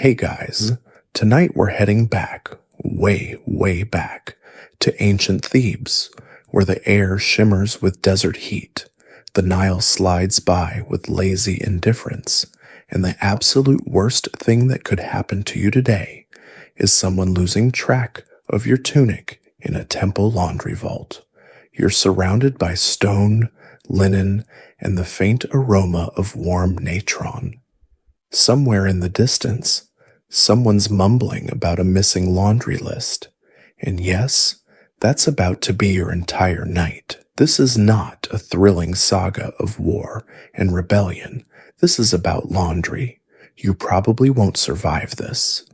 Hey guys, tonight we're heading back, way, way back, to ancient Thebes, where the air shimmers with desert heat, the Nile slides by with lazy indifference, and the absolute worst thing that could happen to you today is someone losing track of your tunic in a temple laundry vault. You're surrounded by stone, linen, and the faint aroma of warm natron. Somewhere in the distance, someone's mumbling about a missing laundry list. And yes, that's about to be your entire night. This is not a thrilling saga of war and rebellion. This is about laundry. You probably won't survive this.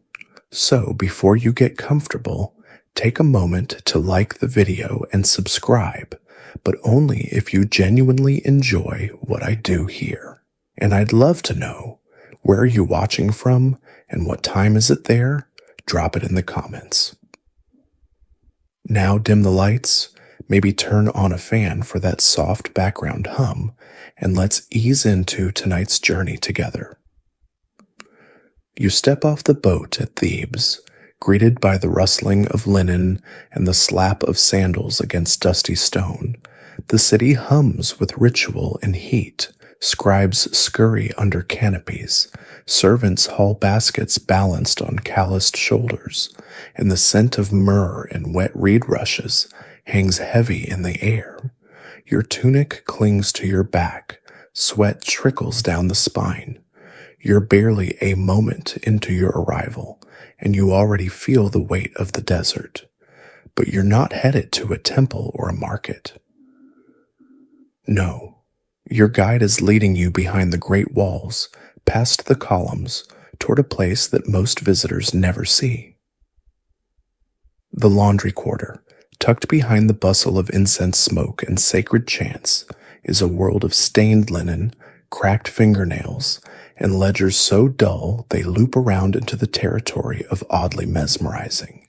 So before you get comfortable, take a moment to like the video and subscribe, but only if you genuinely enjoy what I do here. And I'd love to know, where are you watching from and what time is it there? Drop it in the comments. Now dim the lights, maybe turn on a fan for that soft background hum, and let's ease into tonight's journey together. You step off the boat at Thebes, greeted by the rustling of linen and the slap of sandals against dusty stone. The city hums with ritual and heat. Scribes scurry under canopies, servants haul baskets balanced on calloused shoulders, and the scent of myrrh and wet reed rushes hangs heavy in the air. Your tunic clings to your back, sweat trickles down the spine. You're barely a moment into your arrival, and you already feel the weight of the desert. But you're not headed to a temple or a market. No. Your guide is leading you behind the great walls, past the columns, toward a place that most visitors never see. The laundry quarter, tucked behind the bustle of incense smoke and sacred chants, is a world of stained linen, cracked fingernails, and ledgers so dull they loop around into the territory of oddly mesmerizing.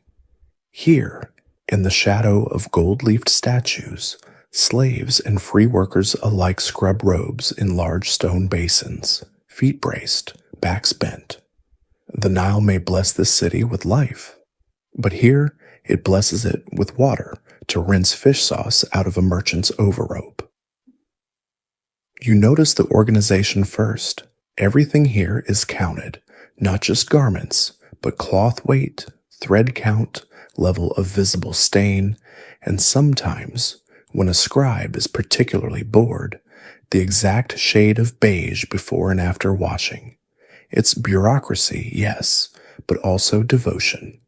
Here, in the shadow of gold-leafed statues, slaves and free workers alike scrub robes in large stone basins, feet braced, backs bent. The Nile may bless this city with life, but here it blesses it with water to rinse fish sauce out of a merchant's overrobe. You notice the organization first. Everything here is counted, not just garments, but cloth weight, thread count, level of visible stain, and sometimes, when a scribe is particularly bored, the exact shade of beige before and after washing. It's bureaucracy, yes, but also devotion.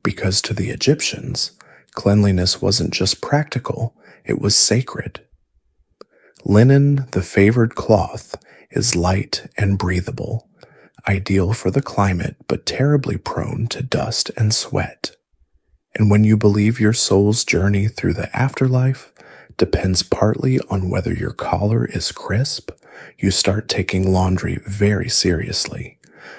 Because to the Egyptians, cleanliness wasn't just practical, it was sacred. Linen, the favored cloth, is light and breathable, ideal for the climate but terribly prone to dust and sweat. And when you believe your soul's journey through the afterlife depends partly on whether your collar is crisp, you start taking laundry very seriously.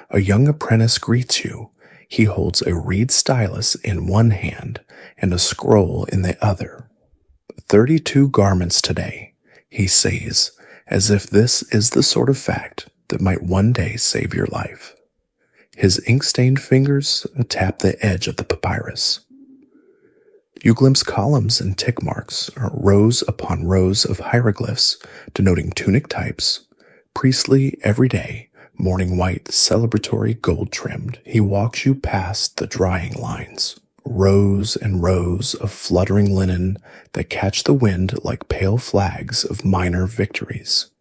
A young apprentice greets you. He holds a reed stylus in one hand and a scroll in the other. 32 garments today, he says, as if this is the sort of fact that might one day save your life. His ink-stained fingers tap the edge of the papyrus. You glimpse columns and tick marks, rows upon rows of hieroglyphs denoting tunic types, priestly everyday, morning white, celebratory, gold-trimmed. He walks you past the drying lines, rows and rows of fluttering linen that catch the wind like pale flags of minor victories.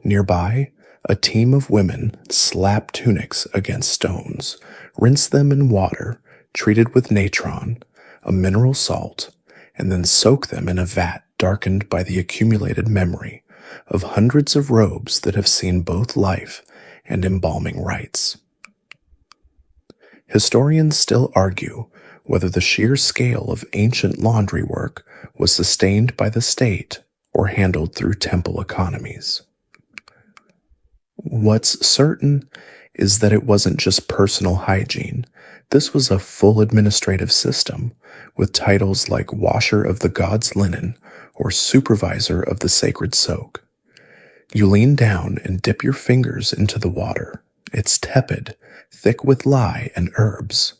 Nearby, a team of women slap tunics against stones, rinse them in water, treated with natron, a mineral salt, and then soak them in a vat darkened by the accumulated memory of hundreds of robes that have seen both life and embalming rites. Historians still argue whether the sheer scale of ancient laundry work was sustained by the state or handled through temple economies. What's certain is that it wasn't just personal hygiene. This was a full administrative system with titles like washer of the god's linen or supervisor of the sacred soak. You lean down and dip your fingers into the water, It's tepid, thick with lye and herbs.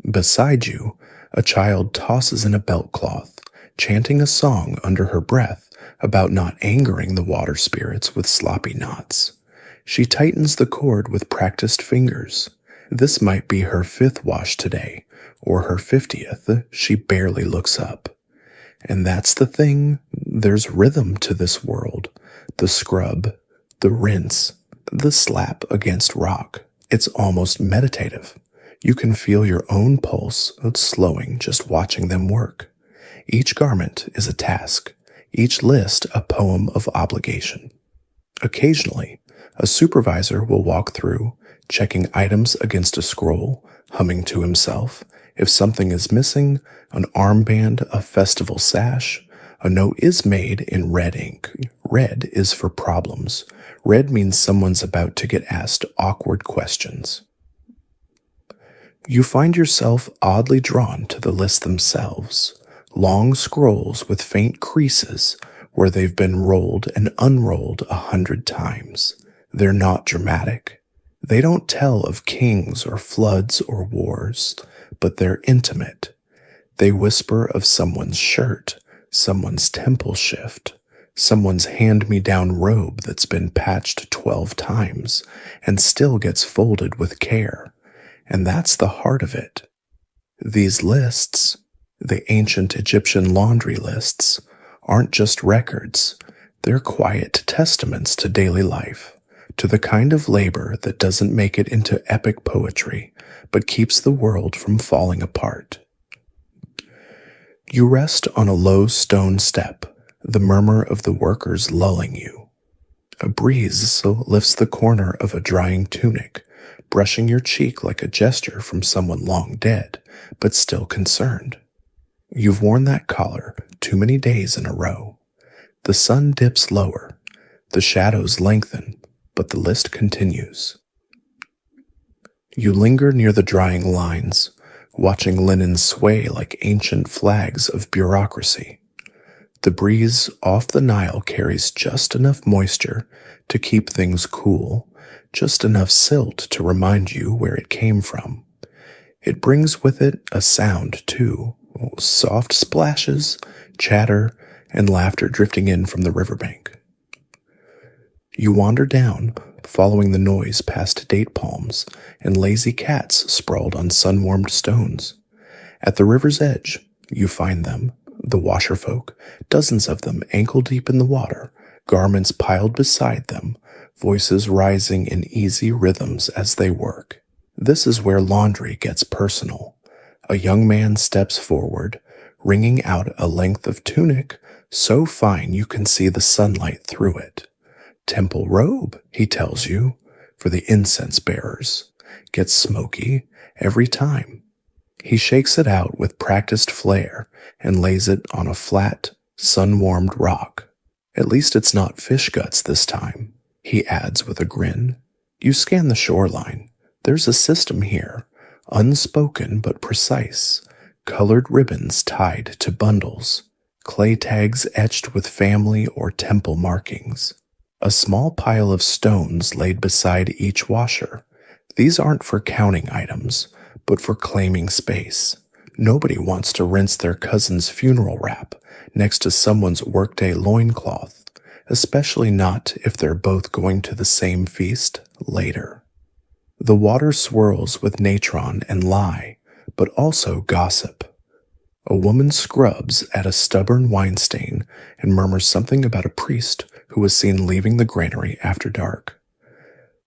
Beside you, a child tosses in a belt cloth, chanting a song under her breath about not angering the water spirits with sloppy knots. She tightens the cord with practiced fingers. This might be her 5th wash today, or her 50th. She barely looks up. And that's the thing, there's rhythm to this world. The scrub, the rinse, the slap against rock. It's almost meditative. You can feel your own pulse slowing just watching them work. Each garment is a task, each list a poem of obligation. Occasionally, a supervisor will walk through, checking items against a scroll, humming to himself. If something is missing, an armband, a festival sash, a note is made in red ink. Red is for problems. Red means someone's about to get asked awkward questions. You find yourself oddly drawn to the lists themselves, long scrolls with faint creases where they've been rolled and unrolled 100 times. They're not dramatic. They don't tell of kings or floods or wars, but they're intimate. They whisper of someone's shirt, someone's temple shift, someone's hand-me-down robe that's been patched 12 times and still gets folded with care. And that's the heart of it. These lists, the ancient Egyptian laundry lists, aren't just records. They're quiet testaments to daily life, to the kind of labor that doesn't make it into epic poetry, but keeps the world from falling apart. You rest on a low stone step, the murmur of the workers lulling you. A breeze lifts the corner of a drying tunic, brushing your cheek like a gesture from someone long dead, but still concerned. You've worn that collar too many days in a row. The sun dips lower, the shadows lengthen, but the list continues. You linger near the drying lines, watching linen sway like ancient flags of bureaucracy. The breeze off the Nile carries just enough moisture to keep things cool, just enough silt to remind you where it came from. It brings with it a sound, too, soft splashes, chatter, and laughter drifting in from the riverbank. You wander down, following the noise past date palms and lazy cats sprawled on sun-warmed stones. At the river's edge, you find them, the washerfolk, dozens of them ankle-deep in the water, garments piled beside them, voices rising in easy rhythms as they work. This is where laundry gets personal. A young man steps forward, wringing out a length of tunic so fine you can see the sunlight through it. Temple robe, he tells you, for the incense bearers. Gets smoky every time. He shakes it out with practiced flair and lays it on a flat, sun-warmed rock. At least it's not fish guts this time, he adds with a grin. You scan the shoreline. There's a system here, unspoken but precise. Colored ribbons tied to bundles. Clay tags etched with family or temple markings. A small pile of stones laid beside each washer. These aren't for counting items, but for claiming space. Nobody wants to rinse their cousin's funeral wrap next to someone's workday loincloth, especially not if they're both going to the same feast later. The water swirls with natron and lie, but also gossip. A woman scrubs at a stubborn wine stain and murmurs something about a priest who was seen leaving the granary after dark.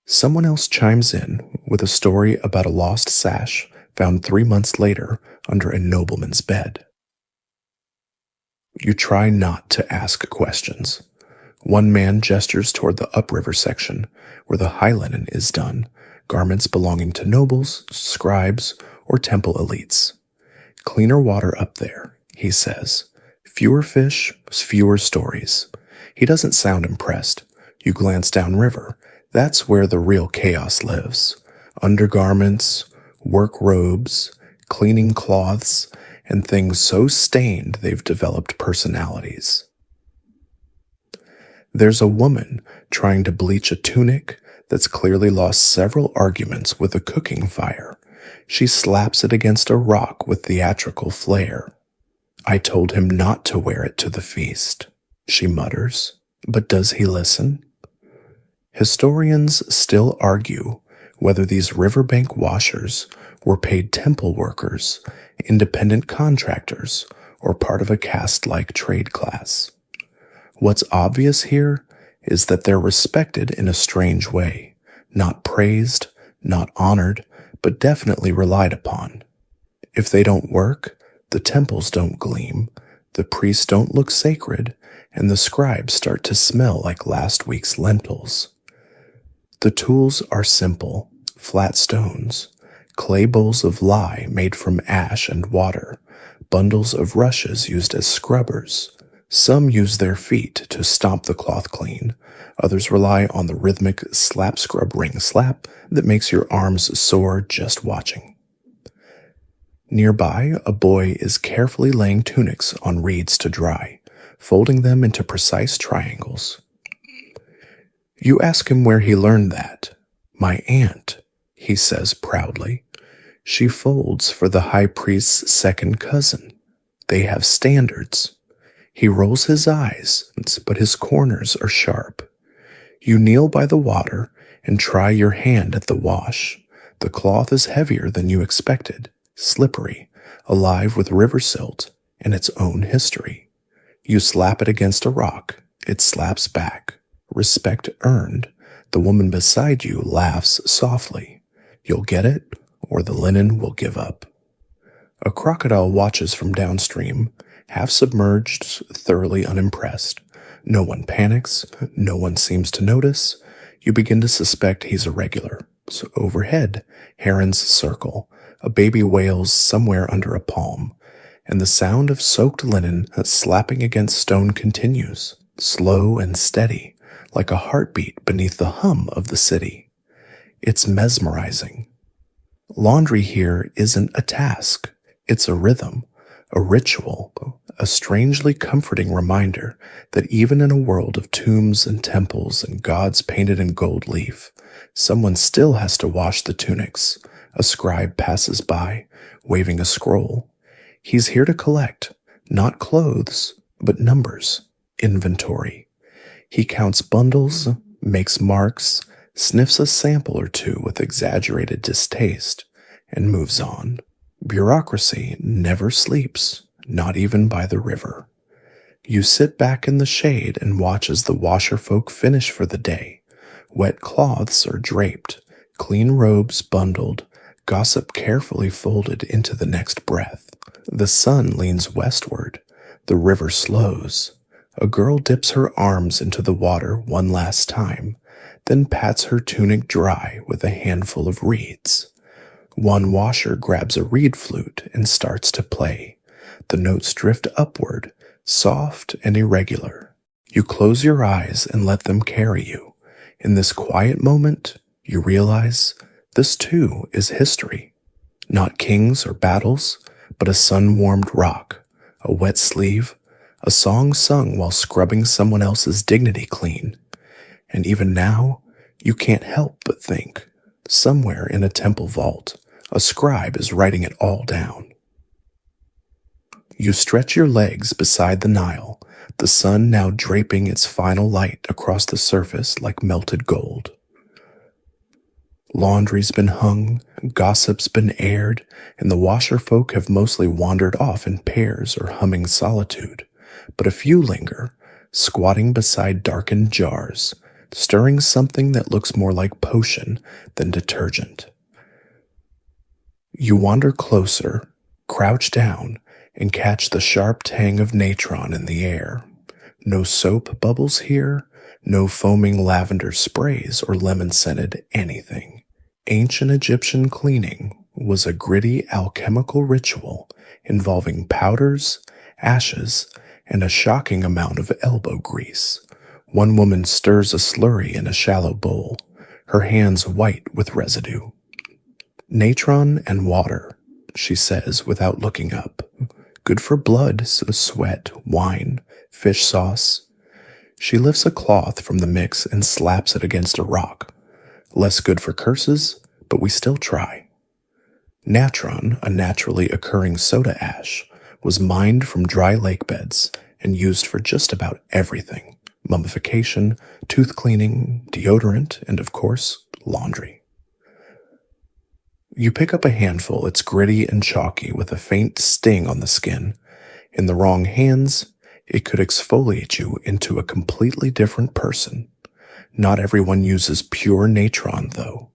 Someone else chimes in with a story about a lost sash found 3 months later under a nobleman's bed. You try not to ask questions. One man gestures toward the upriver section where the high linen is done, garments belonging to nobles, scribes, or temple elites. Cleaner water up there, he says. Fewer fish, fewer stories. He doesn't sound impressed. You glance downriver. That's where the real chaos lives. Undergarments, work robes, cleaning cloths, and things so stained they've developed personalities. There's a woman trying to bleach a tunic that's clearly lost several arguments with a cooking fire. She slaps it against a rock with theatrical flair. I told him not to wear it to the feast, she mutters, but does he listen? Historians still argue whether these riverbank washers were paid temple workers, independent contractors, or part of a caste-like trade class. What's obvious here is that they're respected in a strange way, not praised, not honored, but definitely relied upon. If they don't work, the temples don't gleam, the priests don't look sacred, and the scribes start to smell like last week's lentils. The tools are simple, flat stones, clay bowls of lye made from ash and water, bundles of rushes used as scrubbers. Some use their feet to stomp the cloth clean. Others rely on the rhythmic slap scrub ring slap that makes your arms sore just watching. Nearby, a boy is carefully laying tunics on reeds to dry, folding them into precise triangles. You ask him where he learned that. My aunt, he says proudly. She folds for the high priest's second cousin. They have standards. He rolls his eyes, but his corners are sharp. You kneel by the water and try your hand at the wash. The cloth is heavier than you expected, slippery, alive with river silt and its own history. You slap it against a rock. It slaps back. Respect earned. The woman beside you laughs softly. You'll get it, or the linen will give up. A crocodile watches from downstream, half submerged, thoroughly unimpressed. No one panics. No one seems to notice. You begin to suspect he's irregular. So overhead, herons circle. A baby wails somewhere under a palm, and the sound of soaked linen slapping against stone continues, slow and steady, like a heartbeat beneath the hum of the city. It's mesmerizing. Laundry here isn't a task. It's a rhythm, a ritual, a strangely comforting reminder that even in a world of tombs and temples and gods painted in gold leaf, someone still has to wash the tunics. A scribe passes by, waving a scroll. He's here to collect, not clothes, but numbers, inventory. He counts bundles, makes marks, sniffs a sample or two with exaggerated distaste, and moves on. Bureaucracy never sleeps, not even by the river. You sit back in the shade and watch as the washerfolk finish for the day. Wet cloths are draped, clean robes bundled, gossip carefully folded into the next breath. The sun leans westward. The river slows. A girl dips her arms into the water one last time, then pats her tunic dry with a handful of reeds. One washer grabs a reed flute and starts to play. The notes drift upward, soft and irregular. You close your eyes and let them carry you. In this quiet moment, you realize this too is history. Not kings or battles, but a sun-warmed rock, a wet sleeve, a song sung while scrubbing someone else's dignity clean. And even now, you can't help but think, somewhere in a temple vault, a scribe is writing it all down. You stretch your legs beside the Nile, the sun now draping its final light across the surface like melted gold. Laundry's been hung, gossip's been aired, and the washerfolk have mostly wandered off in pairs or humming solitude. But a few linger, squatting beside darkened jars, stirring something that looks more like potion than detergent. You wander closer, crouch down, and catch the sharp tang of natron in the air. No soap bubbles here, no foaming lavender sprays or lemon-scented anything. Ancient Egyptian cleaning was a gritty alchemical ritual involving powders, ashes, and a shocking amount of elbow grease. One woman stirs a slurry in a shallow bowl, her hands white with residue. Natron and water, she says without looking up. Good for blood, sweat, wine, fish sauce. She lifts a cloth from the mix and slaps it against a rock. Less good for curses, but we still try. Natron, a naturally occurring soda ash, was mined from dry lake beds and used for just about everything: mummification, tooth cleaning, deodorant, and of course, laundry. You pick up a handful, it's gritty and chalky with a faint sting on the skin. In the wrong hands, it could exfoliate you into a completely different person. Not everyone uses pure natron, though.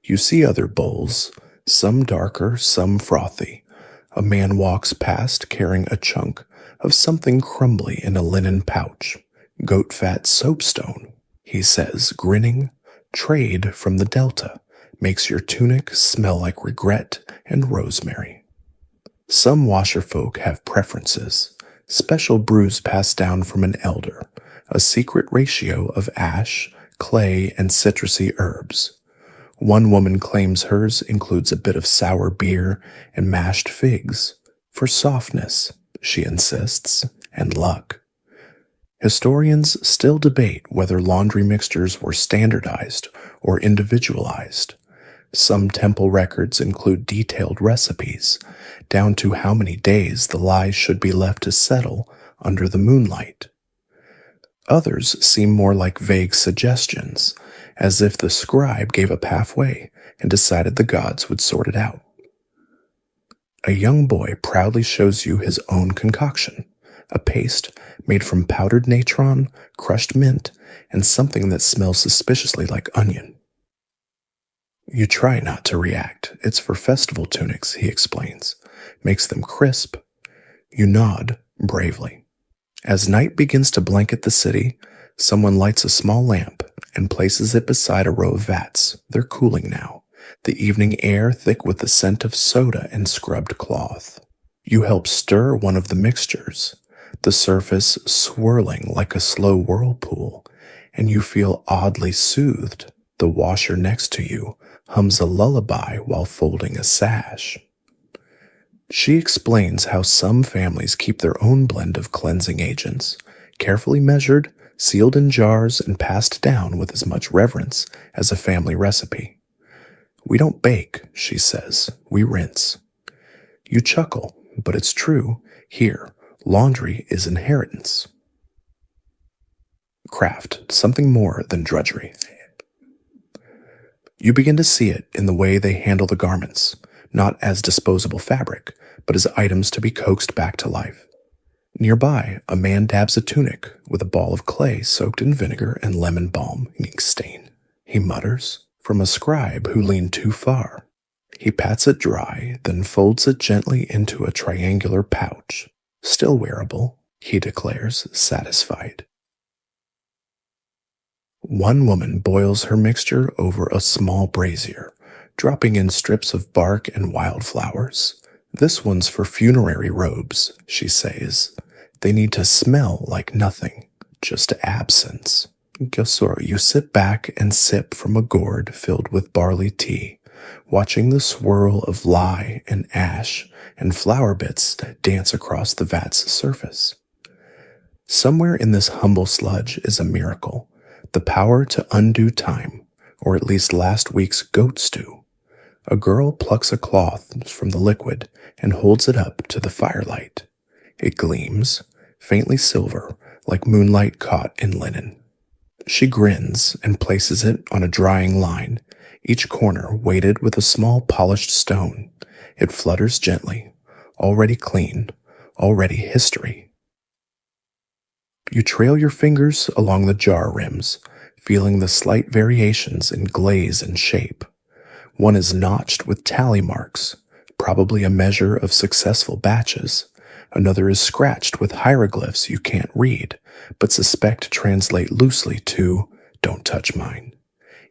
You see other bowls, some darker, some frothy. A man walks past carrying a chunk of something crumbly in a linen pouch. Goat fat soapstone, he says, grinning. Trade from the Delta. Makes your tunic smell like regret and rosemary. Some washerfolk have preferences. Special brews passed down from an elder. A secret ratio of ash, clay, and citrusy herbs. One woman claims hers includes a bit of sour beer and mashed figs. For softness, she insists, and luck. Historians still debate whether laundry mixtures were standardized or individualized. Some temple records include detailed recipes, down to how many days the lye should be left to settle under the moonlight. Others seem more like vague suggestions, as if the scribe gave up halfway and decided the gods would sort it out. A young boy proudly shows you his own concoction, a paste made from powdered natron, crushed mint, and something that smells suspiciously like onion. You try not to react. It's for festival tunics, he explains. Makes them crisp. You nod bravely. As night begins to blanket the city, someone lights a small lamp and places it beside a row of vats. They're cooling now, the evening air thick with the scent of soda and scrubbed cloth. You help stir one of the mixtures, the surface swirling like a slow whirlpool, and you feel oddly soothed. The washer next to you hums a lullaby while folding a sash. She explains how some families keep their own blend of cleansing agents, carefully measured, sealed in jars, and passed down with as much reverence as a family recipe. We don't bake, she says, we rinse. You chuckle, but it's true. Here, laundry is inheritance. Craft, something more than drudgery. You begin to see it in the way they handle the garments, not as disposable fabric, but as items to be coaxed back to life. Nearby, a man dabs a tunic with a ball of clay soaked in vinegar and lemon balm. Ink stain, he mutters, from a scribe who leaned too far. He pats it dry, then folds it gently into a triangular pouch. Still wearable, he declares, satisfied. One woman boils her mixture over a small brazier, dropping in strips of bark and wildflowers. This one's for funerary robes, she says. They need to smell like nothing, just absence. Gosor, you sit back and sip from a gourd filled with barley tea, watching the swirl of lye and ash and flower bits dance across the vat's surface. Somewhere in this humble sludge is a miracle. The power to undo time, or at least last week's goat stew. A girl plucks a cloth from the liquid and holds it up to the firelight. It gleams, faintly silver, like moonlight caught in linen. She grins and places it on a drying line, each corner weighted with a small polished stone. It flutters gently, already clean, already history. You trail your fingers along the jar rims, feeling the slight variations in glaze and shape. One is notched with tally marks, probably a measure of successful batches. Another is scratched with hieroglyphs you can't read, but suspect translate loosely to, "Don't touch mine."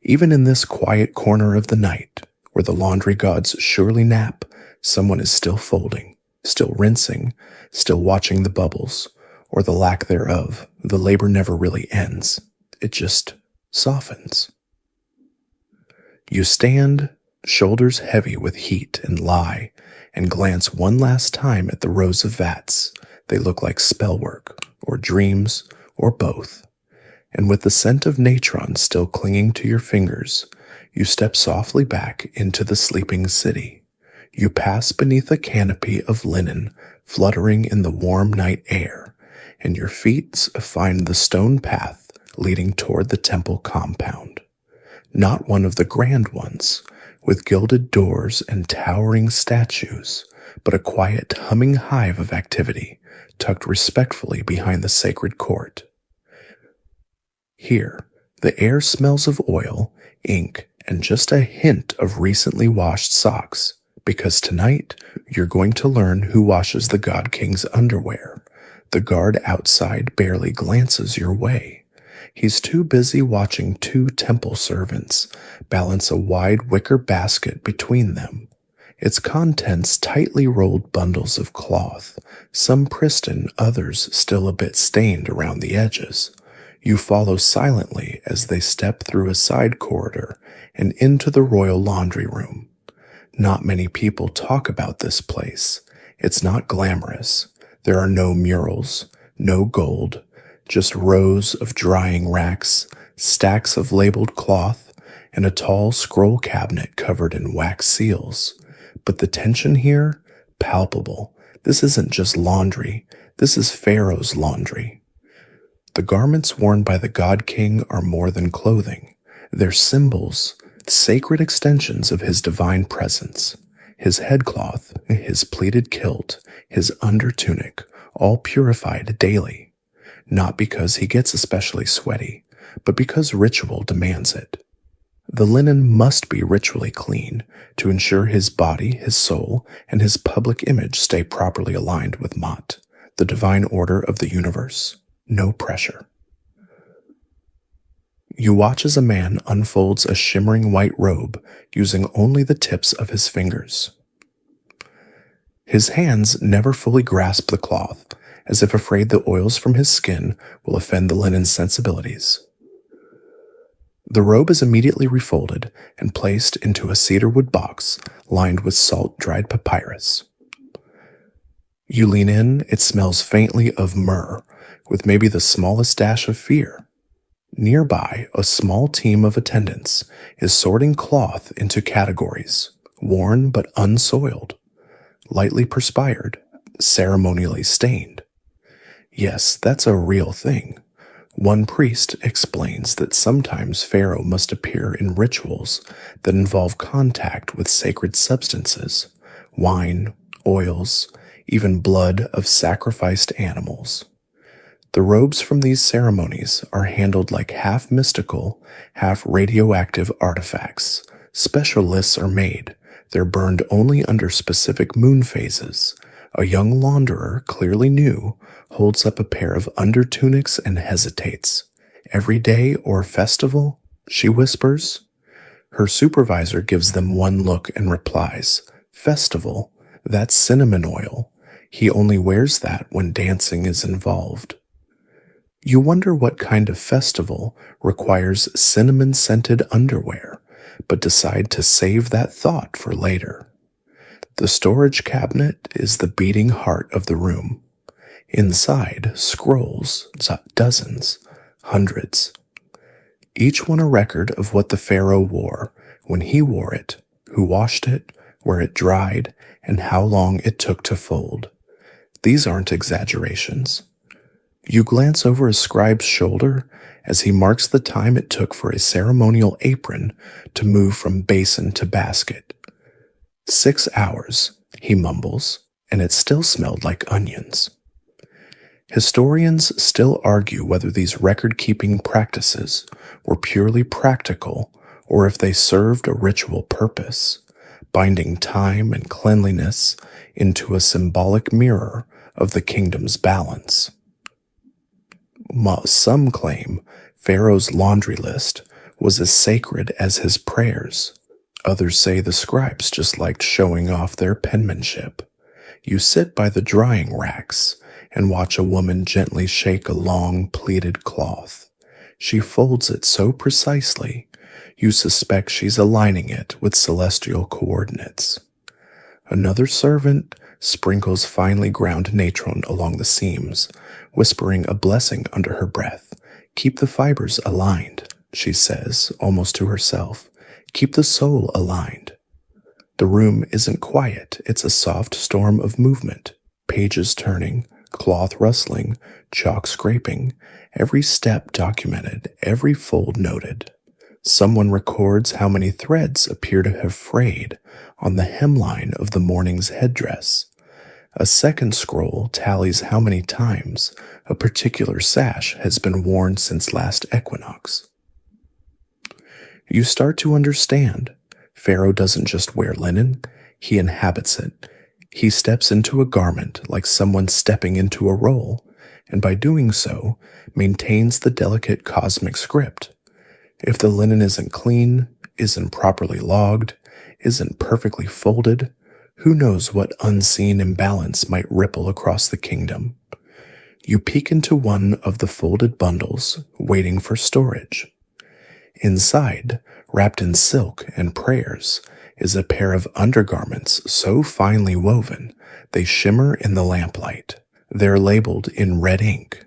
Even in this quiet corner of the night, where the laundry gods surely nap, someone is still folding, still rinsing, still watching the bubbles, or the lack thereof. The labor never really ends. It just softens. You stand, shoulders heavy with heat and lye, and glance one last time at the rows of vats. They look like spellwork, or dreams, or both. And with the scent of natron still clinging to your fingers, You step softly back into the sleeping city. You pass beneath a canopy of linen fluttering in the warm night air, and your feet find the stone path leading toward the temple compound. Not one of the grand ones, with gilded doors and towering statues, but a quiet, humming hive of activity tucked respectfully behind the sacred court. Here, the air smells of oil, ink, and just a hint of recently washed socks, because tonight you're going to learn who washes the God King's underwear. The guard outside barely glances your way. He's too busy watching two temple servants balance a wide wicker basket between them. Its contents tightly rolled bundles of cloth, some pristine, others still a bit stained around the edges. You follow silently as they step through a side corridor and into the royal laundry room. Not many people talk about this place. It's not glamorous. There are no murals, no gold, just rows of drying racks, stacks of labeled cloth, and a tall scroll cabinet covered in wax seals. But the tension here, palpable. This isn't just laundry. This is Pharaoh's laundry. The garments worn by the God King are more than clothing. They're symbols, sacred extensions of his divine presence. His headcloth, his pleated kilt, his undertunic, all purified daily. Not because he gets especially sweaty, but because ritual demands it. The linen must be ritually clean to ensure his body, his soul, and his public image stay properly aligned with Ma'at, the divine order of the universe. No pressure. You watch as a man unfolds a shimmering white robe using only the tips of his fingers. His hands never fully grasp the cloth, as if afraid the oils from his skin will offend the linen's sensibilities. The robe is immediately refolded and placed into a cedarwood box lined with salt-dried papyrus. You lean in, it smells faintly of myrrh, with maybe the smallest dash of fear. Nearby, a small team of attendants is sorting cloth into categories, worn but unsoiled, lightly perspired, ceremonially stained. Yes, that's a real thing. One priest explains that sometimes Pharaoh must appear in rituals that involve contact with sacred substances, wine, oils, even blood of sacrificed animals. The robes from these ceremonies are handled like half mystical, half radioactive artifacts. Special lists are made. They're burned only under specific moon phases. A young launderer, clearly new, holds up a pair of undertunics and hesitates. Every day or festival, she whispers. Her supervisor gives them one look and replies, "Festival? That's cinnamon oil. He only wears that when dancing is involved." You wonder what kind of festival requires cinnamon-scented underwear, but decide to save that thought for later. The storage cabinet is the beating heart of the room. Inside, scrolls, dozens, hundreds. Each one a record of what the pharaoh wore, when he wore it, who washed it, where it dried, and how long it took to fold. These aren't exaggerations. You glance over a scribe's shoulder as he marks the time it took for a ceremonial apron to move from basin to basket. 6 hours, he mumbles, and it still smelled like onions. Historians still argue whether these record-keeping practices were purely practical or if they served a ritual purpose, binding time and cleanliness into a symbolic mirror of the kingdom's balance. Some claim Pharaoh's laundry list was as sacred as his prayers. Others say the scribes just liked showing off their penmanship. You sit by the drying racks and watch a woman gently shake a long, pleated cloth. She folds it so precisely, you suspect she's aligning it with celestial coordinates. Another servant sprinkles finely ground natron along the seams, whispering a blessing under her breath. "Keep the fibers aligned," she says, almost to herself. Keep the soul aligned. The room isn't quiet, it's a soft storm of movement, pages turning, cloth rustling, chalk scraping, every step documented, every fold noted. Someone records how many threads appear to have frayed on the hemline of the morning's headdress. A second scroll tallies how many times a particular sash has been worn since last equinox. You start to understand. Pharaoh doesn't just wear linen, he inhabits it. He steps into a garment like someone stepping into a role, and by doing so, maintains the delicate cosmic script. If the linen isn't clean, isn't properly logged, isn't perfectly folded, who knows what unseen imbalance might ripple across the kingdom. You peek into one of the folded bundles, waiting for storage. Inside, wrapped in silk and prayers, is a pair of undergarments so finely woven they shimmer in the lamplight. They're labeled in red ink,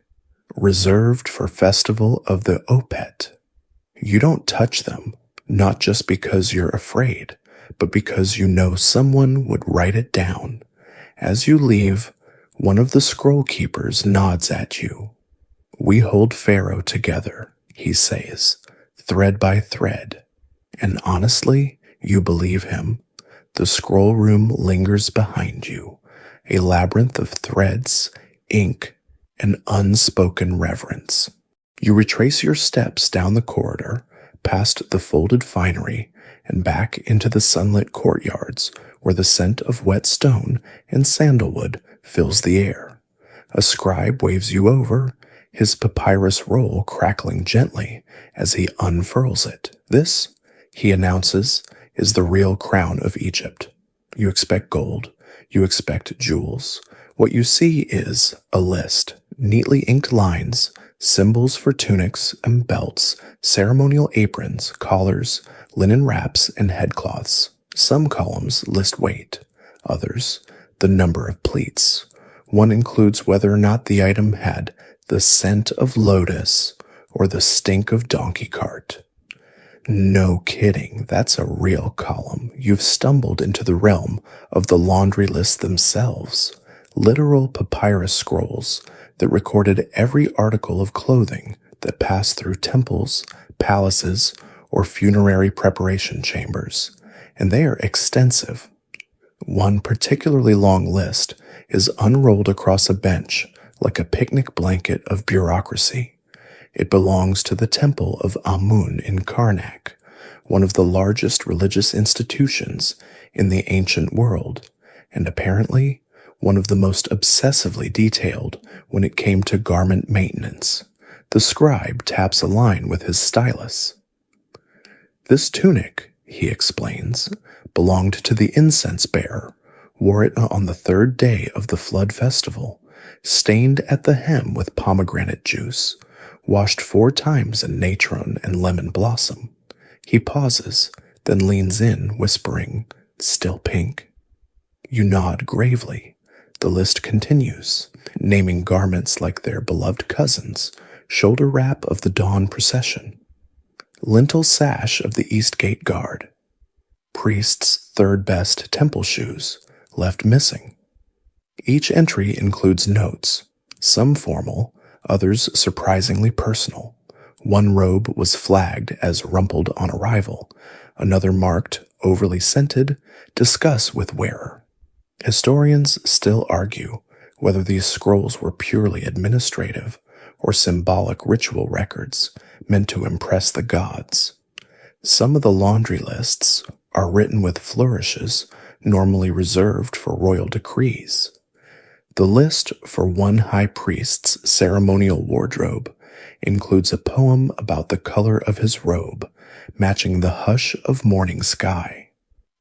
reserved for Festival of the Opet. You don't touch them, not just because you're afraid, but because you know someone would write it down. As you leave, one of the scroll keepers nods at you. "We hold Pharaoh together," he says, thread by thread. And honestly, you believe him. The scroll room lingers behind you, a labyrinth of threads, ink, and unspoken reverence. You retrace your steps down the corridor, past the folded finery, and back into the sunlit courtyards where the scent of wet stone and sandalwood fills the air. A scribe waves you over, his papyrus roll crackling gently as he unfurls it. "This," he announces, "is the real crown of Egypt. You expect gold, you expect jewels. What you see is a list, neatly inked lines, symbols for tunics and belts, ceremonial aprons, collars, linen wraps, and headcloths. Some columns list weight, others, the number of pleats. One includes whether or not the item had the scent of lotus or the stink of donkey cart." No kidding, that's a real column. You've stumbled into the realm of the laundry lists themselves, literal papyrus scrolls that recorded every article of clothing that passed through temples, palaces, or funerary preparation chambers, and they are extensive. One particularly long list is unrolled across a bench like a picnic blanket of bureaucracy. It belongs to the Temple of Amun in Karnak, one of the largest religious institutions in the ancient world, and apparently one of the most obsessively detailed when it came to garment maintenance. The scribe taps a line with his stylus. "This tunic," he explains, "belonged to the incense bearer, wore it on the third day of the flood festival, stained at the hem with pomegranate juice, washed 4 times in natron and lemon blossom." He pauses, then leans in, whispering, "Still pink?" You nod gravely. The list continues, naming garments like their beloved cousins, shoulder wrap of the dawn procession, lintel sash of the East Gate Guard, priest's third best temple shoes, left missing. Each entry includes notes, some formal, others surprisingly personal. One robe was flagged as rumpled on arrival, another marked overly scented, discuss with wearer. Historians still argue whether these scrolls were purely administrative or symbolic ritual records meant to impress the gods. Some of the laundry lists are written with flourishes normally reserved for royal decrees. The list for one high priest's ceremonial wardrobe includes a poem about the color of his robe, matching the hush of morning sky.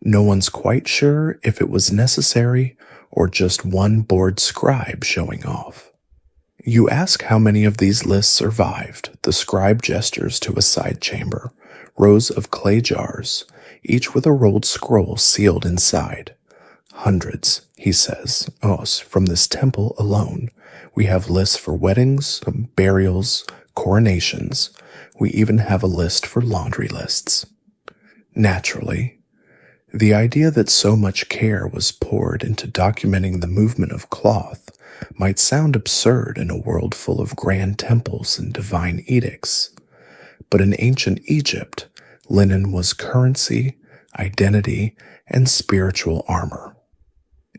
No one's quite sure if it was necessary or just one bored scribe showing off. You ask how many of these lists survived. The scribe gestures to a side chamber, rows of clay jars, each with a rolled scroll sealed inside. "Hundreds," he says. "Oh, from this temple alone, we have lists for weddings, burials, coronations. We even have a list for laundry lists." Naturally, the idea that so much care was poured into documenting the movement of cloth might sound absurd in a world full of grand temples and divine edicts, but in ancient Egypt, linen was currency, identity, and spiritual armor.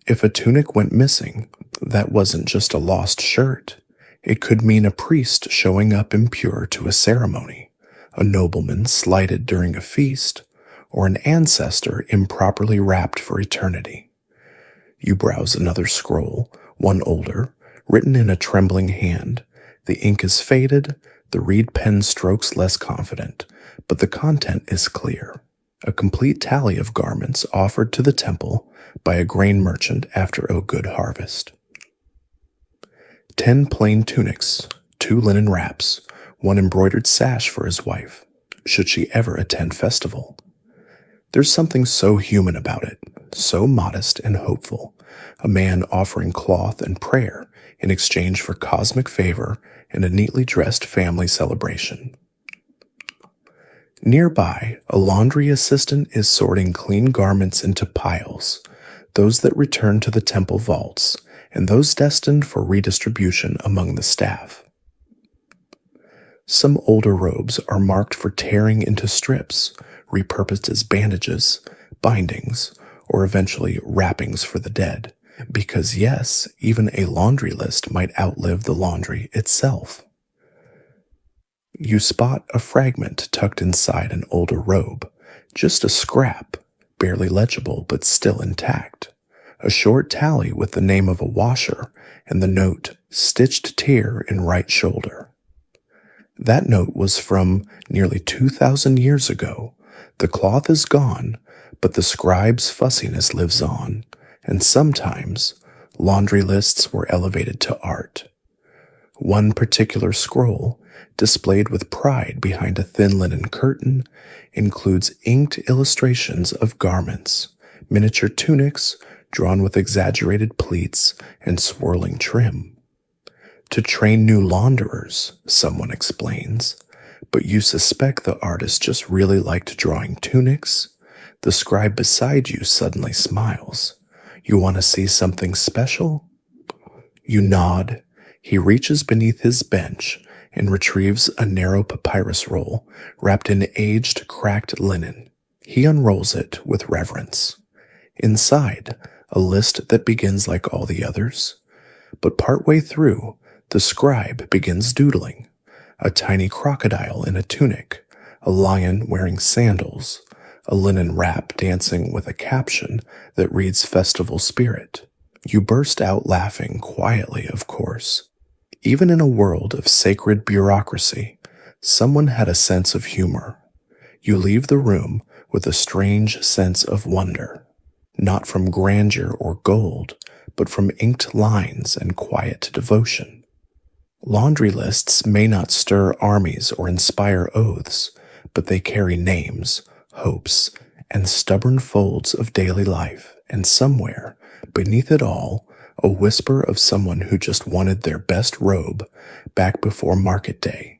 If a tunic went missing, that wasn't just a lost shirt. It could mean a priest showing up impure to a ceremony, a nobleman slighted during a feast, or an ancestor improperly wrapped for eternity. You browse another scroll, one older, written in a trembling hand. The ink is faded, the reed pen strokes less confident, but the content is clear. A complete tally of garments offered to the temple by a grain merchant after a good harvest. 10 plain tunics, 2 linen wraps, 1 embroidered sash for his wife, should she ever attend festival. There's something so human about it, so modest and hopeful, a man offering cloth and prayer in exchange for cosmic favor and a neatly dressed family celebration. Nearby, a laundry assistant is sorting clean garments into piles, those that return to the temple vaults, and those destined for redistribution among the staff. Some older robes are marked for tearing into strips, repurposed as bandages, bindings, or eventually wrappings for the dead, because yes, even a laundry list might outlive the laundry itself. You spot a fragment tucked inside an older robe, just a scrap, barely legible but still intact. A short tally with the name of a washer and the note, stitched tear in right shoulder. That note was from nearly 2,000 years ago. The cloth is gone, but the scribe's fussiness lives on, and sometimes laundry lists were elevated to art. One particular scroll, displayed with pride behind a thin linen curtain, includes inked illustrations of garments, miniature tunics, drawn with exaggerated pleats and swirling trim. To train new launderers, someone explains, but you suspect the artist just really liked drawing tunics. The scribe beside you suddenly smiles. You want to see something special? You nod. He reaches beneath his bench and retrieves a narrow papyrus roll wrapped in aged, cracked linen. He unrolls it with reverence. Inside, a list that begins like all the others. But partway through, the scribe begins doodling. A tiny crocodile in a tunic, a lion wearing sandals, a linen wrap dancing with a caption that reads Festival Spirit. You burst out laughing quietly, of course. Even in a world of sacred bureaucracy, someone had a sense of humor. You leave the room with a strange sense of wonder. Not from grandeur or gold, but from inked lines and quiet devotion. Laundry lists may not stir armies or inspire oaths, but they carry names, hopes, and stubborn folds of daily life, and somewhere, beneath it all, a whisper of someone who just wanted their best robe back before market day.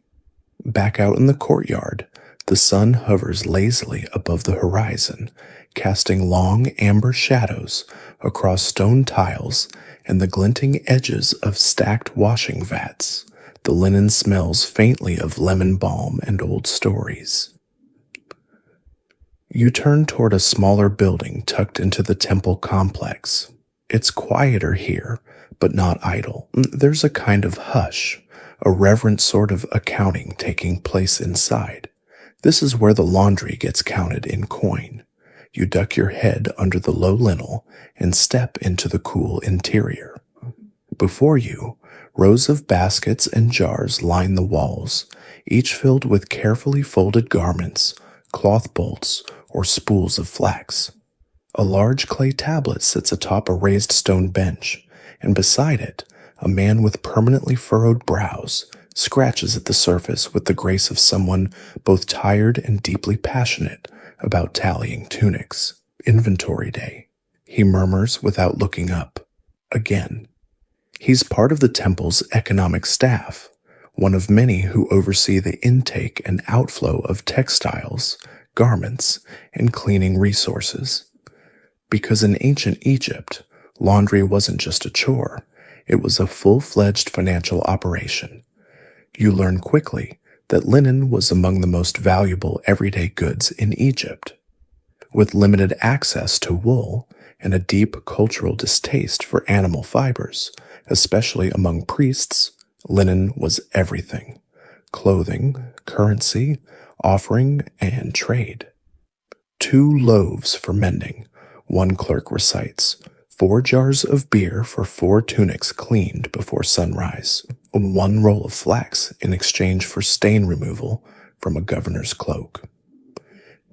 Back out in the courtyard, the sun hovers lazily above the horizon, casting long amber shadows across stone tiles and the glinting edges of stacked washing vats. The linen smells faintly of lemon balm and old stories. You turn toward a smaller building tucked into the temple complex. It's quieter here, but not idle. There's a kind of hush, a reverent sort of accounting taking place inside. This is where the laundry gets counted in coin. You duck your head under the low lintel and step into the cool interior. Before you, rows of baskets and jars line the walls, each filled with carefully folded garments, cloth bolts, or spools of flax. A large clay tablet sits atop a raised stone bench, and beside it, a man with permanently furrowed brows scratches at the surface with the grace of someone both tired and deeply passionate about tallying tunics. Inventory day, he murmurs without looking up. Again. He's part of the temple's economic staff, one of many who oversee the intake and outflow of textiles, garments, and cleaning resources. Because in ancient Egypt, laundry wasn't just a chore, it was a full-fledged financial operation. You learn quickly that linen was among the most valuable everyday goods in Egypt. With limited access to wool and a deep cultural distaste for animal fibers, especially among priests, linen was everything: clothing, currency, offering, and trade. 2 loaves for mending, one clerk recites. 4 jars of beer for 4 tunics cleaned before sunrise. 1 roll of flax in exchange for stain removal from a governor's cloak.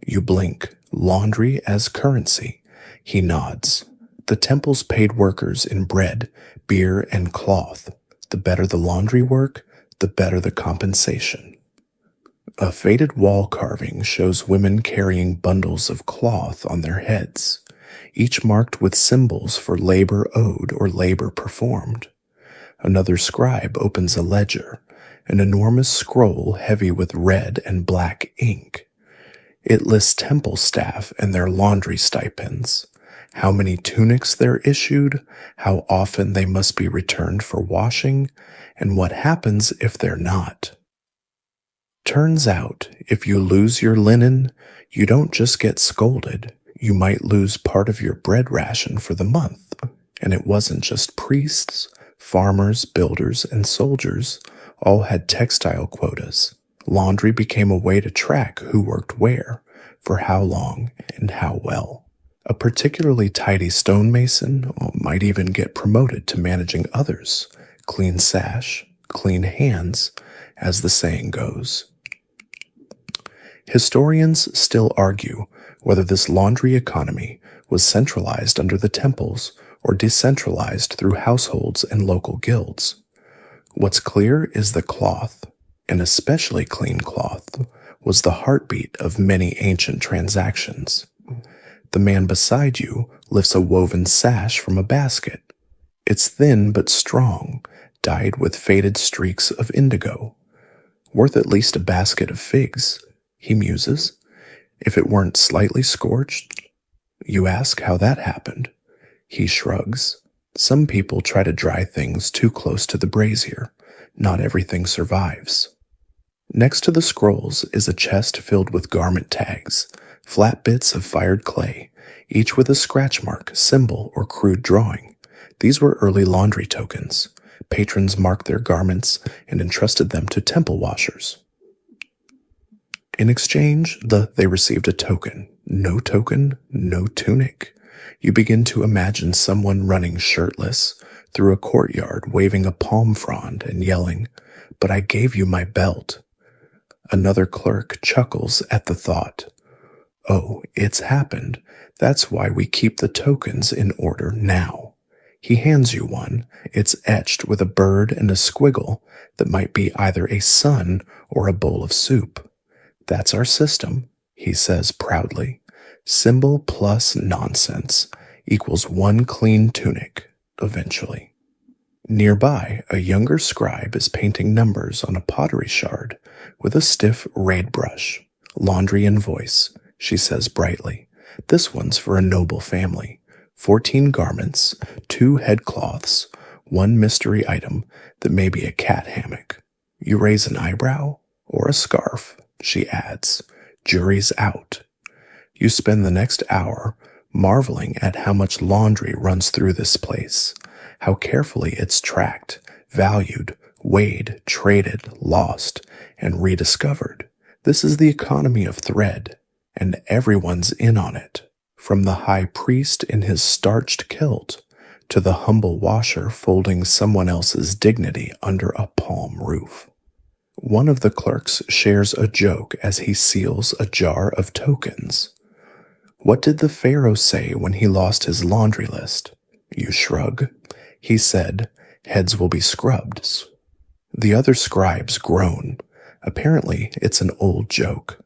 You blink. Laundry as currency. He nods. The temples paid workers in bread, beer, and cloth. The better the laundry work, the better the compensation. A faded wall carving shows women carrying bundles of cloth on their heads, each marked with symbols for labor owed or labor performed. Another scribe opens a ledger, an enormous scroll heavy with red and black ink. It lists temple staff and their laundry stipends, how many tunics they're issued, how often they must be returned for washing, and what happens if they're not. Turns out, if you lose your linen, you don't just get scolded, you might lose part of your bread ration for the month. And it wasn't just priests, farmers, builders, and soldiers all had textile quotas. Laundry became a way to track who worked where, for how long, and how well. A particularly tidy stonemason might even get promoted to managing others. Clean sash, clean hands, as the saying goes. Historians still argue whether this laundry economy was centralized under the temples or decentralized through households and local guilds. What's clear is that cloth, and especially clean cloth, was the heartbeat of many ancient transactions. The man beside you lifts a woven sash from a basket. It's thin but strong, dyed with faded streaks of indigo. Worth at least a basket of figs, he muses. If it weren't slightly scorched? You ask how that happened. He shrugs. Some people try to dry things too close to the brazier. Not everything survives. Next to the scrolls is a chest filled with garment tags, flat bits of fired clay, each with a scratch mark, symbol, or crude drawing. These were early laundry tokens. Patrons marked their garments and entrusted them to temple washers. In exchange, they received a token. No token, no tunic. You begin to imagine someone running shirtless through a courtyard, waving a palm frond and yelling, "But I gave you my belt." Another clerk chuckles at the thought. Oh, it's happened. That's why we keep the tokens in order now. He hands you one. It's etched with a bird and a squiggle that might be either a sun or a bowl of soup. That's our system, he says proudly. Symbol plus nonsense equals 1 clean tunic, eventually. Nearby, a younger scribe is painting numbers on a pottery shard with a stiff raid brush. Laundry and voice, she says brightly. This one's for a noble family. 14 garments, 2 headcloths, 1 mystery item that may be a cat hammock. You raise an eyebrow or a scarf, she adds. Jury's out. You spend the next hour marveling at how much laundry runs through this place, how carefully it's tracked, valued, weighed, traded, lost, and rediscovered. This is the economy of thread, and everyone's in on it, from the high priest in his starched kilt to the humble washer folding someone else's dignity under a palm roof. One of the clerks shares a joke as he seals a jar of tokens. What did the pharaoh say when he lost his laundry list? You shrug. He said, heads will be scrubbed. The other scribes groan. Apparently, it's an old joke.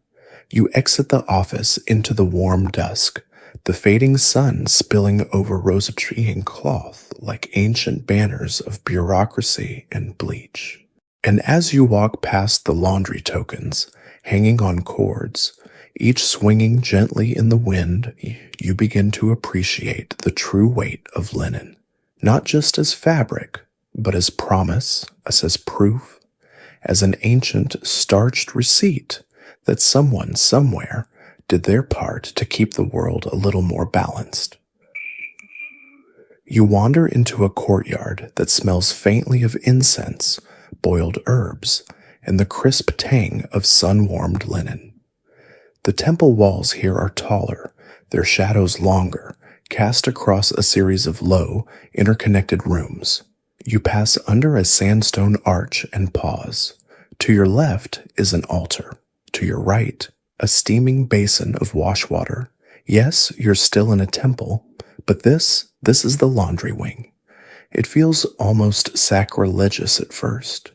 You exit the office into the warm dusk, the fading sun spilling over rose-tree cloth like ancient banners of bureaucracy and bleach. And as you walk past the laundry tokens, hanging on cords, Each swinging gently in the wind, you begin to appreciate the true weight of linen, not just as fabric, but as promise, as proof, as an ancient starched receipt that someone somewhere did their part to keep the world a little more balanced. You wander into a courtyard that smells faintly of incense, boiled herbs, and the crisp tang of sun-warmed linen. The temple walls here are taller, their shadows longer, cast across a series of low, interconnected rooms. You pass under a sandstone arch and pause. To your left is an altar. To your right, a steaming basin of wash water. Yes, you're still in a temple, but this is the laundry wing. It feels almost sacrilegious at first.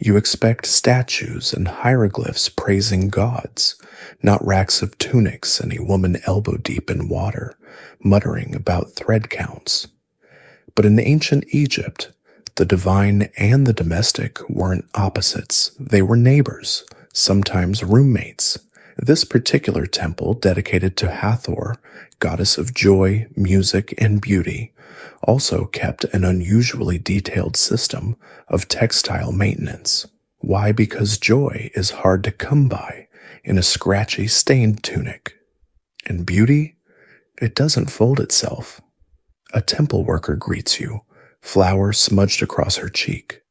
You expect statues and hieroglyphs praising gods, not racks of tunics and a woman elbow-deep in water, muttering about thread counts. But in ancient Egypt, the divine and the domestic weren't opposites. They were neighbors, sometimes roommates. This particular temple, dedicated to Hathor, goddess of joy, music, and beauty, also kept an unusually detailed system of textile maintenance. Why? Because joy is hard to come by in a scratchy, stained tunic. And beauty? It doesn't fold itself. A temple worker greets you, flour smudged across her cheek.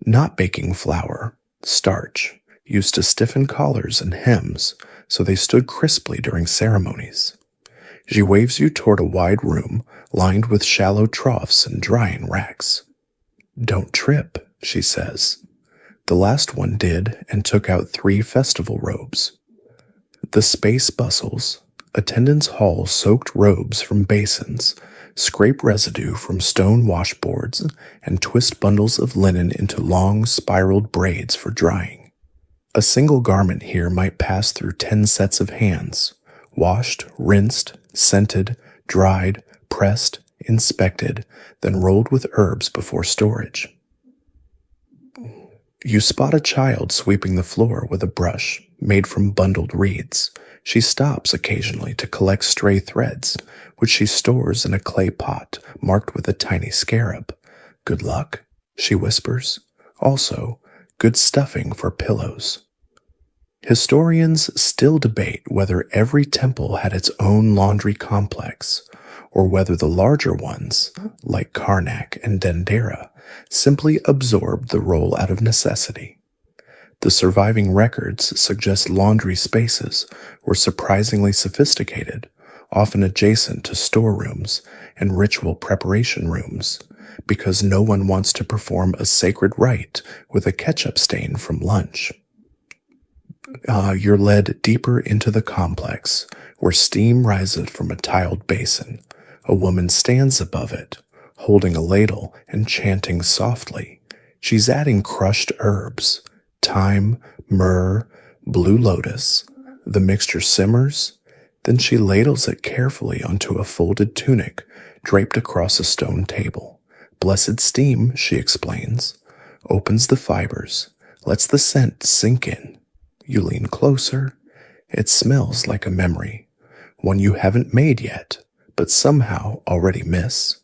Not baking flour, starch, used to stiffen collars and hems so they stood crisply during ceremonies. She waves you toward a wide room lined with shallow troughs and drying racks. "Don't trip," she says. The last one did and took out 3 festival robes. The space bustles. Attendants haul soaked robes from basins, scrape residue from stone washboards, and twist bundles of linen into long, spiraled braids for drying. A single garment here might pass through 10 sets of hands, washed, rinsed, scented, dried, pressed, inspected, then rolled with herbs before storage. You spot a child sweeping the floor with a brush made from bundled reeds. She stops occasionally to collect stray threads, which she stores in a clay pot marked with a tiny scarab. "Good luck," she whispers. Also, good stuffing for pillows. Historians still debate whether every temple had its own laundry complex, or whether the larger ones, like Karnak and Dendera, simply absorbed the role out of necessity. The surviving records suggest laundry spaces were surprisingly sophisticated, often adjacent to storerooms and ritual preparation rooms, because no one wants to perform a sacred rite with a ketchup stain from lunch. You're led deeper into the complex, where steam rises from a tiled basin. A woman stands above it, holding a ladle and chanting softly. She's adding crushed herbs, thyme, myrrh, blue lotus. The mixture simmers, then she ladles it carefully onto a folded tunic draped across a stone table. "Blessed steam," she explains, opens the fibers, lets the scent sink in. You lean closer. It smells like a memory, one you haven't made yet, but somehow already miss.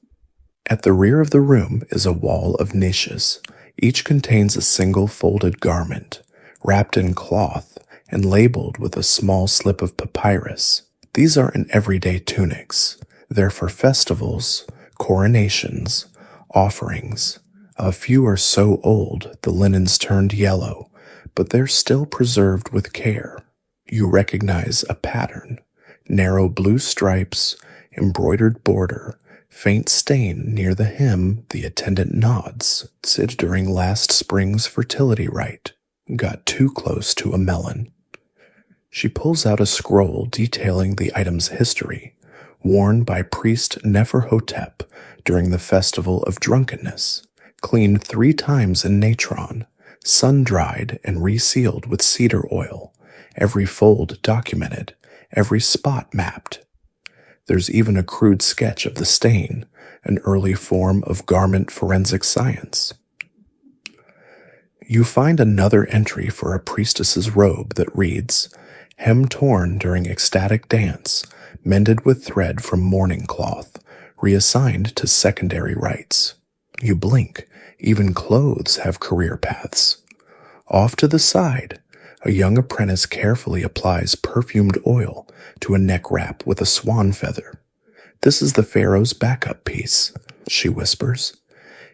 At the rear of the room is a wall of niches. Each contains a single folded garment, wrapped in cloth and labeled with a small slip of papyrus. These aren't everyday tunics. They're for festivals, coronations, offerings. A few are so old the linen's turned yellow, but they're still preserved with care. You recognize a pattern: narrow blue stripes, embroidered border, faint stain near the hem. The attendant nods. Did during last spring's fertility rite. Got too close to a melon. She pulls out a scroll detailing the item's history, worn by priest Neferhotep during the festival of drunkenness, cleaned 3 times in natron, sun-dried and resealed with cedar oil, every fold documented, every spot mapped. There's even a crude sketch of the stain, an early form of garment forensic science. You find another entry for a priestess's robe that reads, hem torn during ecstatic dance, mended with thread from mourning cloth, reassigned to secondary rites. You blink, even clothes have career paths. Off to the side, a young apprentice carefully applies perfumed oil to a neck wrap with a swan feather. "This is the pharaoh's backup piece," she whispers.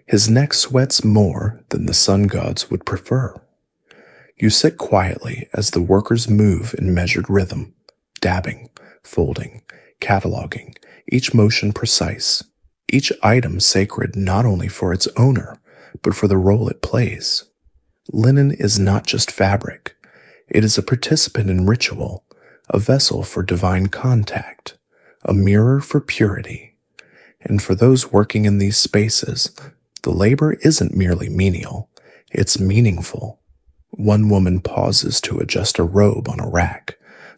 "His neck sweats more than the sun gods would prefer." You sit quietly as the workers move in measured rhythm, dabbing, folding, cataloging, each motion precise, each item sacred not only for its owner, but for the role it plays. Linen is not just fabric. It is a participant in ritual, a vessel for divine contact, a mirror for purity. And for those working in these spaces, the labor isn't merely menial, it's meaningful. One woman pauses to adjust a robe on a rack,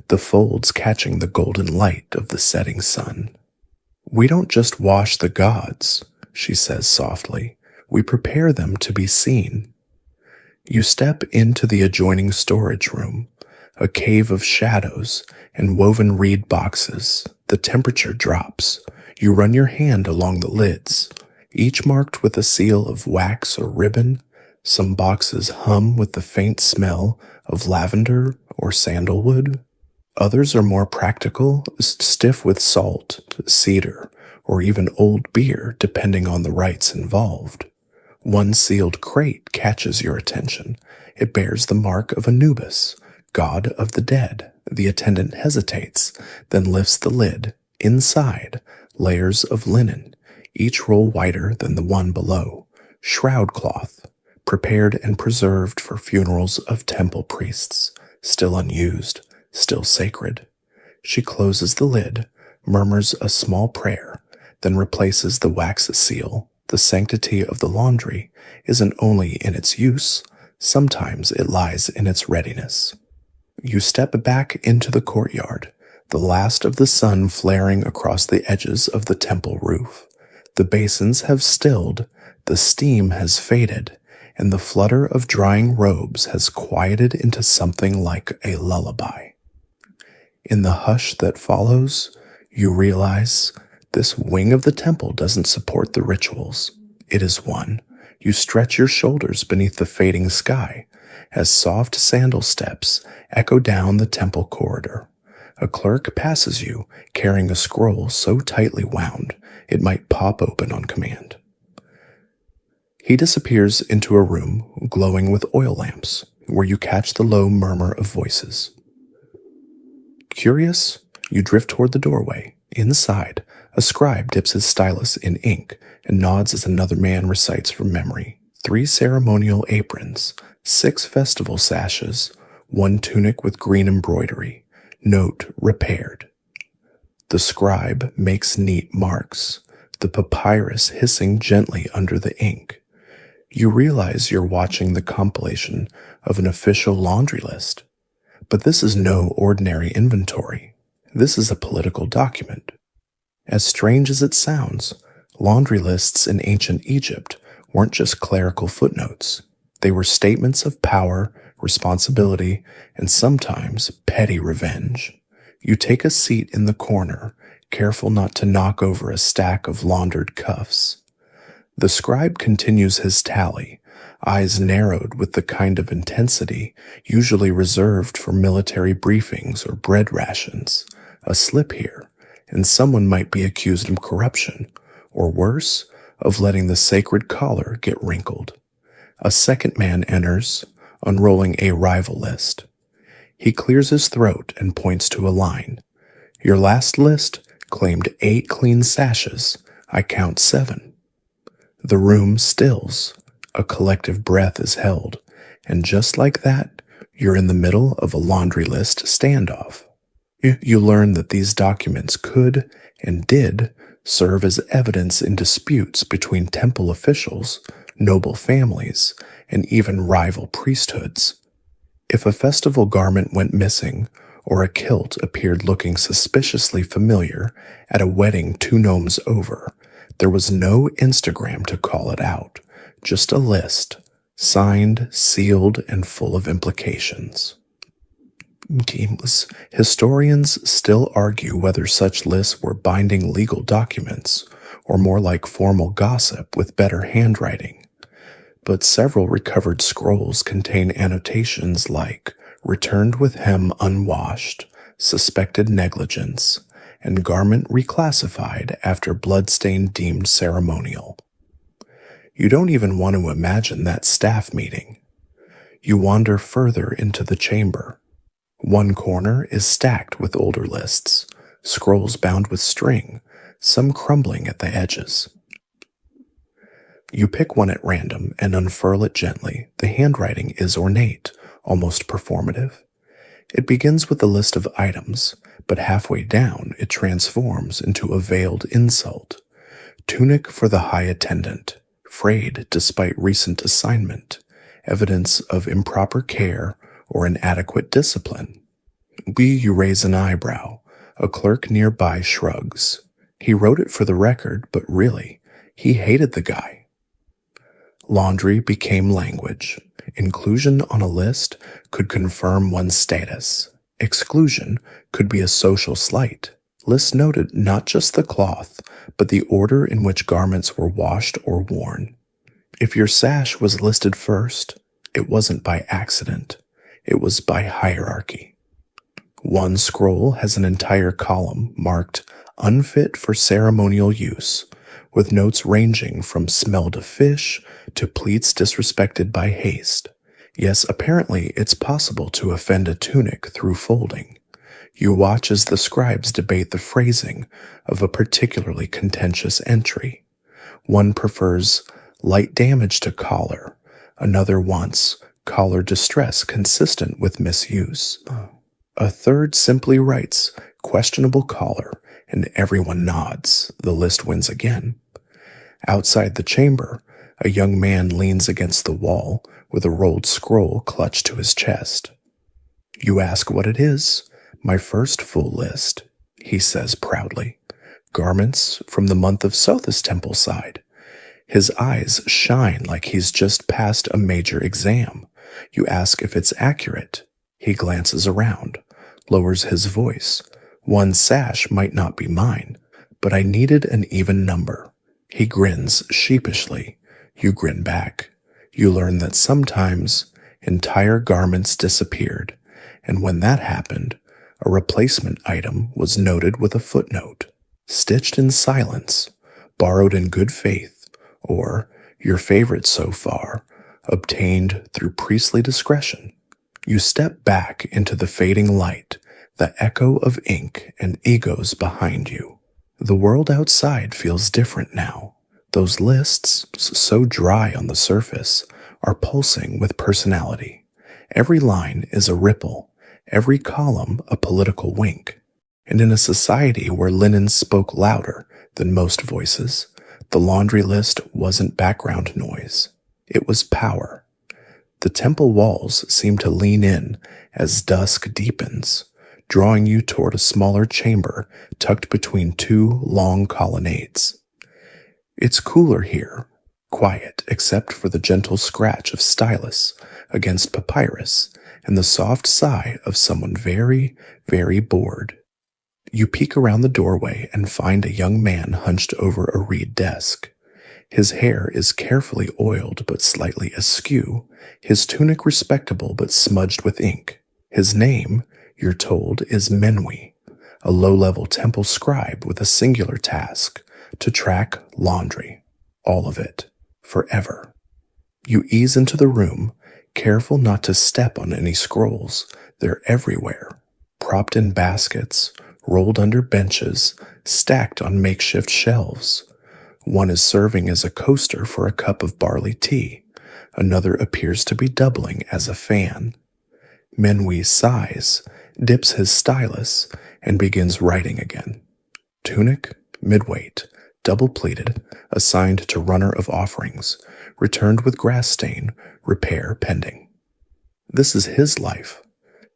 the folds catching the golden light of the setting sun. "We don't just wash the gods," she says softly. "We prepare them to be seen." You step into the adjoining storage room, a cave of shadows and woven reed boxes. The temperature drops. You run your hand along the lids, each marked with a seal of wax or ribbon. Some boxes hum with the faint smell of lavender or sandalwood. Others are more practical, stiff with salt, cedar, or even old beer, depending on the rites involved. One sealed crate catches your attention. It bears the mark of Anubis, god of the dead. The attendant hesitates, then lifts the lid. Inside, layers of linen, each roll wider than the one below. Shroud cloth, prepared and preserved for funerals of temple priests, still unused, still sacred. She closes the lid, murmurs a small prayer, then replaces the wax seal. The sanctity of the laundry isn't only in its use, sometimes it lies in its readiness. You step back into the courtyard, the last of the sun flaring across the edges of the temple roof. The basins have stilled, the steam has faded, and the flutter of drying robes has quieted into something like a lullaby. In the hush that follows, you realize this wing of the temple doesn't support the rituals. It is one. You stretch your shoulders beneath the fading sky as soft sandal steps echo down the temple corridor. A clerk passes you, carrying a scroll so tightly wound it might pop open on command. He disappears into a room glowing with oil lamps, where you catch the low murmur of voices. Curious, you drift toward the doorway. Inside, a scribe dips his stylus in ink and nods as another man recites from memory. 3 ceremonial aprons, 6 festival sashes, 1 tunic with green embroidery. Note, repaired. The scribe makes neat marks, the papyrus hissing gently under the ink. You realize you're watching the compilation of an official laundry list. But this is no ordinary inventory. This is a political document. As strange as it sounds, laundry lists in ancient Egypt weren't just clerical footnotes. They were statements of power, responsibility, and sometimes petty revenge. You take a seat in the corner, careful not to knock over a stack of laundered cuffs. The scribe continues his tally, eyes narrowed with the kind of intensity usually reserved for military briefings or bread rations. A slip here, and someone might be accused of corruption, or worse, of letting the sacred collar get wrinkled. A second man enters, unrolling a rival list. He clears his throat and points to a line. "Your last list claimed 8 clean sashes. I count 7. The room stills. A collective breath is held, and just like that, you're in the middle of a laundry list standoff. You learn that these documents could and did serve as evidence in disputes between temple officials, noble families, and even rival priesthoods. If a festival garment went missing, or a kilt appeared looking suspiciously familiar at a wedding 2 nomes over, there was no Instagram to call it out, just a list, signed, sealed, and full of implications. Historians still argue whether such lists were binding legal documents or more like formal gossip with better handwriting, but several recovered scrolls contain annotations like returned with hem unwashed, suspected negligence, and garment reclassified after bloodstain deemed ceremonial. You don't even want to imagine that staff meeting. You wander further into the chamber. One corner is stacked with older lists, scrolls bound with string, some crumbling at the edges. You pick one at random and unfurl it gently. The handwriting is ornate, almost performative. It begins with a list of items, but halfway down it transforms into a veiled insult. Tunic for the high attendant, frayed despite recent assignment, evidence of improper care or inadequate discipline. You raise an eyebrow. A clerk nearby shrugs. He wrote it for the record, but really, he hated the guy. Laundry became language. Inclusion on a list could confirm one's status. Exclusion could be a social slight. Lists noted not just the cloth, but the order in which garments were washed or worn. If your sash was listed first, it wasn't by accident. It was by hierarchy. One scroll has an entire column marked unfit for ceremonial use, with notes ranging from smelled of fish to pleats disrespected by haste. Yes, apparently it's possible to offend a tunic through folding. You watch as the scribes debate the phrasing of a particularly contentious entry. One prefers light damage to collar. Another wants collar distress consistent with misuse. A third simply writes questionable collar, and everyone nods. The list wins again. Outside the chamber, a young man leans against the wall with a rolled scroll clutched to his chest. You ask what it is. My first full list, he says proudly. Garments from the month of Sothis Templeside. His eyes shine like he's just passed a major exam. You ask if it's accurate. He glances around, lowers his voice. One sash might not be mine, but I needed an even number. He grins sheepishly. You grin back. You learn that sometimes entire garments disappeared, and when that happened, a replacement item was noted with a footnote, stitched in silence, borrowed in good faith, or, your favorite so far, obtained through priestly discretion. You step back into the fading light, the echo of ink and egos behind you. The world outside feels different now. Those lists, so dry on the surface, are pulsing with personality. Every line is a ripple, every column a political wink. And in a society where linen spoke louder than most voices, the laundry list wasn't background noise. It was power. The temple walls seem to lean in as dusk deepens, drawing you toward a smaller chamber tucked between two long colonnades. It's cooler here, quiet except for the gentle scratch of stylus against papyrus and the soft sigh of someone very, very bored. You peek around the doorway and find a young man hunched over a reed desk. His hair is carefully oiled but slightly askew, his tunic respectable but smudged with ink. His name, you're told, is Menwi, a low-level temple scribe with a singular task, to track laundry. All of it. Forever. You ease into the room, careful not to step on any scrolls. They're everywhere, propped in baskets, rolled under benches, stacked on makeshift shelves. One is serving as a coaster for a cup of barley tea. Another appears to be doubling as a fan. Menwi sighs, dips his stylus, and begins writing again. Tunic, midweight, double-pleated, assigned to runner of offerings, returned with grass stain, repair pending. This is his life.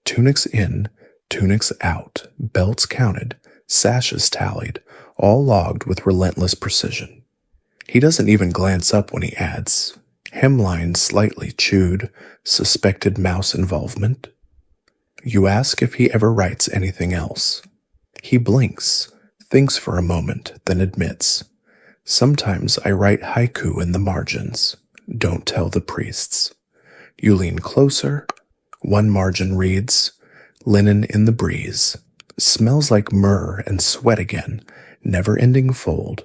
Tunics in, tunics out, belts counted, sashes tallied, all logged with relentless precision. He doesn't even glance up when he adds, hemline slightly chewed, suspected mouse involvement. You ask if he ever writes anything else. He blinks, thinks for a moment, then admits, "Sometimes I write haiku in the margins. Don't tell the priests." You lean closer. One margin reads, "Linen in the breeze. Smells like myrrh and sweat again. Never-ending fold."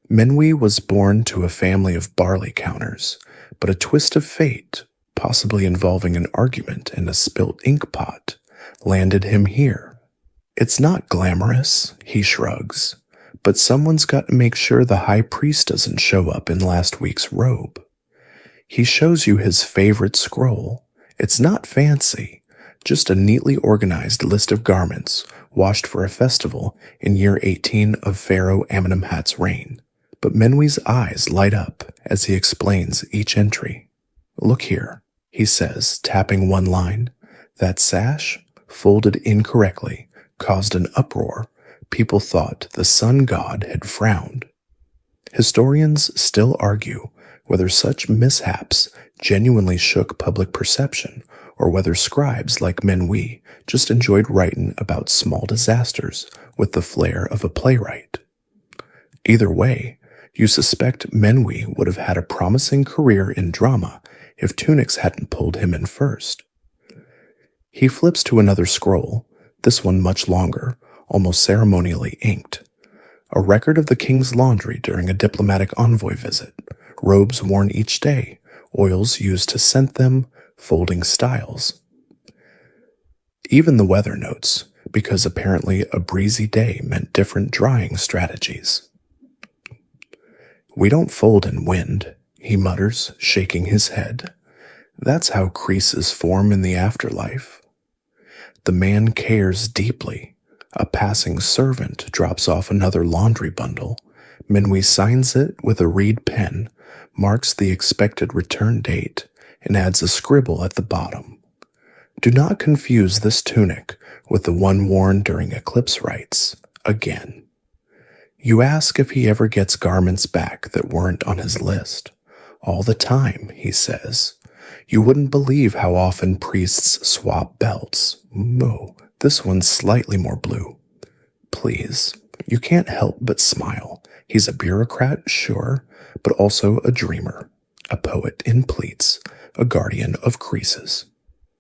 Menwi was born to a family of barley counters, but a twist of fate, possibly involving an argument and a spilt ink pot, landed him here. It's not glamorous, he shrugs, but someone's got to make sure the high priest doesn't show up in last week's robe. He shows you his favorite scroll. It's not fancy, just a neatly organized list of garments washed for a festival in year 18 of Pharaoh Amenemhat's reign. But Menwi's eyes light up as he explains each entry. "Look here," he says, tapping one line. "That sash, folded incorrectly, caused an uproar. People thought the sun god had frowned." Historians still argue whether such mishaps genuinely shook public perception or whether scribes like Menwi just enjoyed writing about small disasters with the flair of a playwright. Either way, you suspect Menwi would have had a promising career in drama if Tunics hadn't pulled him in first. He flips to another scroll, this one much longer, almost ceremonially inked. A record of the king's laundry during a diplomatic envoy visit, robes worn each day, oils used to scent them, folding styles. Even the weather notes, because apparently a breezy day meant different drying strategies. "We don't fold in wind," he mutters, shaking his head. "That's how creases form in the afterlife." The man cares deeply. A passing servant drops off another laundry bundle. Menwi signs it with a reed pen, marks the expected return date, and adds a scribble at the bottom. Do not confuse this tunic with the one worn during eclipse rites. Again. You ask if he ever gets garments back that weren't on his list. "All the time," he says. "You wouldn't believe how often priests swap belts. Oh, this one's slightly more blue." Please, you can't help but smile. He's a bureaucrat, sure, but also a dreamer, a poet in pleats, a guardian of creases.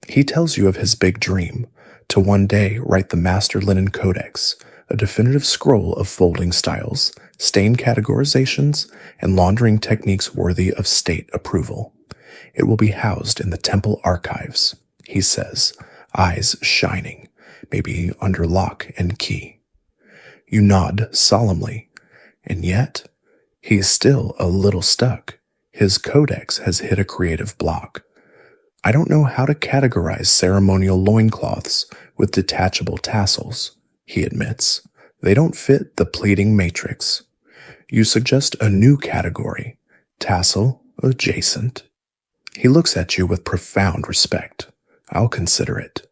He tells you of his big dream, to one day write the Master Linen Codex, a definitive scroll of folding styles, stain categorizations, and laundering techniques worthy of state approval. It will be housed in the temple archives, he says, eyes shining, maybe under lock and key. You nod solemnly, and yet he is still a little stuck. His codex has hit a creative block. "I don't know how to categorize ceremonial loincloths with detachable tassels," he admits. "They don't fit the pleating matrix." You suggest a new category, tassel adjacent. He looks at you with profound respect. "I'll consider it."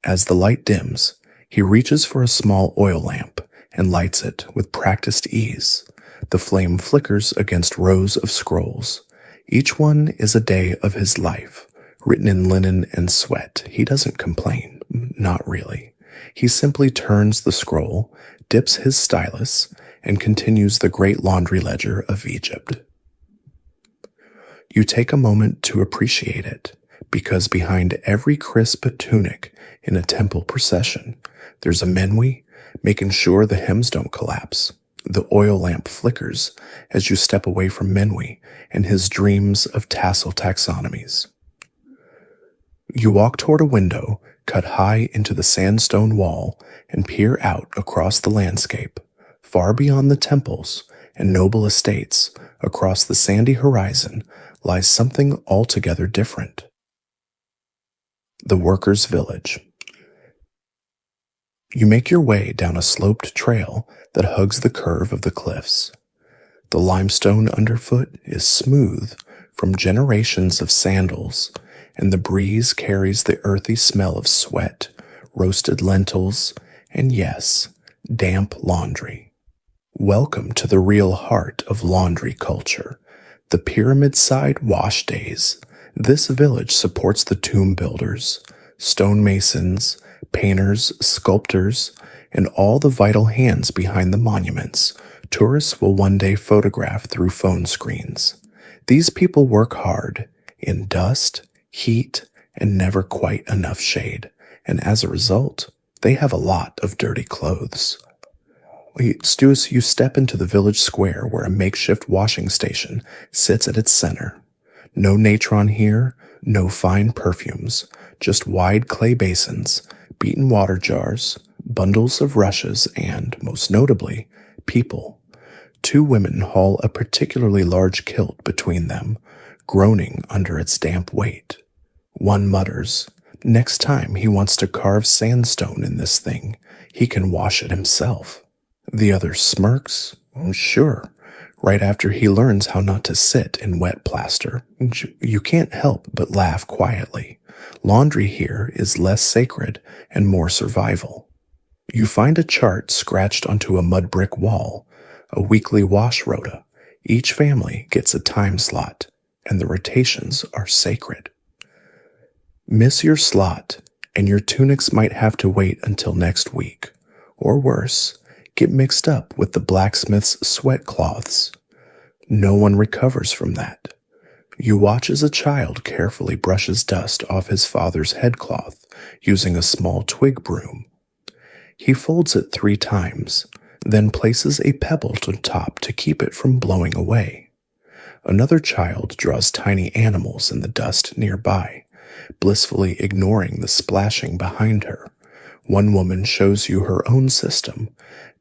As the light dims, he reaches for a small oil lamp and lights it with practiced ease. The flame flickers against rows of scrolls. Each one is a day of his life, written in linen and sweat. He doesn't complain. Not really. He simply turns the scroll, dips his stylus, and continues the great laundry ledger of Egypt. You take a moment to appreciate it, because behind every crisp tunic in a temple procession, there's a Menwi making sure the hems don't collapse. The oil lamp flickers as you step away from Menwi and his dreams of tassel taxonomies. You walk toward a window cut high into the sandstone wall and peer out across the landscape. Far beyond the temples and noble estates, across the sandy horizon, lies something altogether different. The workers' village. You make your way down a sloped trail that hugs the curve of the cliffs. The limestone underfoot is smooth from generations of sandals, and the breeze carries the earthy smell of sweat, roasted lentils, and yes, damp laundry. Welcome to the real heart of laundry culture, the pyramid-side wash days. This village supports the tomb builders, Stonemasons, painters, sculptors, and all the vital hands behind the monuments tourists will one day photograph through phone screens. These people work hard in dust, heat, and never quite enough shade, and as a result, they have a lot of dirty clothes. You step into the village square where a makeshift washing station sits at its center. No natron here, no fine perfumes, just wide clay basins, beaten water jars, bundles of rushes, and, most notably, people. Two women haul a particularly large kilt between them, groaning under its damp weight. One mutters, "Next time he wants to carve sandstone in this thing, he can wash it himself." The other smirks, "Sure, right after he learns how not to sit in wet plaster." You can't help but laugh quietly. Laundry here is less sacred and more survival. You find a chart scratched onto a mud brick wall, a weekly wash rota. Each family gets a time slot, and the rotations are sacred. Miss your slot, and your tunics might have to wait until next week. Or worse, get mixed up with the blacksmith's sweat cloths. No one recovers from that. You watch as a child carefully brushes dust off his father's headcloth using a small twig broom. He folds it 3 times, then places a pebble to top to keep it from blowing away. Another child draws tiny animals in the dust nearby, blissfully ignoring the splashing behind her. One woman shows you her own system,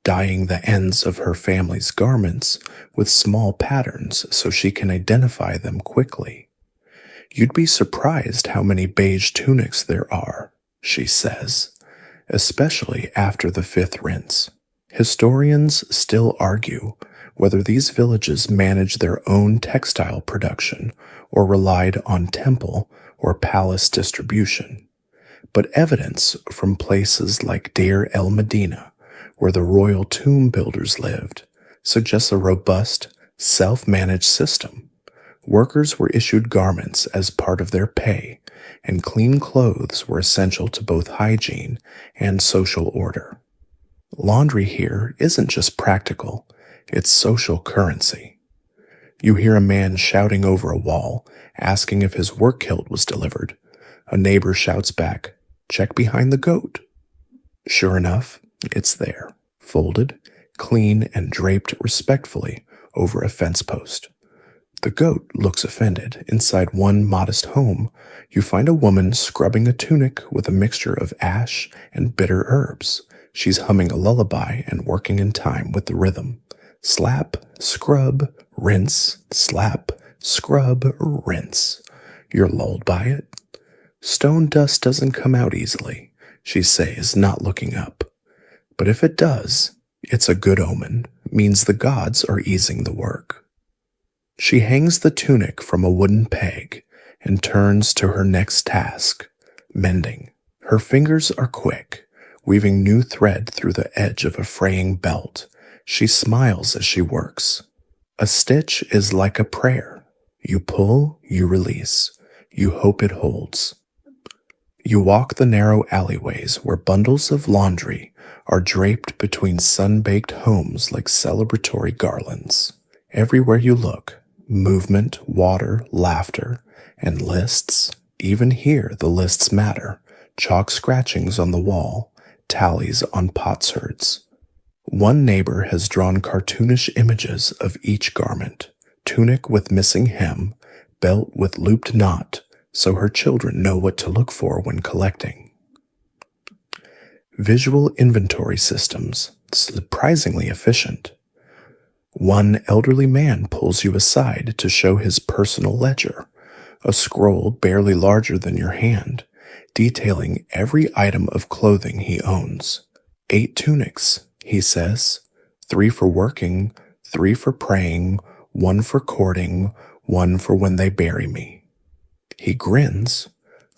dyeing the ends of her family's garments with small patterns so she can identify them quickly. "You'd be surprised how many beige tunics there are," she says, especially after the 5th rinse. Historians still argue whether these villages managed their own textile production or relied on temple or palace distribution. But evidence from places like Deir el Medina, where the royal tomb builders lived, suggests a robust, self-managed system. Workers were issued garments as part of their pay, and clean clothes were essential to both hygiene and social order. Laundry here isn't just practical, it's social currency. You hear a man shouting over a wall, asking if his work kilt was delivered. A neighbor shouts back, "Check behind the goat." Sure enough, it's there, folded, clean, and draped respectfully over a fence post. The goat looks offended. Inside one modest home, you find a woman scrubbing a tunic with a mixture of ash and bitter herbs. She's humming a lullaby and working in time with the rhythm. Slap, scrub, rinse, slap, scrub, rinse. You're lulled by it. "Stone dust doesn't come out easily," she says, not looking up. "But if it does, it's a good omen, means the gods are easing the work." She hangs the tunic from a wooden peg and turns to her next task, mending. Her fingers are quick, weaving new thread through the edge of a fraying belt. She smiles as she works. A stitch is like a prayer. You pull, you release. You hope it holds. You walk the narrow alleyways where bundles of laundry are draped between sun-baked homes like celebratory garlands. Everywhere you look, movement, water, laughter, and lists. Even here, the lists matter. Chalk scratchings on the wall, tallies on potsherds. One neighbor has drawn cartoonish images of each garment, tunic with missing hem, belt with looped knot, so her children know what to look for when collecting. Visual inventory systems, surprisingly efficient. One elderly man pulls you aside to show his personal ledger, a scroll barely larger than your hand, detailing every item of clothing he owns. 8 tunics, he says, 3 for working, 3 for praying, 1 for courting, 1 for when they bury me. He grins,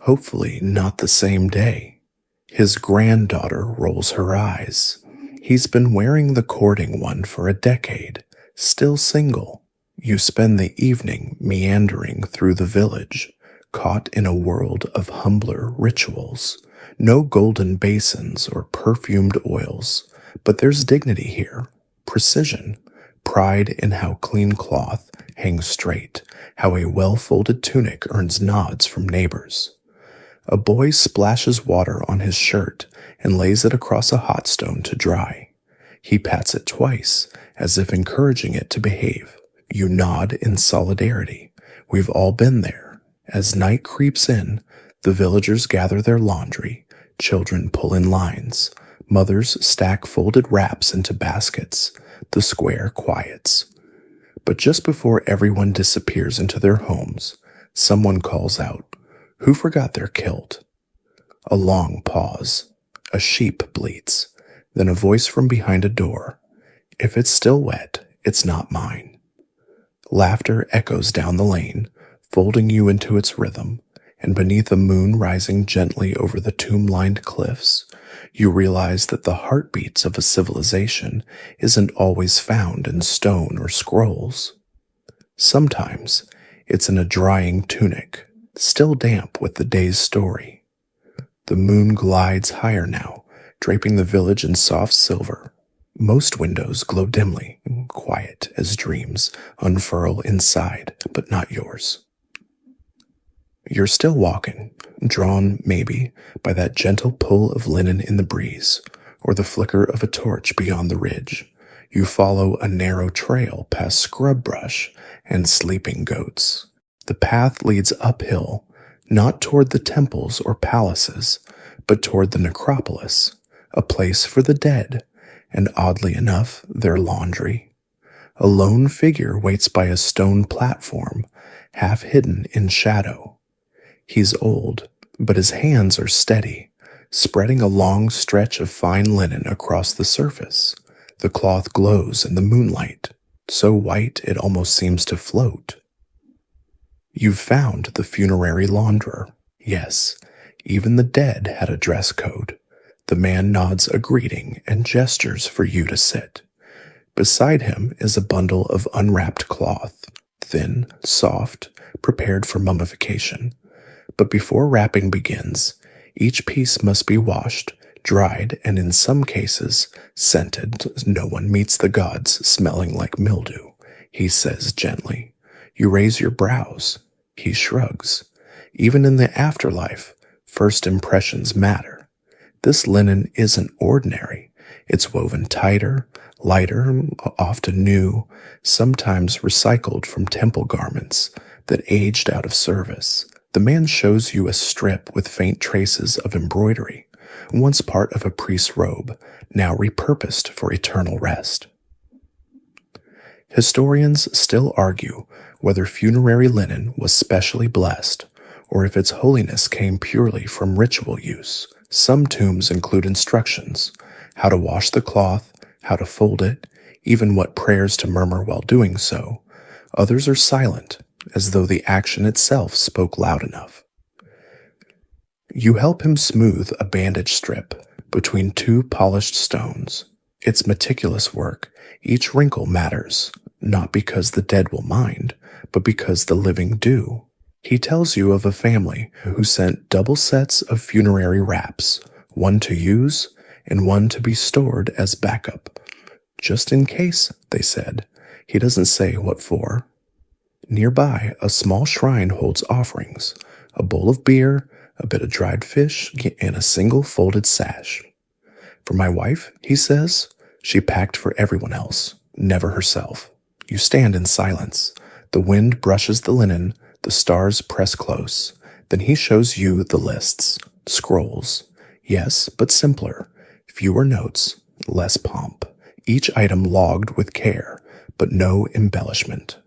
hopefully not the same day. His granddaughter rolls her eyes. He's been wearing the courting one for a decade, still single. You spend the evening meandering through the village, caught in a world of humbler rituals. No golden basins or perfumed oils, but there's dignity here, precision, pride in how clean cloth hangs straight, how a well-folded tunic earns nods from neighbors. A boy splashes water on his shirt and lays it across a hot stone to dry. He pats it twice, as if encouraging it to behave. You nod in solidarity. We've all been there. As night creeps in, the villagers gather their laundry. Children pull in lines. Mothers stack folded wraps into baskets. The square quiets. But just before everyone disappears into their homes, someone calls out, "Who forgot their kilt?" A long pause. A sheep bleats. Then a voice from behind a door. "If it's still wet, it's not mine." Laughter echoes down the lane, folding you into its rhythm, and beneath a moon rising gently over the tomb-lined cliffs, you realize that the heartbeats of a civilization isn't always found in stone or scrolls. Sometimes it's in a drying tunic, still damp with the day's story. The moon glides higher now, draping the village in soft silver. Most windows glow dimly, quiet as dreams unfurl inside, but not yours. You're still walking, drawn, maybe, by that gentle pull of linen in the breeze, or the flicker of a torch beyond the ridge. You follow a narrow trail past scrub brush and sleeping goats. The path leads uphill, not toward the temples or palaces, but toward the necropolis, a place for the dead, and oddly enough, their laundry. A lone figure waits by a stone platform, half hidden in shadow. He's old, but his hands are steady, spreading a long stretch of fine linen across the surface. The cloth glows in the moonlight, so white it almost seems to float. You've found the funerary launderer. Yes, even the dead had a dress code. The man nods a greeting and gestures for you to sit. Beside him is a bundle of unwrapped cloth, thin, soft, prepared for mummification. But before wrapping begins, each piece must be washed, dried, and in some cases, scented. No one meets the gods smelling like mildew, he says gently. You raise your brows. He shrugs. Even in the afterlife, first impressions matter. This linen isn't ordinary. It's woven tighter, lighter, often new, sometimes recycled from temple garments that aged out of service. The man shows you a strip with faint traces of embroidery, once part of a priest's robe, now repurposed for eternal rest. Historians still argue whether funerary linen was specially blessed, or if its holiness came purely from ritual use. Some tombs include instructions, how to wash the cloth, how to fold it, even what prayers to murmur while doing so. Others are silent, as though the action itself spoke loud enough. You help him smooth a bandage strip between two polished stones. It's meticulous work. Each wrinkle matters, not because the dead will mind, but because the living do. He tells you of a family who sent double sets of funerary wraps, one to use and one to be stored as backup. Just in case, they said. He doesn't say what for. Nearby, a small shrine holds offerings, a bowl of beer, a bit of dried fish, and a single folded sash. For my wife, he says, she packed for everyone else, never herself. You stand in silence. The wind brushes the linen, the stars press close. Then he shows you the lists, scrolls. Yes, but simpler. Fewer notes, less pomp. Each item logged with care, but no embellishment.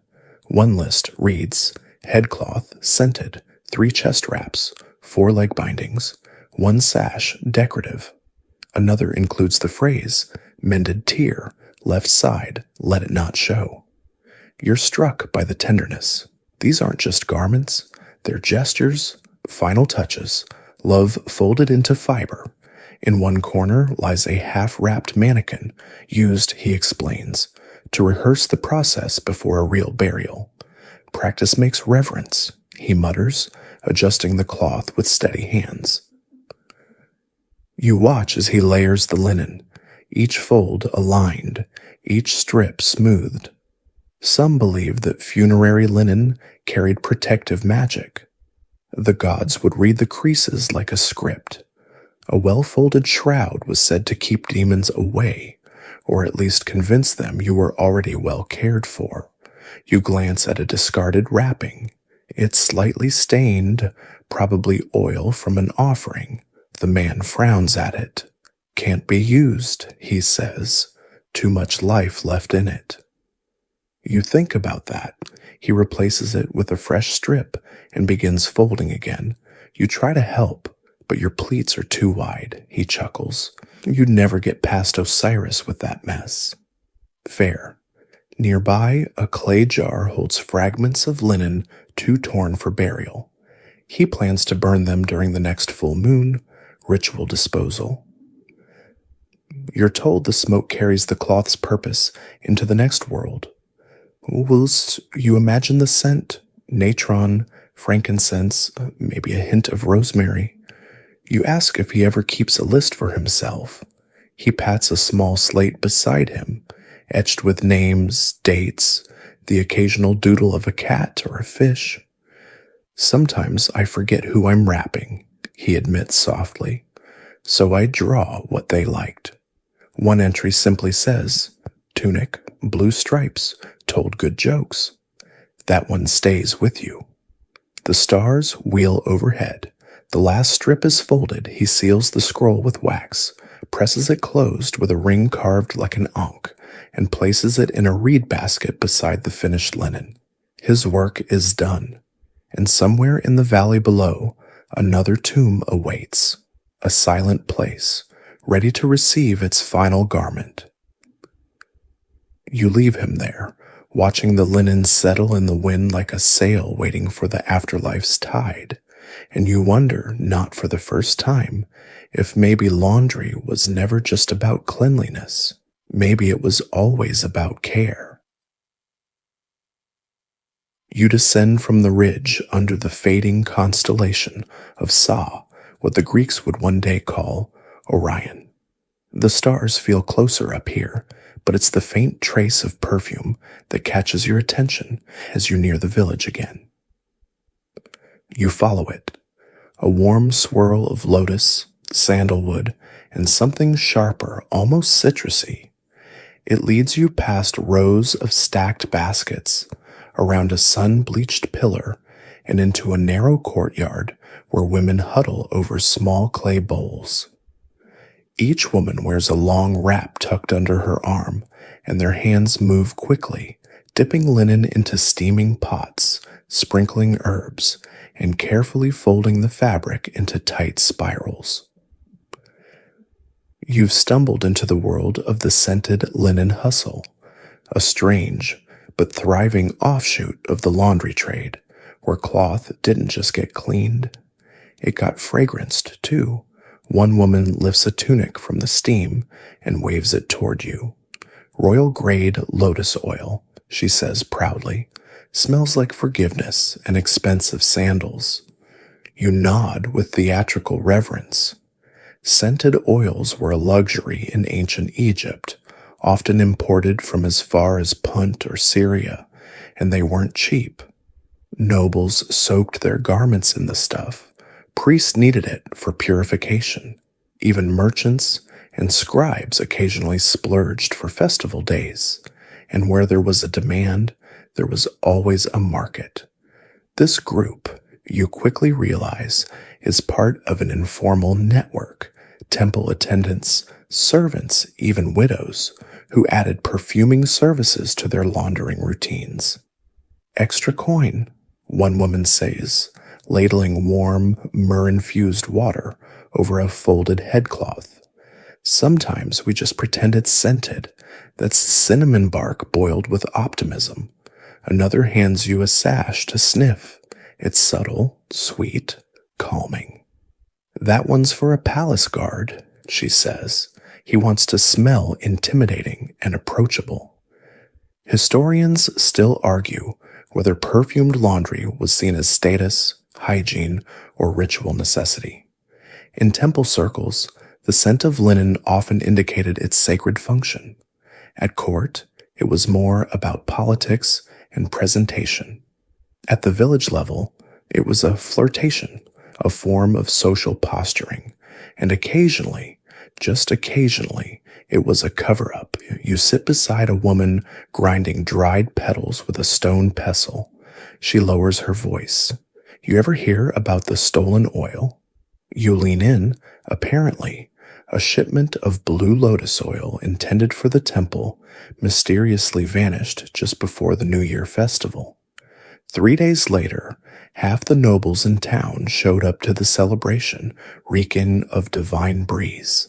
One list reads, headcloth, scented, 3 chest wraps, 4 leg bindings, 1 sash, decorative. Another includes the phrase, mended tear, left side, let it not show. You're struck by the tenderness. These aren't just garments, they're gestures, final touches, love folded into fiber. In one corner lies a half-wrapped mannequin, used, he explains, to rehearse the process before a real burial. Practice makes reverence, he mutters, adjusting the cloth with steady hands. You watch as he layers the linen, each fold aligned, each strip smoothed. Some believe that funerary linen carried protective magic. The gods would read the creases like a script. A well-folded shroud was said to keep demons away, or at least convince them you were already well cared for. You glance at a discarded wrapping. It's slightly stained, probably oil from an offering. The man frowns at it. Can't be used, he says. Too much life left in it. You think about that. He replaces it with a fresh strip and begins folding again. You try to help, but your pleats are too wide, he chuckles. You'd never get past Osiris with that mess. Fair. Nearby, a clay jar holds fragments of linen too torn for burial. He plans to burn them during the next full moon, ritual disposal. You're told the smoke carries the cloth's purpose into the next world. Whilst you imagine the scent, natron, frankincense, maybe a hint of rosemary. You ask if he ever keeps a list for himself. He pats a small slate beside him, etched with names, dates, the occasional doodle of a cat or a fish. Sometimes I forget who I'm wrapping, he admits softly, so I draw what they liked. One entry simply says, tunic, blue stripes, told good jokes. That one stays with you. The stars wheel overhead. The last strip is folded. He seals the scroll with wax, presses it closed with a ring carved like an ankh, and places it in a reed basket beside the finished linen. His work is done, and somewhere in the valley below, another tomb awaits, a silent place, ready to receive its final garment. You leave him there, watching the linen settle in the wind like a sail waiting for the afterlife's tide, and you wonder, not for the first time, if maybe laundry was never just about cleanliness. Maybe it was always about care. You descend from the ridge under the fading constellation of Sa, what the Greeks would one day call Orion. The stars feel closer up here, but it's the faint trace of perfume that catches your attention as you near the village again. You follow it, a warm swirl of lotus, sandalwood, and something sharper, almost citrusy. It leads you past rows of stacked baskets, around a sun-bleached pillar, and into a narrow courtyard where women huddle over small clay bowls. Each woman wears a long wrap tucked under her arm, and their hands move quickly, dipping linen into steaming pots, sprinkling herbs, and carefully folding the fabric into tight spirals. You've stumbled into the world of the scented linen hustle, a strange but thriving offshoot of the laundry trade, where cloth didn't just get cleaned, it got fragranced too. One woman lifts a tunic from the steam and waves it toward you. Royal grade lotus oil, she says proudly, smells like forgiveness and expensive sandals. You nod with theatrical reverence. Scented oils were a luxury in ancient Egypt, often imported from as far as Punt or Syria, and they weren't cheap. Nobles soaked their garments in the stuff. Priests needed it for purification. Even merchants and scribes occasionally splurged for festival days, and where there was a demand, there was always a market. This group, you quickly realize, is part of an informal network. Temple attendants, servants, even widows, who added perfuming services to their laundering routines. Extra coin, one woman says, ladling warm, myrrh-infused water over a folded headcloth. Sometimes we just pretend it's scented. That's cinnamon bark boiled with optimism. Another hands you a sash to sniff. It's subtle, sweet, calming. That one's for a palace guard, she says. He wants to smell intimidating and approachable. Historians still argue whether perfumed laundry was seen as status, hygiene, or ritual necessity. In temple circles, the scent of linen often indicated its sacred function. At court, it was more about politics and presentation. At the village level, it was a flirtation, a form of social posturing, and occasionally, just occasionally, it was a cover-up. You sit beside a woman grinding dried petals with a stone pestle. She lowers her voice. You ever hear about the stolen oil? You lean in. Apparently, a shipment of blue lotus oil intended for the temple mysteriously vanished just before the New Year festival. 3 days later, half the nobles in town showed up to the celebration, reeking of divine breeze,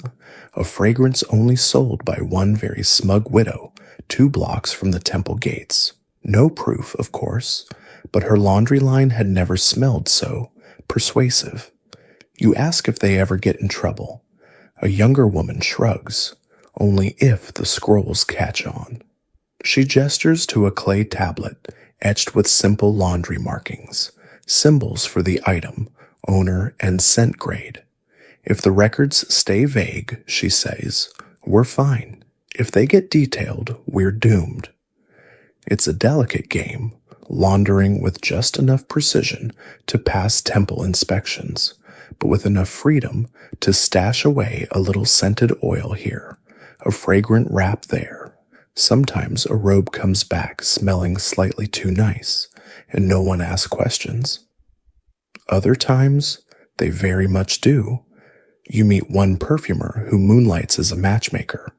a fragrance only sold by one very smug widow 2 blocks from the temple gates. No proof, of course, but her laundry line had never smelled so persuasive. You ask if they ever get in trouble. A younger woman shrugs, only if the scrolls catch on. She gestures to a clay tablet etched with simple laundry markings, symbols for the item, owner, and scent grade. If the records stay vague, she says, we're fine. If they get detailed, we're doomed. It's a delicate game, laundering with just enough precision to pass temple inspections, but with enough freedom to stash away a little scented oil here, a fragrant wrap there. Sometimes a robe comes back smelling slightly too nice, and no one asks questions. Other times, they very much do. You meet one perfumer who moonlights as a matchmaker.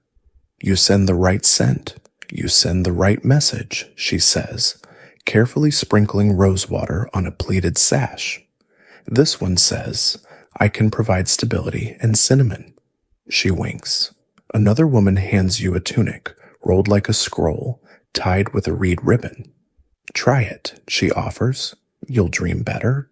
You send the right scent. You send the right message, she says, carefully sprinkling rosewater on a pleated sash. This one says, I can provide stability and cinnamon. She winks. Another woman hands you a tunic, rolled like a scroll, tied with a reed ribbon. Try it, she offers. You'll dream better.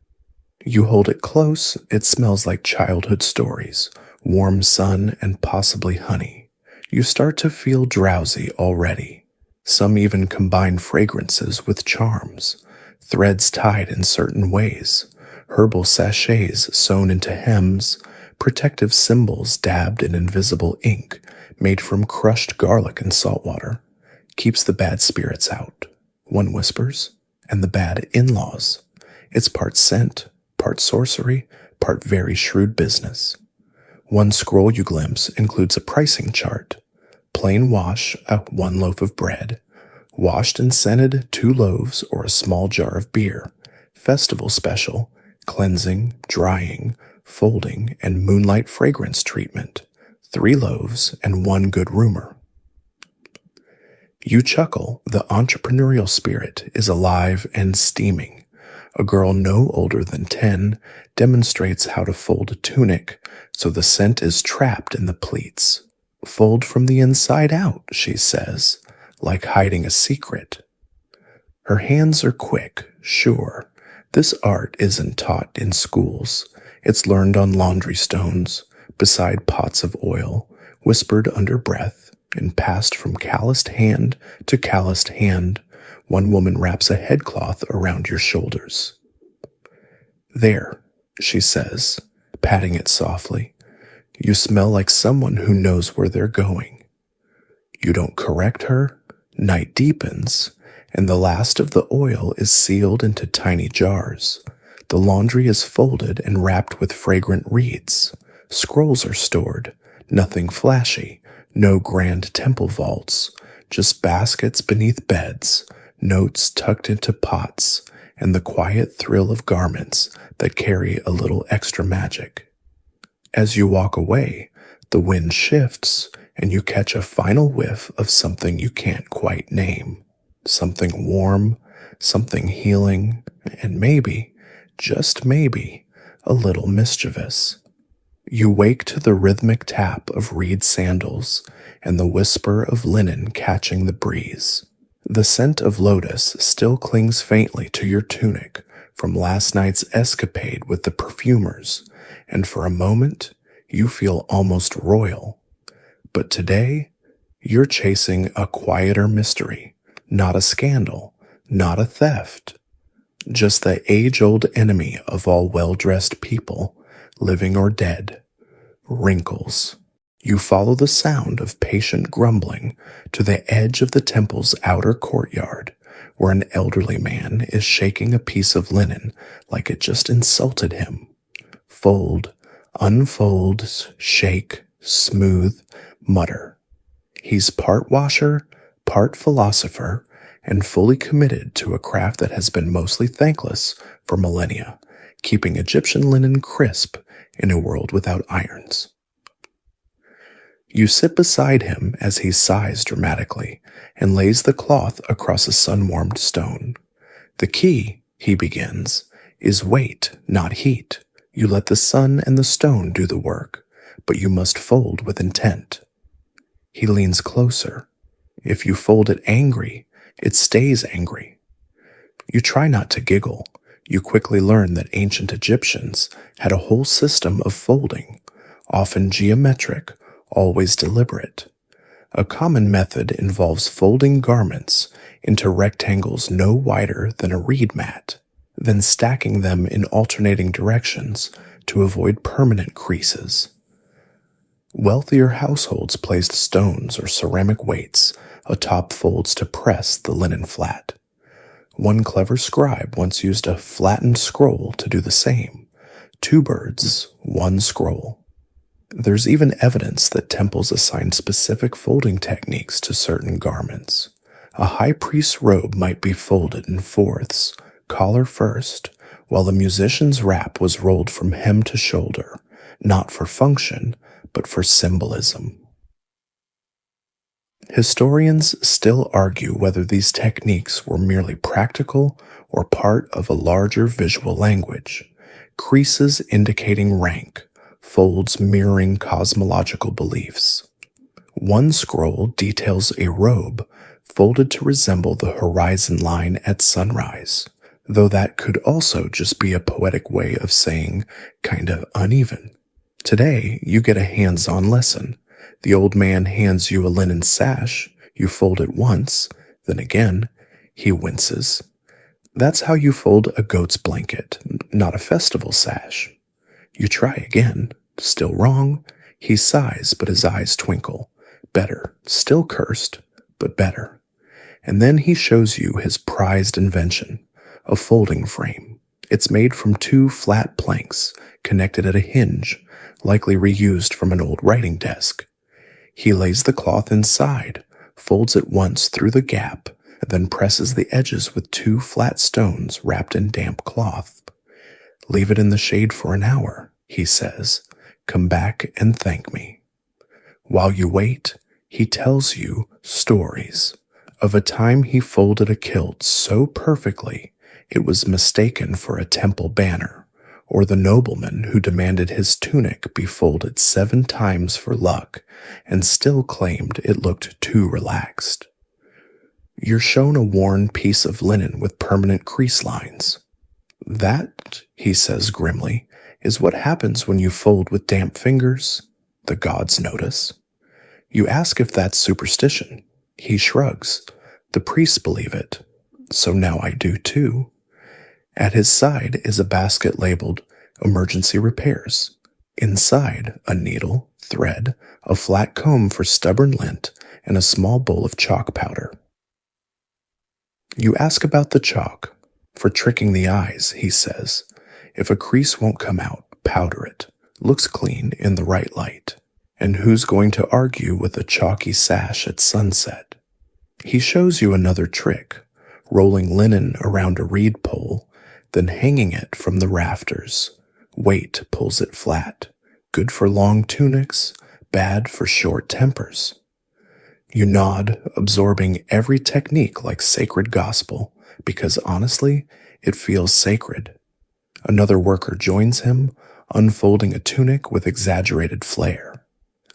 You hold it close. It smells like childhood stories, warm sun, and possibly honey. You start to feel drowsy already. Some even combine fragrances with charms, threads tied in certain ways, herbal sachets sewn into hems, protective symbols dabbed in invisible ink made from crushed garlic and salt water. Keeps the bad spirits out, one whispers, and the bad in-laws. It's part scent, part sorcery, part very shrewd business. One scroll you glimpse includes a pricing chart. Plain wash, 1 loaf of bread. Washed and scented, 2 loaves or a small jar of beer. Festival special, cleansing, drying, folding, and moonlight fragrance treatment. 3 loaves and 1 good rumor. You chuckle. The entrepreneurial spirit is alive and steaming. A girl no older than 10 demonstrates how to fold a tunic so the scent is trapped in the pleats. Fold from the inside out, she says, like hiding a secret. Her hands are quick, sure. This art isn't taught in schools. It's learned on laundry stones, beside pots of oil, whispered under breath, and passed from calloused hand to calloused hand. One woman wraps a headcloth around your shoulders. There, she says, patting it softly. You smell like someone who knows where they're going. You don't correct her. Night deepens, and the last of the oil is sealed into tiny jars. The laundry is folded and wrapped with fragrant reeds. Scrolls are stored, nothing flashy, no grand temple vaults, just baskets beneath beds, notes tucked into pots, and the quiet thrill of garments that carry a little extra magic. As you walk away, the wind shifts, and you catch a final whiff of something you can't quite name. Something warm, something healing, and maybe, just maybe, a little mischievous. You wake to the rhythmic tap of reed sandals and the whisper of linen catching the breeze. The scent of lotus still clings faintly to your tunic from last night's escapade with the perfumers, and for a moment, you feel almost royal. But today, you're chasing a quieter mystery, not a scandal, not a theft, Just the age-old enemy of all well-dressed people, living or dead, wrinkles. You follow the sound of patient grumbling to the edge of the temple's outer courtyard, where an elderly man is shaking a piece of linen like it just insulted him. Fold, unfold, shake, smooth, mutter. He's part washer, part philosopher, and fully committed to a craft that has been mostly thankless for millennia, keeping Egyptian linen crisp in a world without irons. You sit beside him as he sighs dramatically and lays the cloth across a sun-warmed stone. The key, he begins, is weight, not heat. You let the sun and the stone do the work, but you must fold with intent. He leans closer. If you fold it angry, it stays angry. You try not to giggle. You quickly learn that ancient Egyptians had a whole system of folding, often geometric, always deliberate. A common method involves folding garments into rectangles no wider than a reed mat, then stacking them in alternating directions to avoid permanent creases. Wealthier households placed stones or ceramic weights atop folds to press the linen flat. One clever scribe once used a flattened scroll to do the same. 2 birds, 1 scroll. There's even evidence that temples assigned specific folding techniques to certain garments. A high priest's robe might be folded in fourths, collar first, while the musician's wrap was rolled from hem to shoulder, not for function, but for symbolism. Historians still argue whether these techniques were merely practical or part of a larger visual language. Creases indicating rank, folds mirroring cosmological beliefs. One scroll details a robe folded to resemble the horizon line at sunrise, though that could also just be a poetic way of saying kind of uneven. Today, you get a hands-on lesson. The old man hands you a linen sash, you fold it once, then again, he winces. That's how you fold a goat's blanket, not a festival sash. You try again, still wrong. He sighs, but his eyes twinkle. Better, still cursed, but better. And then he shows you his prized invention, a folding frame. It's made from 2 flat planks, connected at a hinge, likely reused from an old writing desk. He lays the cloth inside, folds it once through the gap, then presses the edges with 2 flat stones wrapped in damp cloth. Leave it in the shade for an hour, he says. Come back and thank me. While you wait, he tells you stories of a time he folded a kilt so perfectly it was mistaken for a temple banner, or the nobleman who demanded his tunic be folded 7 times for luck and still claimed it looked too relaxed. You're shown a worn piece of linen with permanent crease lines. That, he says grimly, is what happens when you fold with damp fingers. The gods notice. You ask if that's superstition. He shrugs. The priests believe it. So now I do too. At his side is a basket labeled emergency repairs. Inside, a needle, thread, a flat comb for stubborn lint, and a small bowl of chalk powder. You ask about the chalk. For tricking the eyes, he says. If a crease won't come out, powder it. Looks clean in the right light. And who's going to argue with a chalky sash at sunset? He shows you another trick, rolling linen around a reed pole, then hanging it from the rafters. Weight pulls it flat. Good for long tunics, bad for short tempers. You nod, absorbing every technique like sacred gospel, because honestly, it feels sacred. Another worker joins him, unfolding a tunic with exaggerated flair.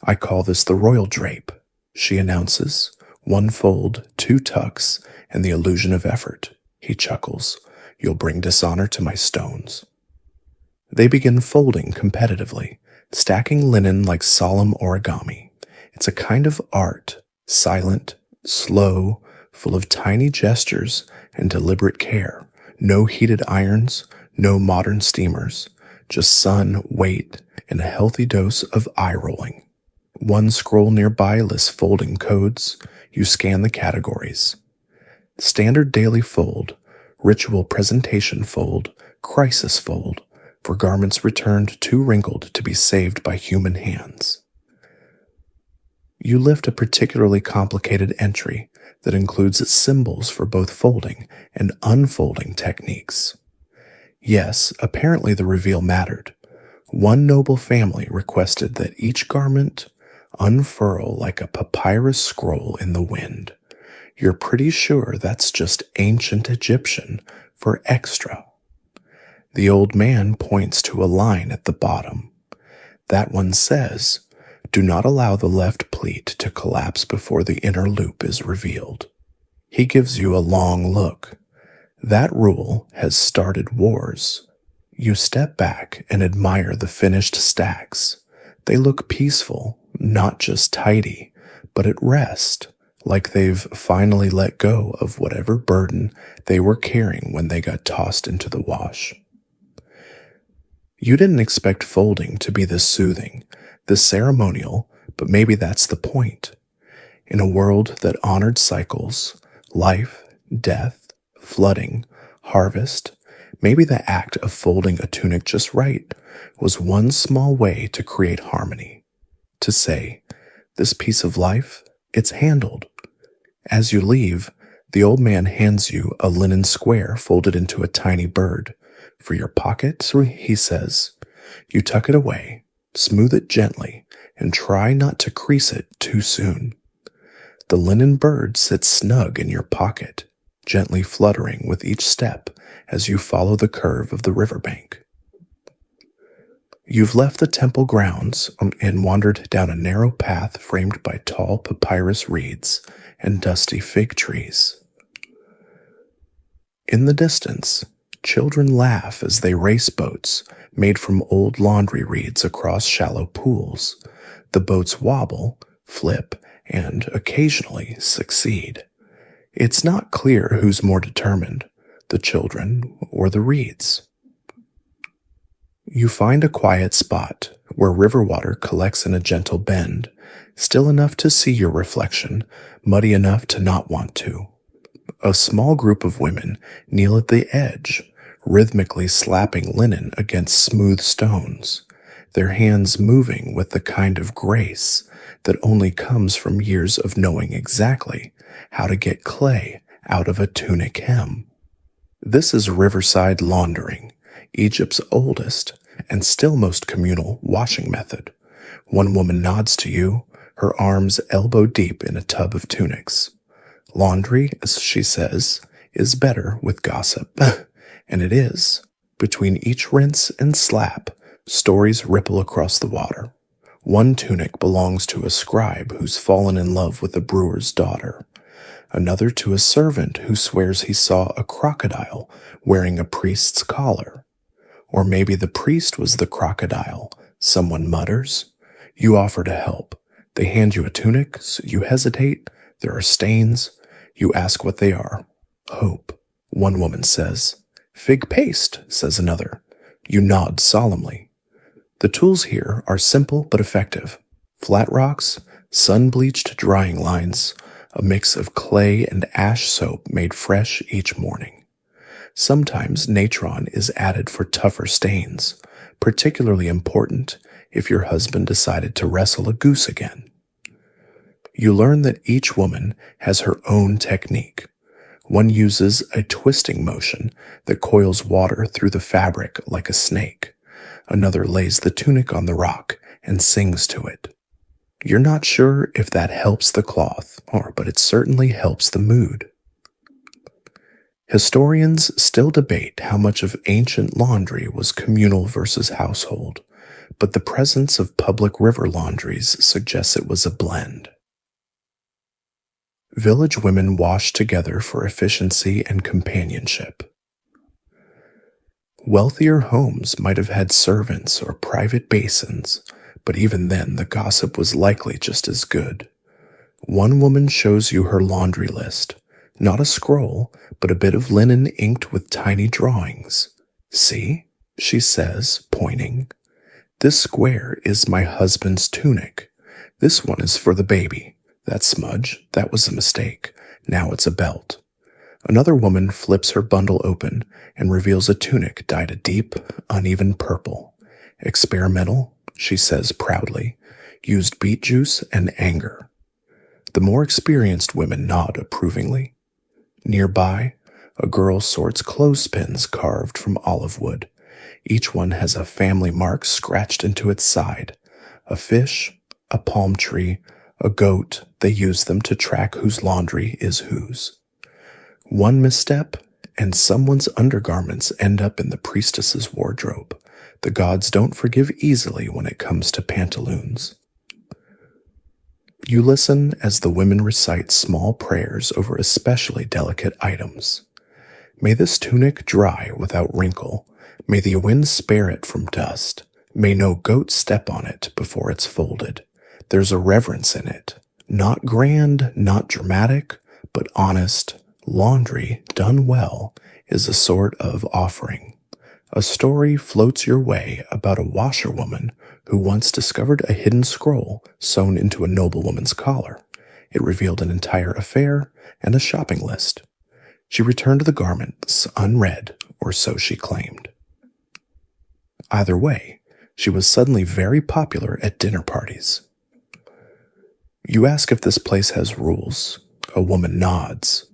I call this the royal drape, she announces. 1 fold, 2 tucks, and the illusion of effort. He chuckles. You'll bring dishonor to my stones. They begin folding competitively, stacking linen like solemn origami. It's a kind of art, silent, slow, full of tiny gestures and deliberate care, No heated irons, no modern steamers, just sun, weight, and a healthy dose of eye rolling. One scroll nearby lists folding codes. You scan the categories. Standard daily fold, ritual presentation fold, crisis fold, for garments returned too wrinkled to be saved by human hands. You lift a particularly complicated entry that includes symbols for both folding and unfolding techniques. Yes, apparently the reveal mattered. One noble family requested that each garment unfurl like a papyrus scroll in the wind. You're pretty sure that's just ancient Egyptian for extra. The old man points to a line at the bottom. That one says, "Do not allow the left pleat to collapse before the inner loop is revealed." He gives you a long look. That rule has started wars. You step back and admire the finished stacks. They look peaceful, not just tidy, but at rest, like they've finally let go of whatever burden they were carrying when they got tossed into the wash. You didn't expect folding to be this soothing, this ceremonial, but maybe that's the point. In a world that honored cycles, life, death, flooding, harvest, maybe the act of folding a tunic just right was one small way to create harmony. To say, this piece of life, it's handled. As you leave, the old man hands you a linen square folded into a tiny bird. For your pocket, he says. You tuck it away, smooth it gently, and try not to crease it too soon. The linen bird sits snug in your pocket, gently fluttering with each step as you follow the curve of the riverbank. You've left the temple grounds and wandered down a narrow path framed by tall papyrus reeds and dusty fig trees. In the distance, children laugh as they race boats made from old laundry reeds across shallow pools. The boats wobble, flip, and occasionally succeed. It's not clear who's more determined, the children or the reeds. You find a quiet spot where river water collects in a gentle bend, still enough to see your reflection, muddy enough to not want to. A small group of women kneel at the edge, rhythmically slapping linen against smooth stones, their hands moving with the kind of grace that only comes from years of knowing exactly how to get clay out of a tunic hem. This is riverside laundering, Egypt's oldest and still most communal washing method. One woman nods to you, her arms elbow deep in a tub of tunics. Laundry, as she says, is better with gossip. And it is. Between each rinse and slap, stories ripple across the water. One tunic belongs to a scribe who's fallen in love with a brewer's daughter. Another to a servant who swears he saw a crocodile wearing a priest's collar. Or maybe the priest was the crocodile. Someone mutters. You offer to help. They hand you a tunic. You hesitate. There are stains. You ask what they are. Hope, one woman says. Fig paste, says another. You nod solemnly. The tools here are simple but effective. Flat rocks, sun-bleached drying lines, a mix of clay and ash soap made fresh each morning. Sometimes natron is added for tougher stains, particularly important if your husband decided to wrestle a goose again. You learn that each woman has her own technique. One uses a twisting motion that coils water through the fabric like a snake. Another lays the tunic on the rock and sings to it. You're not sure if that helps the cloth, but it certainly helps the mood. Historians still debate how much of ancient laundry was communal versus household, but the presence of public river laundries suggests it was a blend. Village women washed together for efficiency and companionship. Wealthier homes might have had servants or private basins, but even then the gossip was likely just as good. One woman shows you her laundry list, Not a scroll, but a bit of linen inked with tiny drawings. See, she says, pointing. This square is my husband's tunic. This one is for the baby. That smudge, that was a mistake. Now it's a belt. Another woman flips her bundle open and reveals a tunic dyed a deep, uneven purple. Experimental, she says proudly. Used beet juice and anger. The more experienced women nod approvingly. Nearby, a girl sorts clothespins carved from olive wood. Each one has a family mark scratched into its side. A fish, a palm tree, a goat. They use them to track whose laundry is whose. One misstep, and someone's undergarments end up in the priestess's wardrobe. The gods don't forgive easily when it comes to pantaloons. You listen as the women recite small prayers over especially delicate items. May this tunic dry without wrinkle. May the wind spare it from dust. May no goat step on it before it's folded. There's a reverence in it. Not grand, not dramatic, but honest. Laundry, done well, is a sort of offering. A story floats your way about a washerwoman who once discovered a hidden scroll sewn into a noblewoman's collar. It revealed an entire affair and a shopping list. She returned the garments unread, or so she claimed. Either way, she was suddenly very popular at dinner parties. You ask if this place has rules. A woman nods.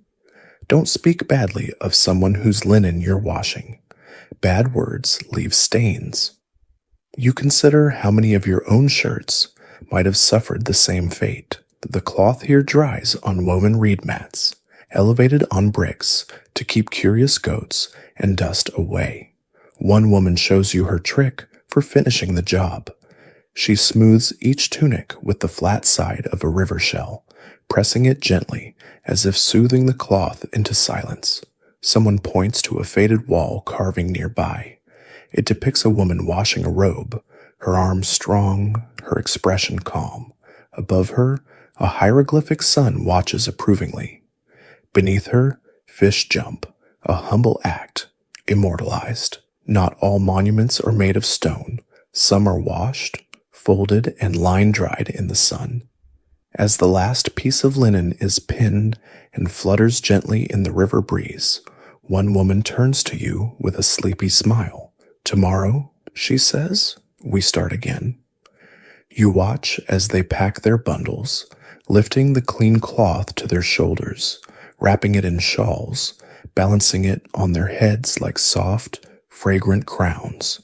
Don't speak badly of someone whose linen you're washing. Bad words leave stains. You consider how many of your own shirts might have suffered the same fate. The cloth here dries on woven reed mats, elevated on bricks to keep curious goats and dust away. One woman shows you her trick for finishing the job. She smooths each tunic with the flat side of a river shell, pressing it gently as if soothing the cloth into silence. Someone points to a faded wall carving nearby. It depicts a woman washing a robe, her arms strong, her expression calm. Above her, a hieroglyphic sun watches approvingly. Beneath her, fish jump, a humble act, immortalized. Not all monuments are made of stone. Some are washed, folded, and line-dried in the sun. As the last piece of linen is pinned and flutters gently in the river breeze, one woman turns to you with a sleepy smile. Tomorrow, she says, we start again. You watch as they pack their bundles, lifting the clean cloth to their shoulders, wrapping it in shawls, balancing it on their heads like soft, fragrant crowns.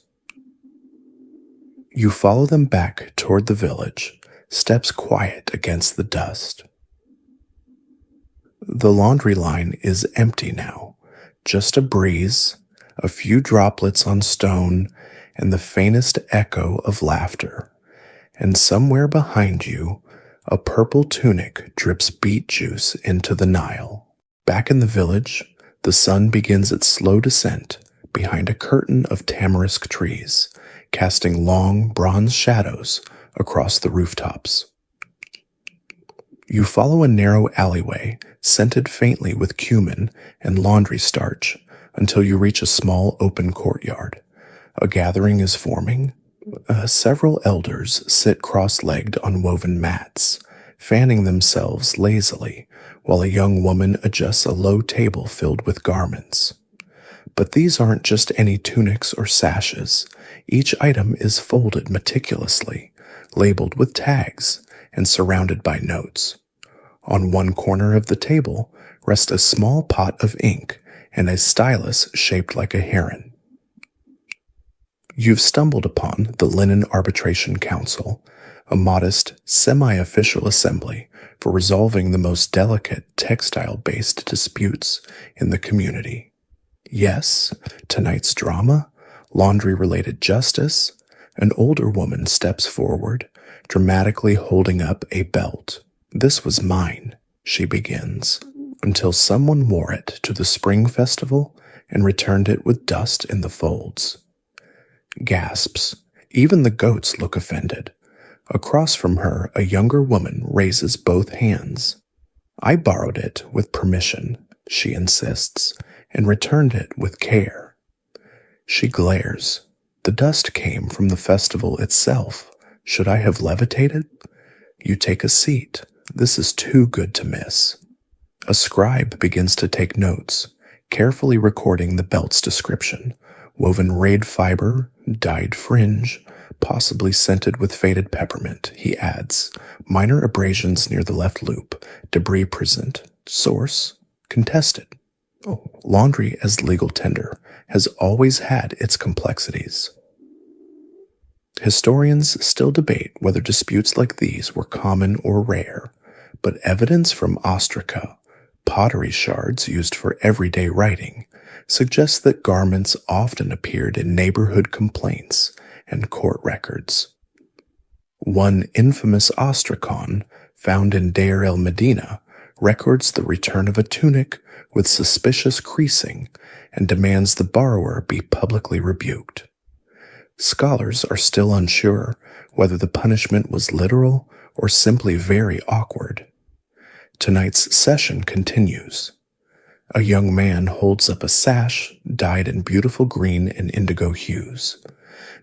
You follow them back toward the village, steps quiet against the dust. The laundry line is empty now, just a breeze, a few droplets on stone, and the faintest echo of laughter. And somewhere behind you, a purple tunic drips beet juice into the Nile. Back in the village, the sun begins its slow descent behind a curtain of tamarisk trees, casting long bronze shadows across the rooftops. You follow a narrow alleyway, scented faintly with cumin and laundry starch, until you reach a small open courtyard. A gathering is forming. Several elders sit cross-legged on woven mats, fanning themselves lazily, while a young woman adjusts a low table filled with garments. But these aren't just any tunics or sashes. Each item is folded meticulously, labeled with tags, and surrounded by notes. On one corner of the table rests a small pot of ink and a stylus shaped like a heron. You've stumbled upon the Linen Arbitration Council, a modest, semi-official assembly for resolving the most delicate textile-based disputes in the community. Yes, tonight's drama, laundry-related justice. An older woman steps forward, dramatically holding up a belt. This was mine, she begins, until someone wore it to the spring festival and returned it with dust in the folds. Gasps. Even the goats look offended. Across from her, a younger woman raises both hands. I borrowed it with permission. she insists, and returned it with care. She glares. The dust came from the festival itself. Should I have levitated? You take a seat. This is too good to miss. A scribe begins to take notes, carefully recording the belt's description. Woven raid fiber, dyed fringe, possibly scented with faded peppermint, he adds. Minor abrasions near the left loop, debris present. Source, contested. Laundry as legal tender has always had its complexities. Historians still debate whether disputes like these were common or rare, but evidence from ostraca, pottery shards used for everyday writing, suggests that garments often appeared in neighborhood complaints and court records. One infamous ostracon, found in Deir el Medina, records the return of a tunic with suspicious creasing and demands the borrower be publicly rebuked. Scholars are still unsure whether the punishment was literal or simply very awkward. Tonight's session continues. A young man holds up a sash dyed in beautiful green and indigo hues.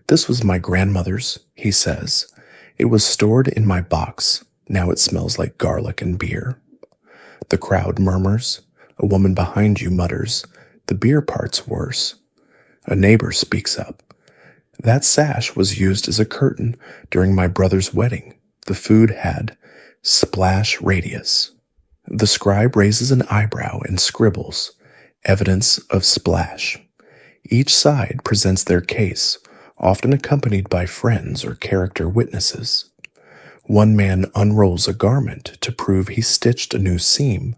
This was my grandmother's, he says. It was stored in my box. Now it smells like garlic and beer. The crowd murmurs. A woman behind you mutters, the beer part's worse. A neighbor speaks up. That sash was used as a curtain during my brother's wedding. The food had splash radius. The scribe raises an eyebrow and scribbles, evidence of splash. Each side presents their case, often accompanied by friends or character witnesses. One man unrolls a garment to prove he stitched a new seam.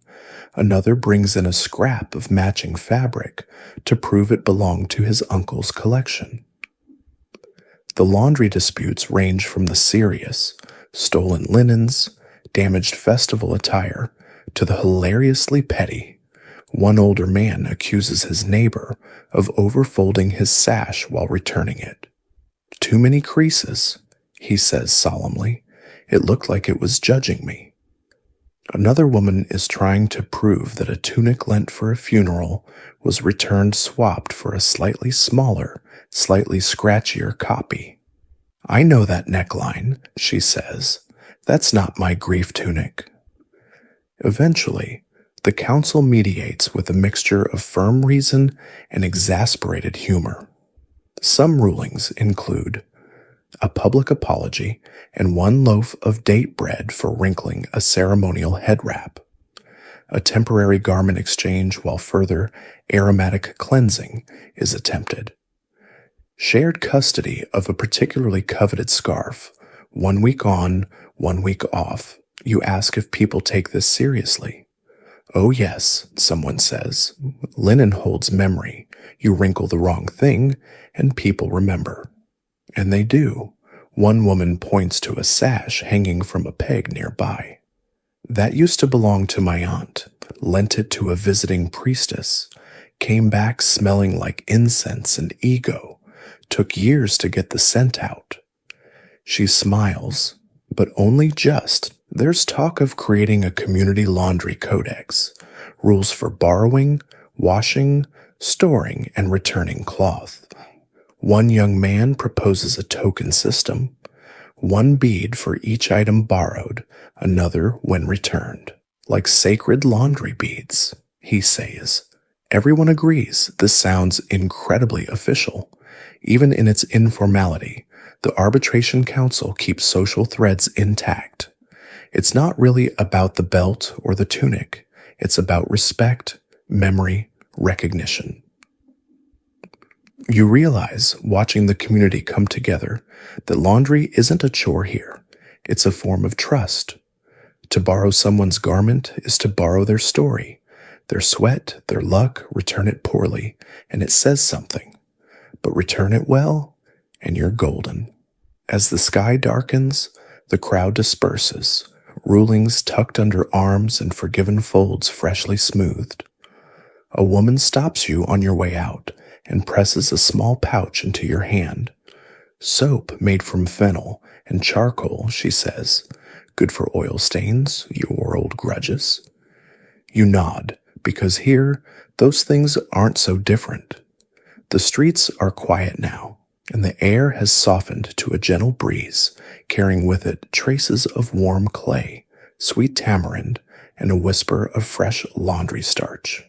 Another brings in a scrap of matching fabric to prove it belonged to his uncle's collection. The laundry disputes range from the serious, stolen linens, damaged festival attire, to the hilariously petty. One older man accuses his neighbor of overfolding his sash while returning it. Too many creases, he says solemnly. It looked like it was judging me. Another woman is trying to prove that a tunic lent for a funeral was returned swapped for a slightly smaller, slightly scratchier copy. I know that neckline, she says. That's not my grief tunic. Eventually, the council mediates with a mixture of firm reason and exasperated humor. Some rulings include a public apology and 1 loaf of date bread for wrinkling a ceremonial head wrap, a temporary garment exchange while further aromatic cleansing is attempted, shared custody of a particularly coveted scarf, 1 week on, 1 week off. You ask if people take this seriously. Oh yes, someone says. Linen holds memory. You wrinkle the wrong thing, and people remember. And they do. One woman points to a sash hanging from a peg nearby. That used to belong to my aunt. Lent it to a visiting priestess. Came back smelling like incense and ego. Took years to get the scent out. She smiles, but only just. There's talk of creating a community laundry codex, rules for borrowing, washing, storing, and returning cloth. One young man proposes a token system, 1 bead for each item borrowed, another when returned. Like sacred laundry beads, he says. Everyone agrees this sounds incredibly official. Even in its informality, the Arbitration Council keeps social threads intact. It's not really about the belt or the tunic. It's about respect, memory, recognition. You realize, watching the community come together, that laundry isn't a chore here. It's a form of trust. To borrow someone's garment is to borrow their story, their sweat, their luck. Return it poorly, and it says something. But return it well, and you're golden. As the sky darkens, the crowd disperses, rulings tucked under arms and forgiven folds freshly smoothed. A woman stops you on your way out and presses a small pouch into your hand. Soap made from fennel and charcoal, she says. Good for oil stains, your old grudges. You nod, because here, those things aren't so different. The streets are quiet now, and the air has softened to a gentle breeze, carrying with it traces of warm clay, sweet tamarind, and a whisper of fresh laundry starch.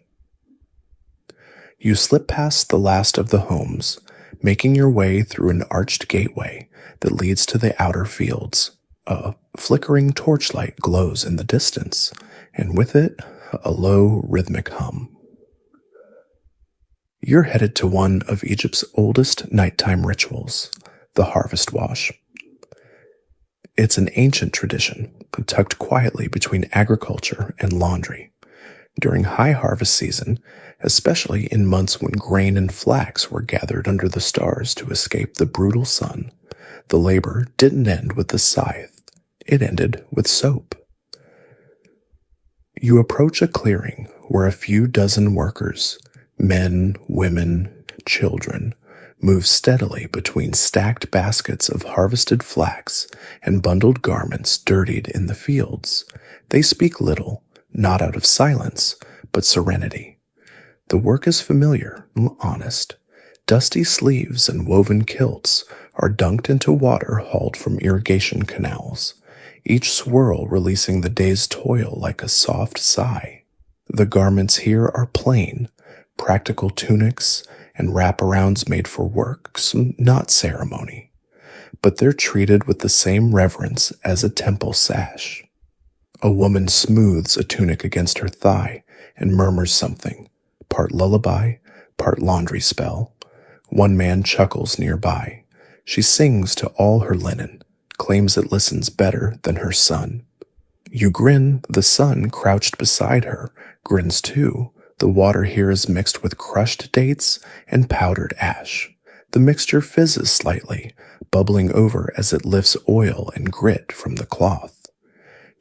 You slip past the last of the homes, making your way through an arched gateway that leads to the outer fields. A flickering torchlight glows in the distance, and with it, a low, rhythmic hum. You're headed to one of Egypt's oldest nighttime rituals, the harvest wash. It's an ancient tradition, tucked quietly between agriculture and laundry. During high harvest season, especially in months when grain and flax were gathered under the stars to escape the brutal sun, the labor didn't end with the scythe. It ended with soap. You approach a clearing where a few dozen workers, men, women, children, move steadily between stacked baskets of harvested flax and bundled garments dirtied in the fields. They speak little, not out of silence, but serenity. The work is familiar, honest. Dusty sleeves and woven kilts are dunked into water hauled from irrigation canals, each swirl releasing the day's toil like a soft sigh. The garments here are plain, practical tunics and wraparounds made for work, not ceremony, but they're treated with the same reverence as a temple sash. A woman smooths a tunic against her thigh and murmurs something, part lullaby, part laundry spell. One man chuckles nearby. She sings to all her linen, claims it listens better than her son. You grin, the son crouched beside her grins too. The water here is mixed with crushed dates and powdered ash. The mixture fizzes slightly, bubbling over as it lifts oil and grit from the cloth.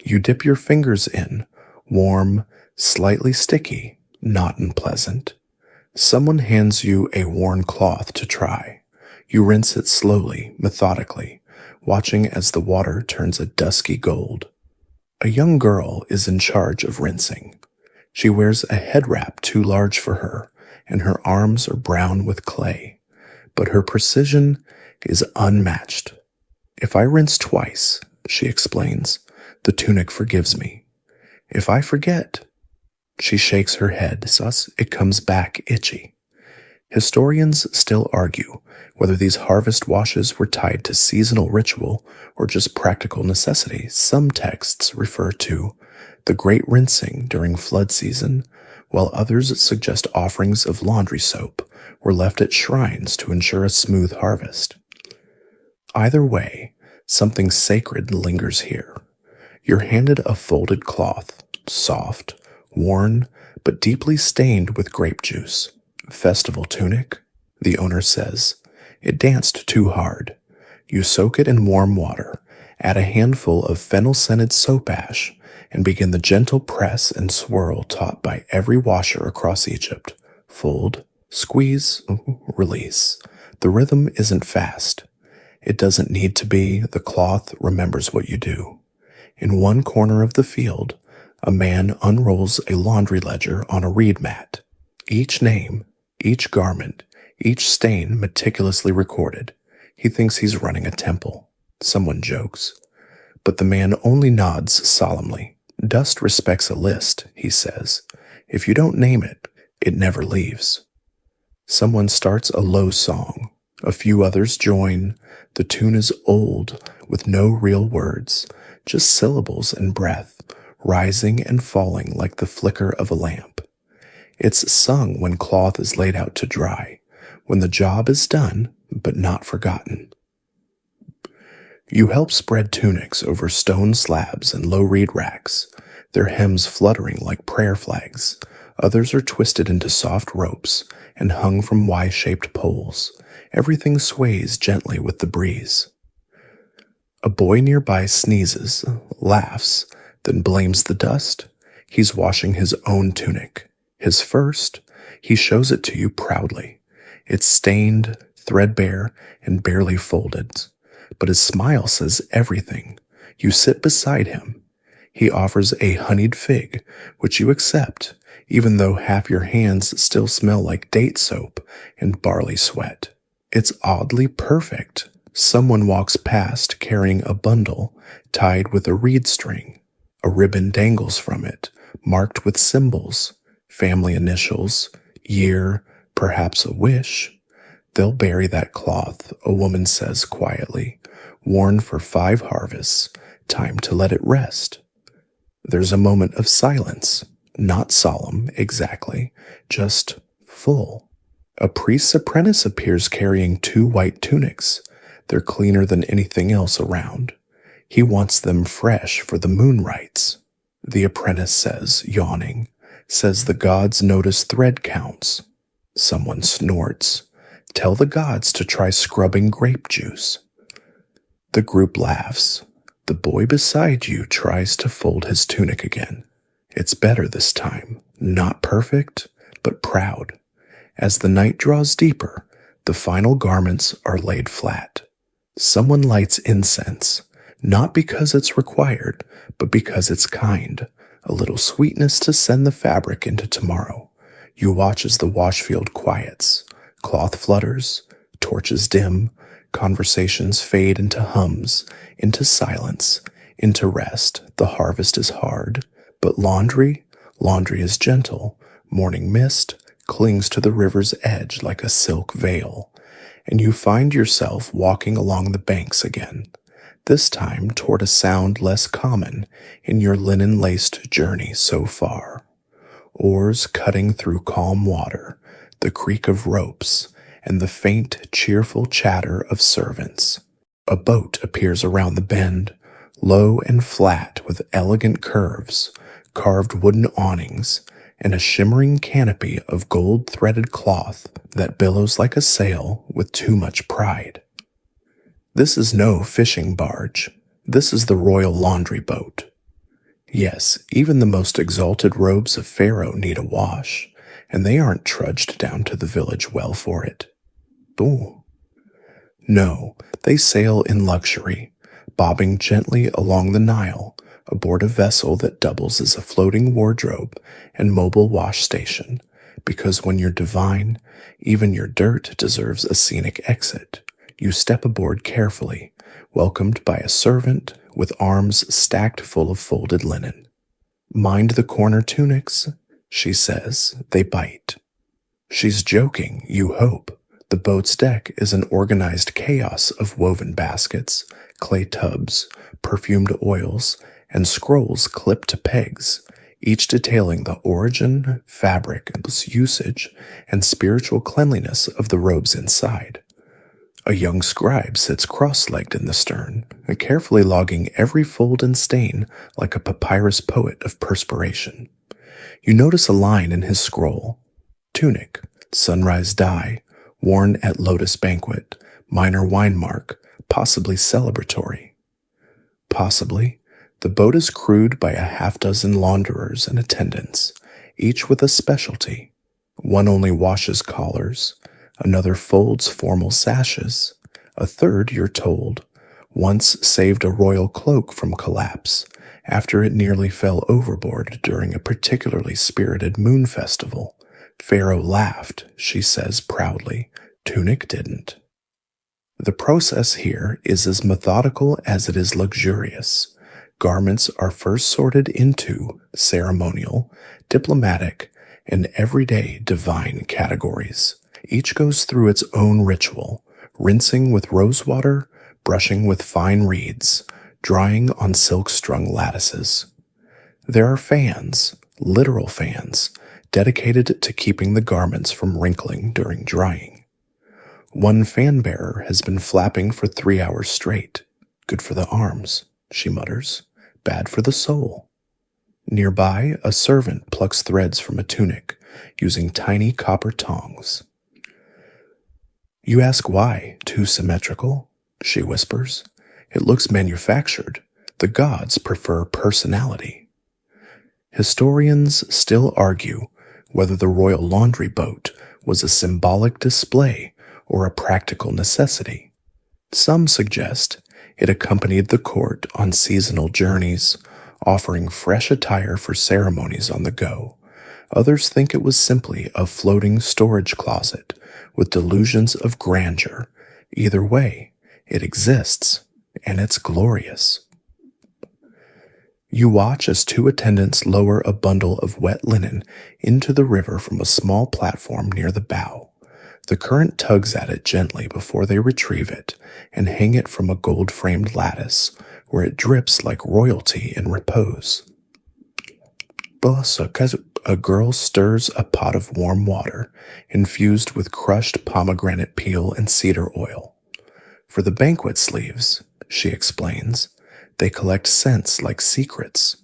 You dip your fingers in, warm, slightly sticky, not unpleasant. Someone hands you a worn cloth to try. You rinse it slowly, methodically, watching as the water turns a dusky gold. A young girl is in charge of rinsing. She wears a head wrap too large for her, and her arms are brown with clay. But her precision is unmatched. If I rinse twice, she explains, the tunic forgives me. If I forget, she shakes her head, thus it comes back itchy. Historians still argue whether these harvest washes were tied to seasonal ritual or just practical necessity. Some texts refer to the great rinsing during flood season, while others suggest offerings of laundry soap were left at shrines to ensure a smooth harvest. Either way, something sacred lingers here. You're handed a folded cloth, soft, worn, but deeply stained with grape juice. Festival tunic, the owner says. It danced too hard. You soak it in warm water, add a handful of fennel-scented soap ash, and begin the gentle press and swirl taught by every washer across Egypt. Fold, squeeze, release. The rhythm isn't fast. It doesn't need to be. The cloth remembers what you do. In one corner of the field, a man unrolls a laundry ledger on a reed mat. Each name, each garment, each stain meticulously recorded. He thinks he's running a temple. Someone jokes. But the man only nods solemnly. Dust respects a list, he says. If you don't name it, it never leaves. Someone starts a low song. A few others join. The tune is old, with no real words, just syllables and breath, rising and falling like the flicker of a lamp. It's sung when cloth is laid out to dry, when the job is done, but not forgotten. You help spread tunics over stone slabs and low reed racks, their hems fluttering like prayer flags. Others are twisted into soft ropes and hung from Y-shaped poles. Everything sways gently with the breeze. A boy nearby sneezes, laughs, then blames the dust. He's washing his own tunic. His first. He shows it to you proudly. It's stained, threadbare, and barely folded. But his smile says everything. You sit beside him. He offers a honeyed fig, which you accept, even though half your hands still smell like date soap and barley sweat. It's oddly perfect. Someone walks past carrying a bundle tied with a reed string. A ribbon dangles from it, marked with symbols, family initials, year, perhaps a wish. They'll bury that cloth, a woman says quietly, worn for 5 harvests, time to let it rest. There's a moment of silence, not solemn exactly, just full. A priest's apprentice appears carrying 2 white tunics. They're cleaner than anything else around. He wants them fresh for the moon rites. The apprentice says, yawning, says the gods notice thread counts. Someone snorts. Tell the gods to try scrubbing grape juice. The group laughs. The boy beside you tries to fold his tunic again. It's better this time. Not perfect, but proud. As the night draws deeper, the final garments are laid flat. Someone lights incense, not because it's required, but because it's kind. A little sweetness to send the fabric into tomorrow. You watch as the wash field quiets. Cloth flutters, torches dim, conversations fade into hums, into silence, into rest. The harvest is hard, but laundry is gentle. Morning mist clings to the river's edge like a silk veil, and you find yourself walking along the banks again, this time toward a sound less common in your linen-laced journey so far. Oars cutting through calm water, the creak of ropes, and the faint, cheerful chatter of servants. A boat appears around the bend, low and flat with elegant curves, carved wooden awnings, and a shimmering canopy of gold-threaded cloth that billows like a sail with too much pride. This is no fishing barge. This is the royal laundry boat. Yes, even the most exalted robes of Pharaoh need a wash, and they aren't trudged down to the village well for it. Ooh. No, they sail in luxury, bobbing gently along the Nile, aboard a vessel that doubles as a floating wardrobe and mobile wash station, because when you're divine, even your dirt deserves a scenic exit. You step aboard carefully, welcomed by a servant with arms stacked full of folded linen. Mind the corner tunics, she says. They bite. She's joking, you hope. The boat's deck is an organized chaos of woven baskets, clay tubs, perfumed oils, and scrolls clipped to pegs, each detailing the origin, fabric, usage, and spiritual cleanliness of the robes inside. A young scribe sits cross-legged in the stern, carefully logging every fold and stain like a papyrus poet of perspiration. You notice a line in his scroll. Tunic, sunrise dye, worn at lotus banquet, minor wine mark, possibly celebratory. Possibly, the boat is crewed by a half-dozen launderers and attendants, each with a specialty. One only washes collars, another folds formal sashes, a third, you're told, once saved a royal cloak from collapse after it nearly fell overboard during a particularly spirited moon festival. Pharaoh laughed, she says proudly. Tunic didn't. The process here is as methodical as it is luxurious. Garments are first sorted into ceremonial, diplomatic, and everyday divine categories. Each goes through its own ritual, rinsing with rosewater, brushing with fine reeds, drying on silk-strung lattices. There are fans, literal fans, dedicated to keeping the garments from wrinkling during drying. One fan-bearer has been flapping for 3 hours straight. Good for the arms, she mutters. Bad for the soul. Nearby, a servant plucks threads from a tunic, using tiny copper tongs. You ask why, too symmetrical? She whispers. It looks manufactured. The gods prefer personality. Historians still argue whether the royal laundry boat was a symbolic display or a practical necessity. Some suggest it accompanied the court on seasonal journeys, offering fresh attire for ceremonies on the go. Others think it was simply a floating storage closet with delusions of grandeur. Either way, it exists, and it's glorious. You watch as two attendants lower a bundle of wet linen into the river from a small platform near the bow. The current tugs at it gently before they retrieve it and hang it from a gold-framed lattice, where it drips like royalty in repose. A girl stirs a pot of warm water, infused with crushed pomegranate peel and cedar oil. For the banquet sleeves, she explains, they collect scents like secrets.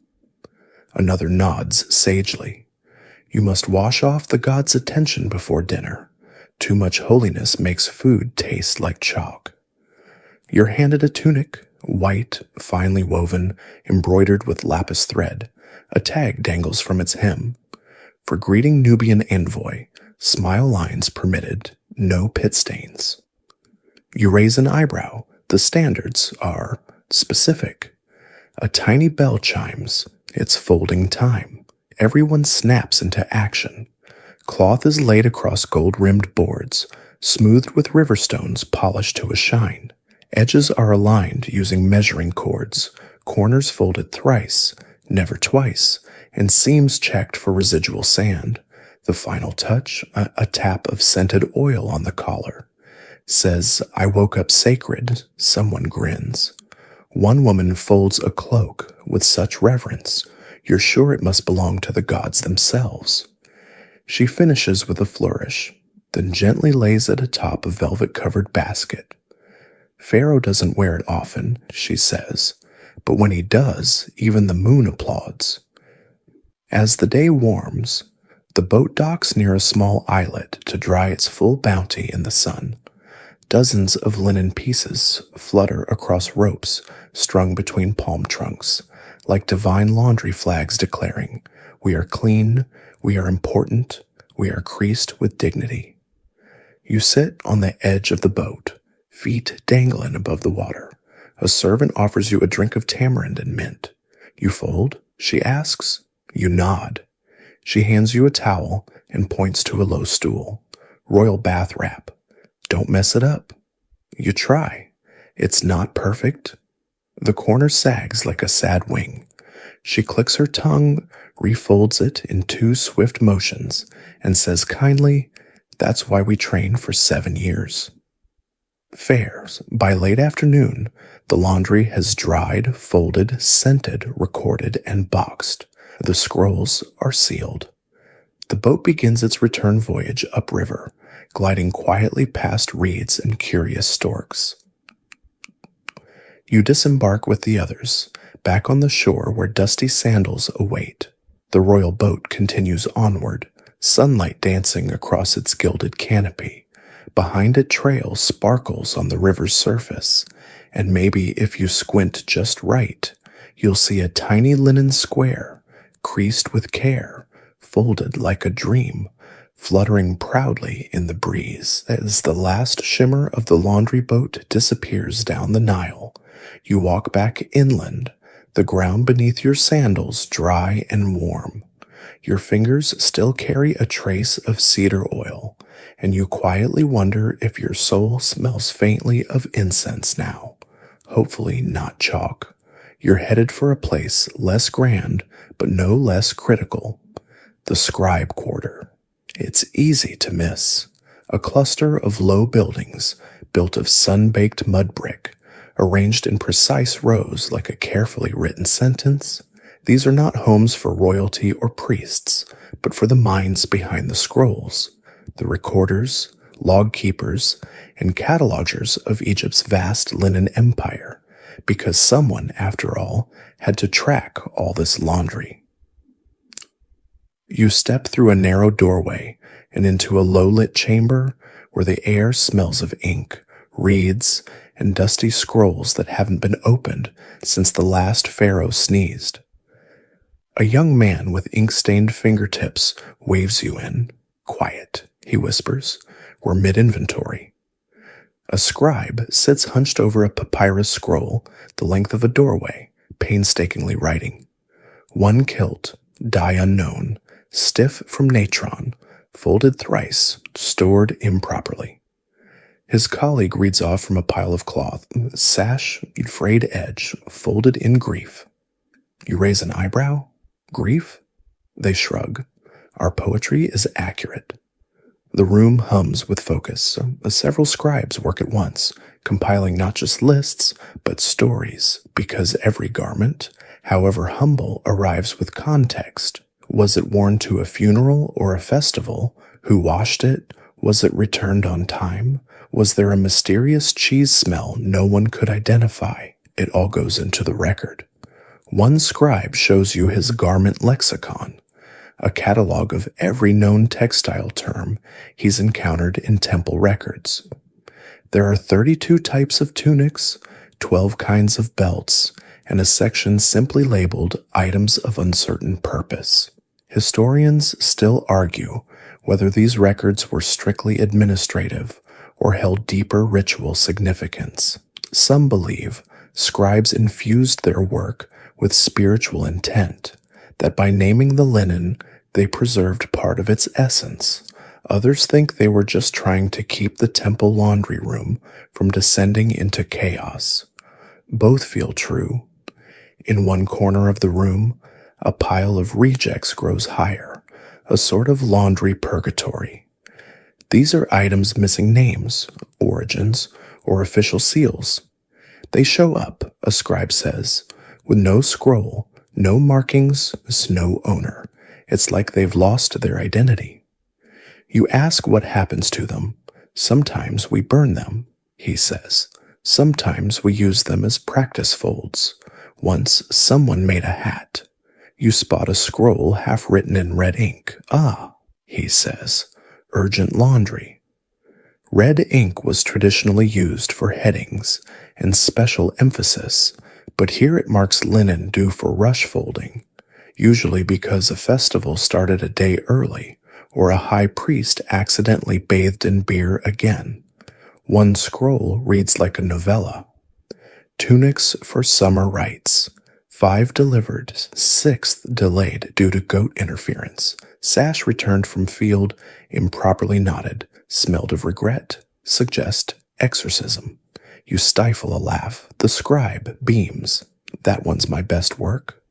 Another nods sagely. You must wash off the god's attention before dinner. Too much holiness makes food taste like chalk. You're handed a tunic, white, finely woven, embroidered with lapis thread. A tag dangles from its hem. For greeting Nubian envoy, smile lines permitted, no pit stains. You raise an eyebrow. The standards are specific. A tiny bell chimes. It's folding time. Everyone snaps into action. Cloth is laid across gold-rimmed boards, smoothed with river stones polished to a shine. Edges are aligned using measuring cords, corners folded thrice, never twice, and seams checked for residual sand. The final touch, a tap of scented oil on the collar. Says, I woke up sacred. Someone grins. One woman folds a cloak with such reverence, you're sure it must belong to the gods themselves. She finishes with a flourish, then gently lays it atop a velvet-covered basket. Pharaoh doesn't wear it often, she says, but when he does, even the moon applauds. As the day warms, the boat docks near a small islet to dry its full bounty in the sun. Dozens of linen pieces flutter across ropes strung between palm trunks, like divine laundry flags declaring, we are clean, we are important, we are creased with dignity. You sit on the edge of the boat, feet dangling above the water. A servant offers you a drink of tamarind and mint. You fold? She asks. You nod. She hands you a towel and points to a low stool. Royal bath wrap. Don't mess it up. You try. It's not perfect. The corner sags like a sad wing. She clicks her tongue, refolds it in 2 swift motions, and says kindly, that's why we train for 7 years. Fares. By late afternoon, the laundry has dried, folded, scented, recorded, and boxed. The scrolls are sealed. The boat begins its return voyage upriver, gliding quietly past reeds and curious storks. You disembark with the others, back on the shore where dusty sandals await. The royal boat continues onward, sunlight dancing across its gilded canopy. Behind it trails sparkles on the river's surface, and maybe if you squint just right, you'll see a tiny linen square, creased with care, folded like a dream, fluttering proudly in the breeze. As the last shimmer of the laundry boat disappears down the Nile, you walk back inland, the ground beneath your sandals dry and warm. Your fingers still carry a trace of cedar oil, and you quietly wonder if your soul smells faintly of incense now. Hopefully not chalk. You're headed for a place less grand, but no less critical. The scribe quarter. It's easy to miss. A cluster of low buildings, built of sun-baked mud brick, arranged in precise rows like a carefully written sentence. These are not homes for royalty or priests, but for the minds behind the scrolls, the recorders, log keepers, and catalogers of Egypt's vast linen empire, because someone, after all, had to track all this laundry. You step through a narrow doorway and into a low-lit chamber where the air smells of ink, reeds, and dusty scrolls that haven't been opened since the last pharaoh sneezed. A young man with ink-stained fingertips waves you in. Quiet, he whispers. We're mid-inventory. A scribe sits hunched over a papyrus scroll the length of a doorway, painstakingly writing. One kilt, dye unknown, stiff from natron, folded thrice, stored improperly. His colleague reads off from a pile of cloth, sash, frayed edge, folded in grief. You raise an eyebrow? Grief? They shrug. Our poetry is accurate. The room hums with focus. Several scribes work at once, compiling not just lists, but stories, because every garment, however humble, arrives with context. Was it worn to a funeral or a festival? Who washed it? Was it returned on time? Was there a mysterious cheese smell no one could identify? It all goes into the record. One scribe shows you his garment lexicon, a catalog of every known textile term he's encountered in temple records. There are 32 types of tunics, 12 kinds of belts, and a section simply labeled items of uncertain purpose. Historians still argue whether these records were strictly administrative or held deeper ritual significance. Some believe scribes infused their work with spiritual intent, that by naming the linen, they preserved part of its essence. Others think they were just trying to keep the temple laundry room from descending into chaos. Both feel true. In one corner of the room, a pile of rejects grows higher, a sort of laundry purgatory. These are items missing names, origins, or official seals. They show up, a scribe says, with no scroll, no markings, no owner. It's like they've lost their identity. You ask what happens to them. Sometimes we burn them, he says. Sometimes we use them as practice folds. Once someone made a hat. You spot a scroll half written in red ink. Ah, he says, urgent laundry. Red ink was traditionally used for headings and special emphasis, but here it marks linen due for rush folding, usually because a festival started a day early or a high priest accidentally bathed in beer again. One scroll reads like a novella. Tunics for summer rites. 5 delivered, 6th delayed due to goat interference. Sash returned from field, improperly knotted, smelled of regret, suggest exorcism. You stifle a laugh. The scribe beams. That one's my best work.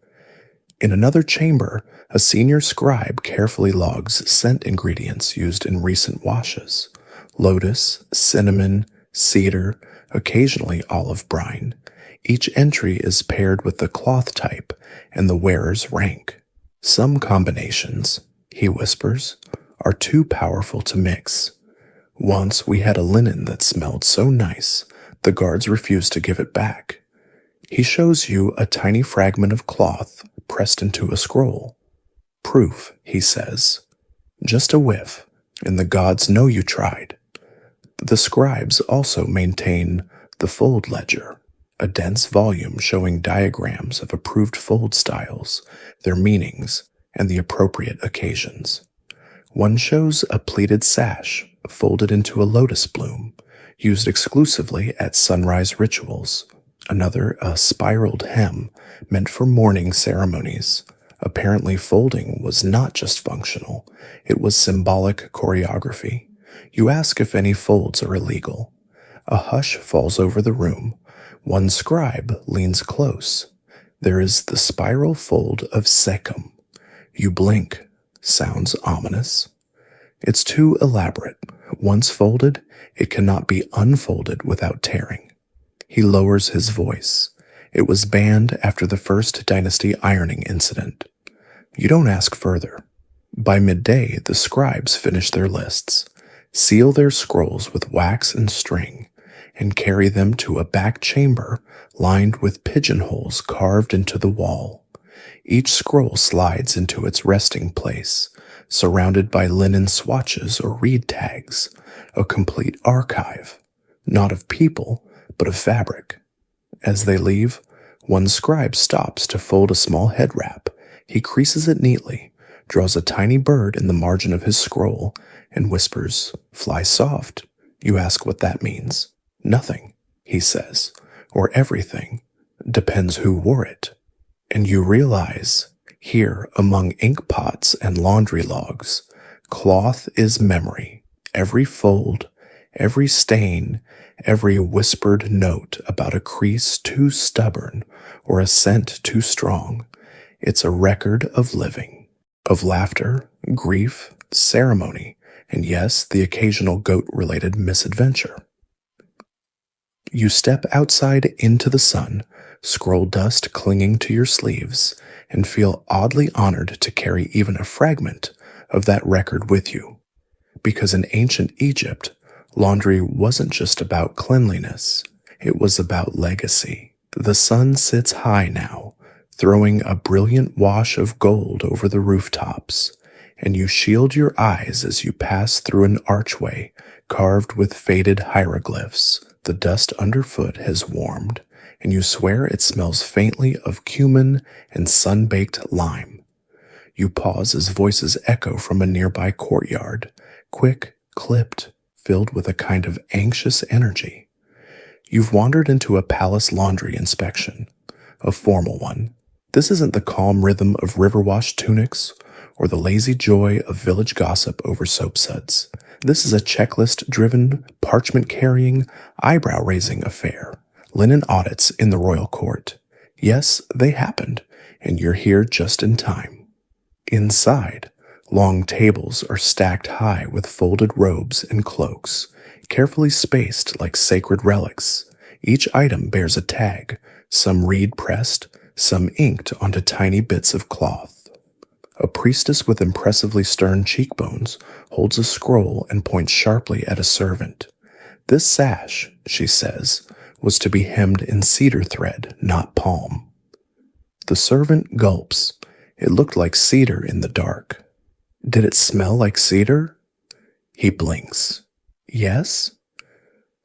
In another chamber, a senior scribe carefully logs scent ingredients used in recent washes. Lotus, cinnamon, cedar, occasionally olive brine. Each entry is paired with the cloth type and the wearer's rank. Some combinations, he whispers, are too powerful to mix. Once we had a linen that smelled so nice, the guards refused to give it back. He shows you a tiny fragment of cloth pressed into a scroll. Proof, he says. Just a whiff, and the gods know you tried. The scribes also maintain the fold ledger, a dense volume showing diagrams of approved fold styles, their meanings, and the appropriate occasions. One shows a pleated sash folded into a lotus bloom, used exclusively at sunrise rituals. Another, a spiraled hem meant for mourning ceremonies. Apparently, folding was not just functional, it was symbolic choreography. You ask if any folds are illegal. A hush falls over the room. One scribe leans close. There is the spiral fold of Sechem. You blink. Sounds ominous. It's too elaborate. Once folded, it cannot be unfolded without tearing. He lowers his voice. It was banned after the First Dynasty ironing incident. You don't ask further. By midday, the scribes finish their lists, seal their scrolls with wax and string, and carry them to a back chamber lined with pigeonholes carved into the wall. Each scroll slides into its resting place, surrounded by linen swatches or reed tags, a complete archive, not of people, but of fabric. As they leave, one scribe stops to fold a small head wrap. He creases it neatly, draws a tiny bird in the margin of his scroll, and whispers, "Fly soft." You ask what that means. "Nothing," he says, "or everything. Depends who wore it." And you realize Here, among ink pots and laundry logs, cloth is memory. Every fold, every stain, every whispered note about a crease too stubborn or a scent too strong. It's a record of living, of laughter, grief, ceremony, and yes, the occasional goat-related misadventure. You step outside into the sun, scroll dust clinging to your sleeves, and feel oddly honored to carry even a fragment of that record with you. Because in ancient Egypt, laundry wasn't just about cleanliness, it was about legacy. The sun sits high now, throwing a brilliant wash of gold over the rooftops, and you shield your eyes as you pass through an archway carved with faded hieroglyphs. The dust underfoot has warmed, and you swear it smells faintly of cumin and sun-baked lime. You pause as voices echo from a nearby courtyard, quick, clipped, filled with a kind of anxious energy. You've wandered into a palace laundry inspection, a formal one. This isn't the calm rhythm of river-washed tunics or the lazy joy of village gossip over soapsuds. This is a checklist-driven, parchment-carrying, eyebrow-raising affair. Linen audits in the royal court. Yes, they happened, and you're here just in time. Inside, long tables are stacked high with folded robes and cloaks, carefully spaced like sacred relics. Each item bears a tag, some reed-pressed, some inked onto tiny bits of cloth. A priestess with impressively stern cheekbones holds a scroll and points sharply at a servant. This sash, she says, was to be hemmed in cedar thread, not palm. The servant gulps. It looked like cedar in the dark. Did it smell like cedar? He blinks. Yes?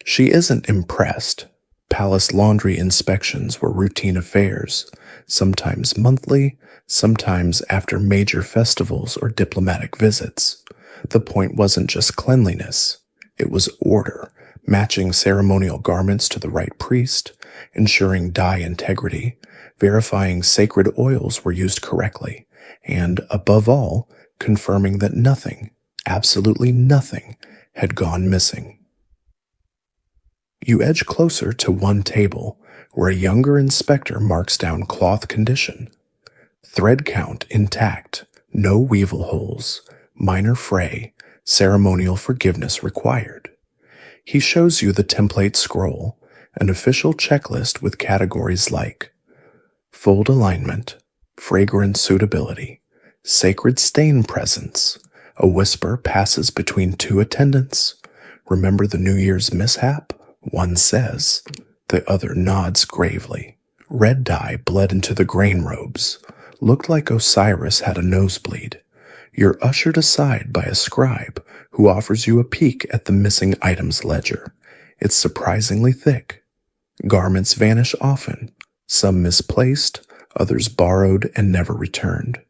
She isn't impressed. Palace laundry inspections were routine affairs, sometimes monthly, sometimes after major festivals or diplomatic visits. The point wasn't just cleanliness. It was order, matching ceremonial garments to the right priest, ensuring dye integrity, verifying sacred oils were used correctly, and, above all, confirming that nothing, absolutely nothing, had gone missing. You edge closer to one table, where a younger inspector marks down cloth condition. Thread count intact, no weevil holes, minor fray, ceremonial forgiveness required. He shows you the template scroll, an official checklist with categories like fold alignment, fragrance suitability, sacred stain presence, a whisper passes between two attendants, remember the New Year's mishap? One says, the other nods gravely. Red dye bled into the grain robes, looked like Osiris had a nosebleed. You're ushered aside by a scribe who offers you a peek at the missing items ledger. It's surprisingly thick. Garments vanish often, some misplaced, others borrowed and never returned.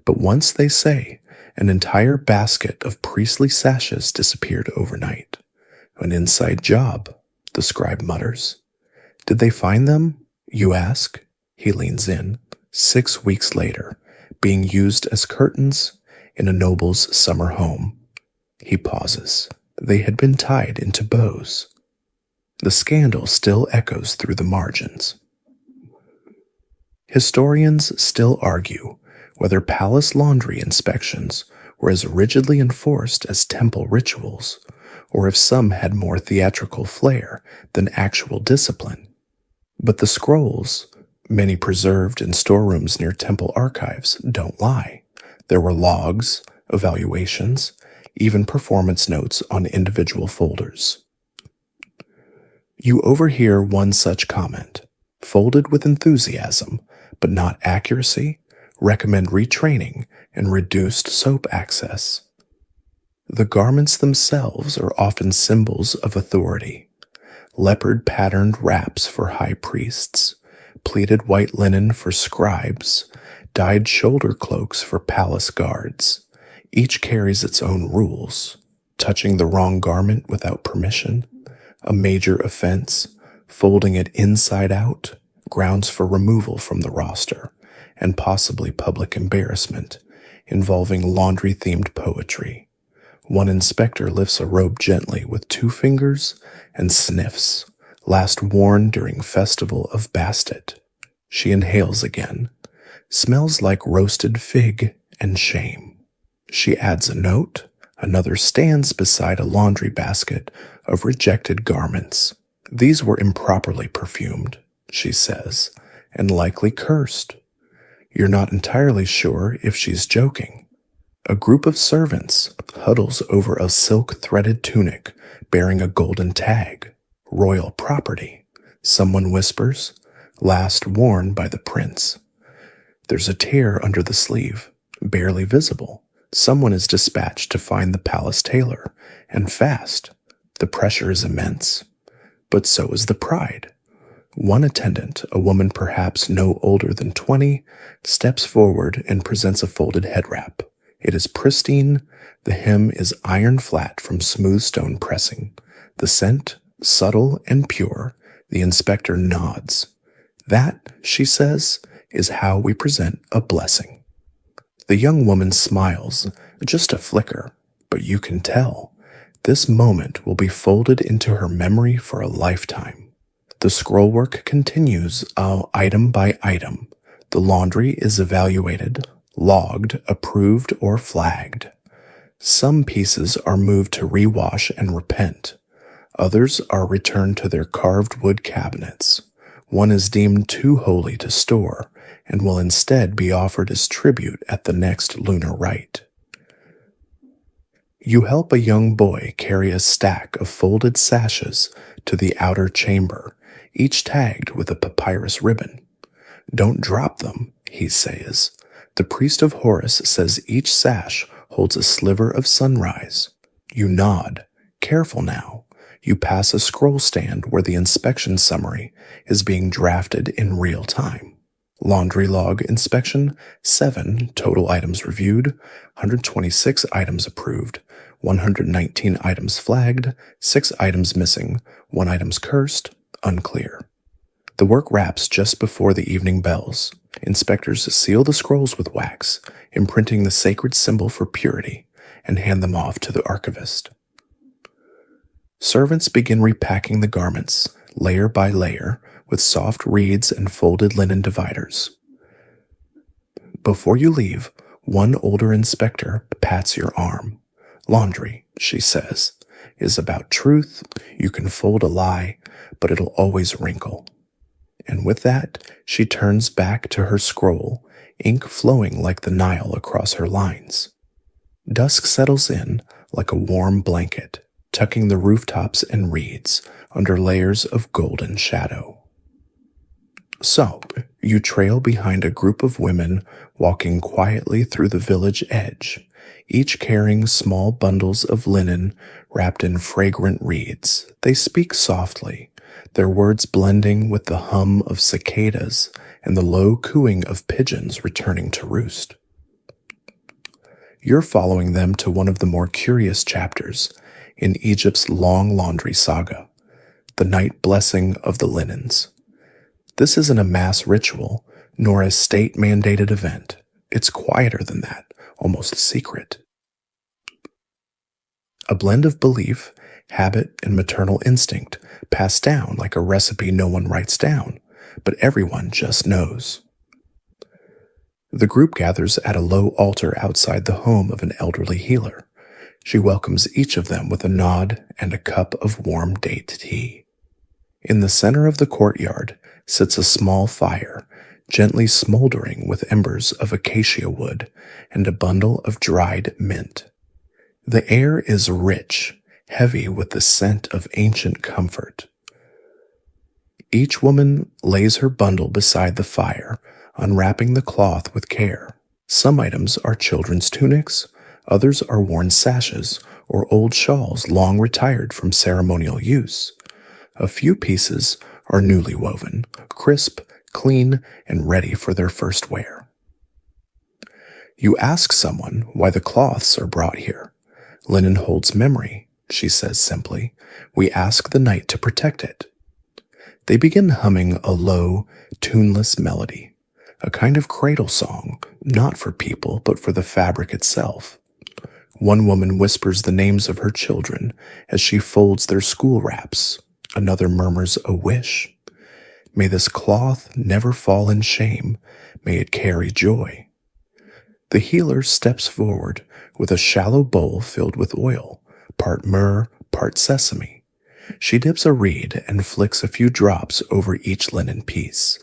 But once they say, an entire basket of priestly sashes disappeared overnight. An inside job, the scribe mutters. Did they find them? You ask. He leans in. 6 weeks later, being used as curtains in a noble's summer home. He pauses. They had been tied into bows. The scandal still echoes through the margins. Historians still argue whether palace laundry inspections were as rigidly enforced as temple rituals, or if some had more theatrical flair than actual discipline. But the scrolls, many preserved in storerooms near temple archives, don't lie. There were logs, evaluations, even performance notes on individual folders. You overhear one such comment, folded with enthusiasm, but not accuracy, recommend retraining, and reduced soap access. The garments themselves are often symbols of authority. Leopard-patterned wraps for high priests, pleated white linen for scribes, dyed shoulder cloaks for palace guards. Each carries its own rules. Touching the wrong garment without permission, a major offense, folding it inside out, grounds for removal from the roster, and possibly public embarrassment, involving laundry-themed poetry. One inspector lifts a robe gently with 2 fingers and sniffs, last worn during Festival of Bastet. She inhales again. Smells like roasted fig and shame. She adds a note. Another stands beside a laundry basket of rejected garments. These were improperly perfumed, she says, and likely cursed. You're not entirely sure if she's joking. A group of servants huddles over a silk-threaded tunic bearing a golden tag, royal property. Someone whispers, last worn by the prince. There's a tear under the sleeve, barely visible. Someone is dispatched to find the palace tailor, and fast. The pressure is immense. But so is the pride. One attendant, a woman perhaps no older than 20, steps forward and presents a folded head wrap. It is pristine. The hem is iron flat from smooth stone pressing. The scent, subtle and pure. The inspector nods. That, she says, is how we present a blessing. The young woman smiles, just a flicker, but you can tell. This moment will be folded into her memory for a lifetime. The scroll work continues item by item. The laundry is evaluated, logged, approved, or flagged. Some pieces are moved to rewash and repent. Others are returned to their carved wood cabinets. One is deemed too holy to store and will instead be offered as tribute at the next lunar rite. You help a young boy carry a stack of folded sashes to the outer chamber, each tagged with a papyrus ribbon. Don't drop them, he says. The priest of Horus says each sash holds a sliver of sunrise. You nod. Careful now. You pass a scroll stand where the inspection summary is being drafted in real time. Laundry log inspection, 7 total items reviewed, 126 items approved, 119 items flagged, 6 items missing, 1 item's cursed, unclear. The work wraps just before the evening bells. Inspectors seal the scrolls with wax, imprinting the sacred symbol for purity, and hand them off to the archivist. Servants begin repacking the garments, layer by layer, with soft reeds and folded linen dividers. Before you leave, one older inspector pats your arm. Laundry, she says, is about truth. You can fold a lie, but it'll always wrinkle. And with that, she turns back to her scroll, ink flowing like the Nile across her lines. Dusk settles in like a warm blanket, tucking the rooftops and reeds under layers of golden shadow. So, you trail behind a group of women walking quietly through the village edge, each carrying small bundles of linen wrapped in fragrant reeds. They speak softly, their words blending with the hum of cicadas and the low cooing of pigeons returning to roost. You're following them to one of the more curious chapters in Egypt's long laundry saga, the night blessing of the linens. This isn't a mass ritual, nor a state-mandated event. It's quieter than that, almost secret. A blend of belief, habit, and maternal instinct passed down like a recipe no one writes down, but everyone just knows. The group gathers at a low altar outside the home of an elderly healer. She welcomes each of them with a nod and a cup of warm date tea. In the center of the courtyard sits a small fire, gently smoldering with embers of acacia wood and a bundle of dried mint. The air is rich, heavy with the scent of ancient comfort. Each woman lays her bundle beside the fire, unwrapping the cloth with care. Some items are children's tunics, others are worn sashes or old shawls long retired from ceremonial use. A few pieces are newly woven, crisp, clean, and ready for their first wear. You ask someone why the cloths are brought here. Linen holds memory, she says simply. We ask the night to protect it. They begin humming a low, tuneless melody. a kind of cradle song, not for people, but for the fabric itself. One woman whispers the names of her children as she folds their school wraps. Another murmurs a wish. May this cloth never fall in shame. May it carry joy. The healer steps forward with a shallow bowl filled with oil, part myrrh, part sesame. She dips a reed and flicks a few drops over each linen piece.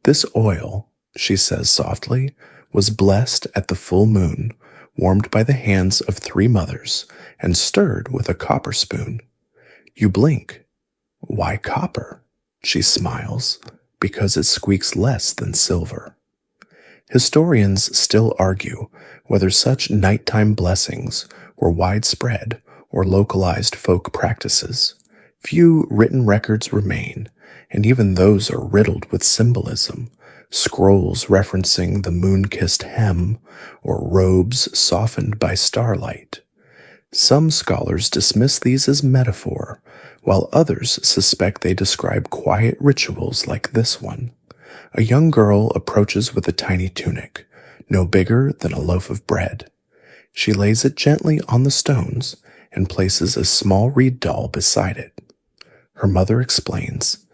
This oil, she says softly, was blessed at the full moon, warmed by the hands of 3 mothers, and stirred with a copper spoon. You blink. Why copper? She smiles, because it squeaks less than silver. Historians still argue whether such nighttime blessings were widespread or localized folk practices. Few written records remain, and even those are riddled with symbolism, scrolls referencing the moon-kissed hem or robes softened by starlight. Some scholars dismiss these as metaphor, while others suspect they describe quiet rituals like this one. A young girl approaches with a tiny tunic, no bigger than a loaf of bread. She lays it gently on the stones and places a small reed doll beside it. Her mother explains,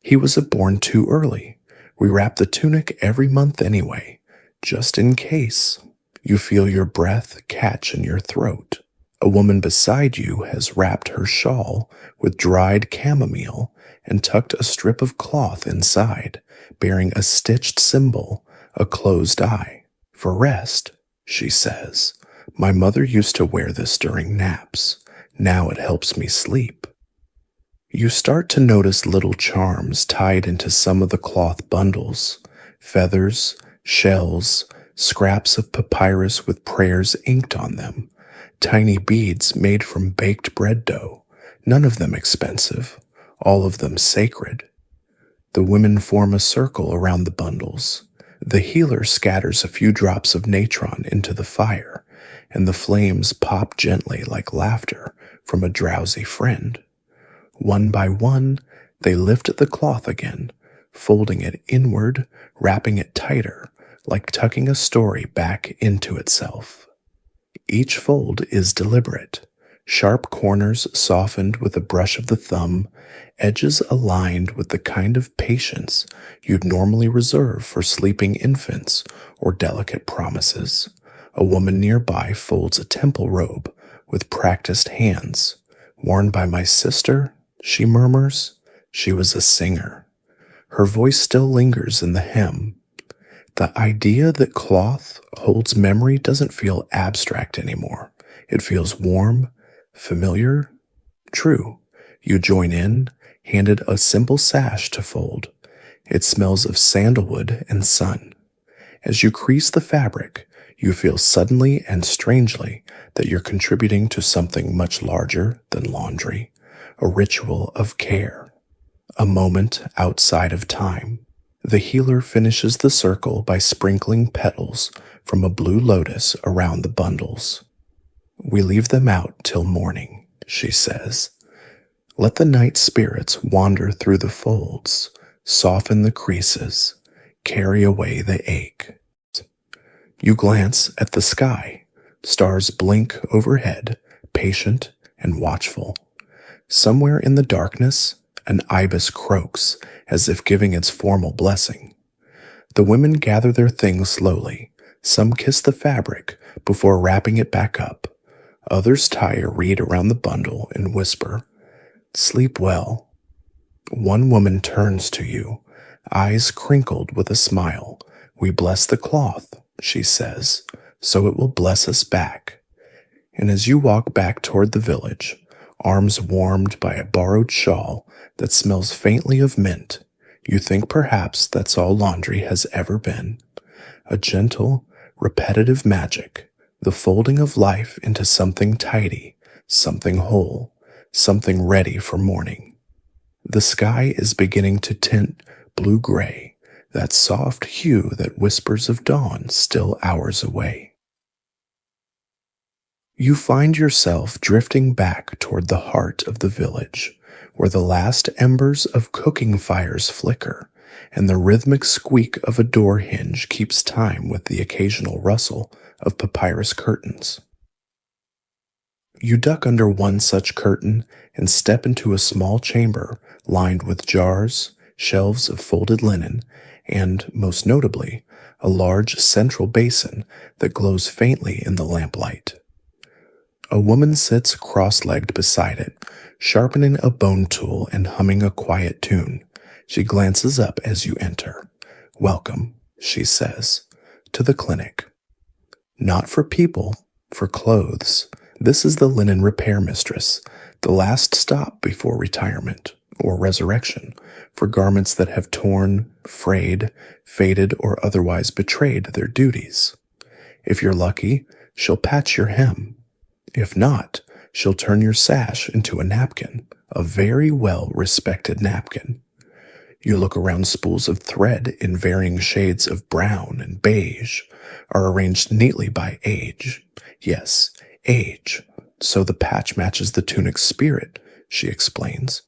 "He was born too early. We wrap the tunic every month anyway, just in case. You feel your breath catch in your throat." A woman beside you has wrapped her shawl with dried chamomile and tucked a strip of cloth inside, bearing a stitched symbol, a closed eye. For rest, she says. My mother used to wear this during naps. Now it helps me sleep. You start to notice little charms tied into some of the cloth bundles, feathers, shells, scraps of papyrus with prayers inked on them, tiny beads made from baked bread dough, none of them expensive, all of them sacred. The women form a circle around the bundles. The healer scatters a few drops of natron into the fire, and the flames pop gently like laughter from a drowsy friend. One by one, they lift the cloth again, folding it inward, wrapping it tighter, like tucking a story back into itself. Each fold is deliberate, sharp corners softened with a brush of the thumb, edges aligned with the kind of patience you'd normally reserve for sleeping infants or delicate promises. A woman nearby folds a temple robe with practiced hands. Worn by my sister, she murmurs. She was a singer. Her voice still lingers in the hem. The idea that cloth holds memory doesn't feel abstract anymore. It feels warm, familiar, true. You join in, handed a simple sash to fold. It smells of sandalwood and sun. As you crease the fabric, you feel suddenly and strangely that you're contributing to something much larger than laundry, a ritual of care, a moment outside of time. The healer finishes the circle by sprinkling petals from a blue lotus around the bundles. We leave them out till morning, she says. Let the night spirits wander through the folds, soften the creases, carry away the ache. You glance at the sky. Stars blink overhead, patient and watchful. Somewhere in the darkness, an ibis croaks as if giving its formal blessing. The women gather their things slowly. Some kiss the fabric before wrapping it back up. Others tie a reed around the bundle and whisper, "Sleep well." One woman turns to you, eyes crinkled with a smile. "We bless the cloth," she says, "so it will bless us back." And as you walk back toward the village, arms warmed by a borrowed shawl that smells faintly of mint, you think perhaps that's all laundry has ever been. A gentle, repetitive magic, the folding of life into something tidy, something whole, something ready for morning. The sky is beginning to tint blue-gray, that soft hue that whispers of dawn still hours away. You find yourself drifting back toward the heart of the village, where the last embers of cooking fires flicker and the rhythmic squeak of a door hinge keeps time with the occasional rustle of papyrus curtains. You duck under one such curtain and step into a small chamber lined with jars, shelves of folded linen, and, most notably, a large central basin that glows faintly in the lamplight. A woman sits cross-legged beside it, sharpening a bone tool and humming a quiet tune. She glances up as you enter. "Welcome," she says, "to the clinic. Not for people, for clothes. This is the linen repair mistress, the last stop before retirement or resurrection for garments that have torn, frayed, faded, or otherwise betrayed their duties. If you're lucky, she'll patch your hem. If not, she'll turn your sash into a napkin, a very well-respected napkin. You look around. Spools of thread in varying shades of brown and beige are arranged neatly by age. Yes, age. So the patch matches the tunic's spirit, she explains.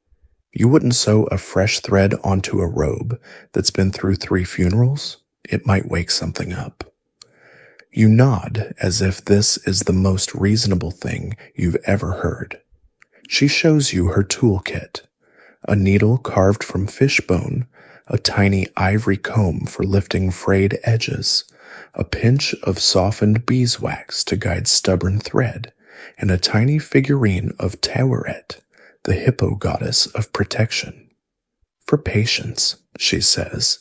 You wouldn't sew a fresh thread onto a robe that's been through 3 funerals. It might wake something up. You nod as if this is the most reasonable thing you've ever heard. She shows you her toolkit. A needle carved from fish bone, a tiny ivory comb for lifting frayed edges, a pinch of softened beeswax to guide stubborn thread, and a tiny figurine of Taweret, the hippo goddess of protection. For patience, she says.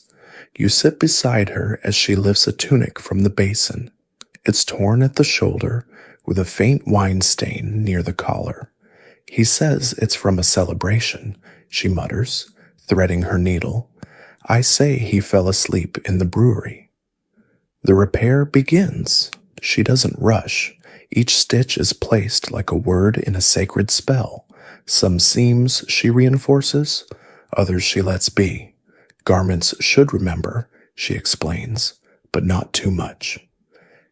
You sit beside her as she lifts a tunic from the basin. It's torn at the shoulder, with a faint wine stain near the collar. He says it's from a celebration, she mutters, threading her needle. I say he fell asleep in the brewery. The repair begins. She doesn't rush. Each stitch is placed like a word in a sacred spell. Some seams she reinforces, others she lets be. Garments should remember, she explains, but not too much.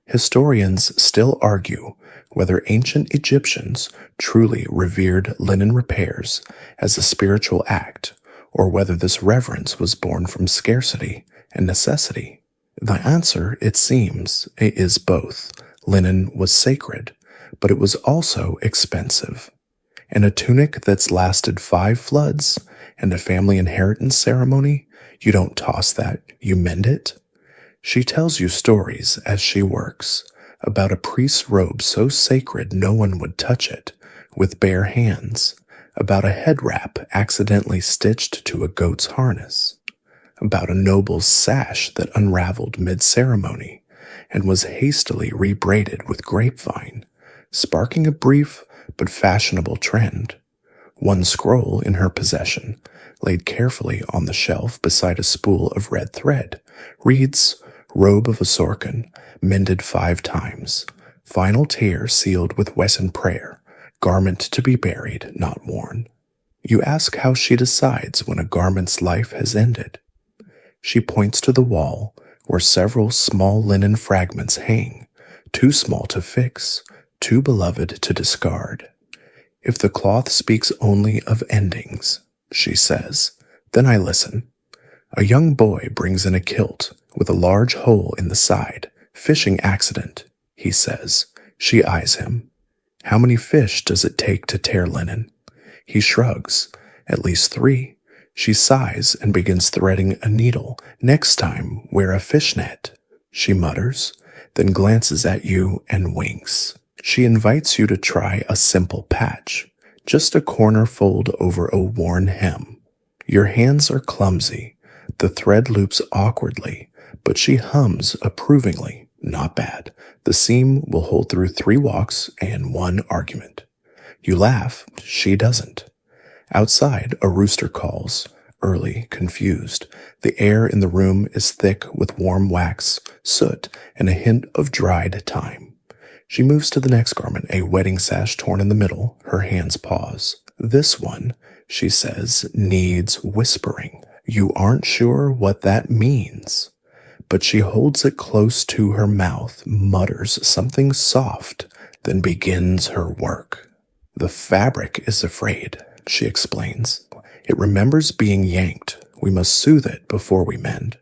Historians still argue whether ancient Egyptians truly revered linen repairs as a spiritual act, or whether this reverence was born from scarcity and necessity. The answer, it seems, is both. Linen was sacred, but it was also expensive. And a tunic that's lasted 5 floods and a family inheritance ceremony, you don't toss that, you mend it. She tells you stories as she works about a priest's robe so sacred no one would touch it with bare hands, about a head wrap accidentally stitched to a goat's harness, about a noble's sash that unraveled mid-ceremony and was hastily rebraided with grapevine, sparking a brief but fashionable trend. One scroll in her possession, laid carefully on the shelf beside a spool of red thread, reads, Robe of a Sorkin, mended 5 times, final tear sealed with Wesson prayer, garment to be buried, not worn. You ask how she decides when a garment's life has ended. She points to the wall where several small linen fragments hang, too small to fix, too beloved to discard. If the cloth speaks only of endings, she says, then I listen. A young boy brings in a kilt with a large hole in the side. Fishing accident, he says. She eyes him. How many fish does it take to tear linen? He shrugs. At least 3. She sighs and begins threading a needle. Next time, wear a fishnet, she mutters, then glances at you and winks. She invites you to try a simple patch, just a corner fold over a worn hem. Your hands are clumsy. The thread loops awkwardly, but she hums approvingly. Not bad. The seam will hold through 3 walks and 1 argument. You laugh. She doesn't. Outside, a rooster calls, early, confused. The air in the room is thick with warm wax, soot, and a hint of dried thyme. She moves to the next garment, a wedding sash torn in the middle. Her hands pause. This one, she says, needs whispering. You aren't sure what that means. But she holds it close to her mouth, mutters something soft, then begins her work. The fabric is afraid, she explains. It remembers being yanked We must soothe it before we mend.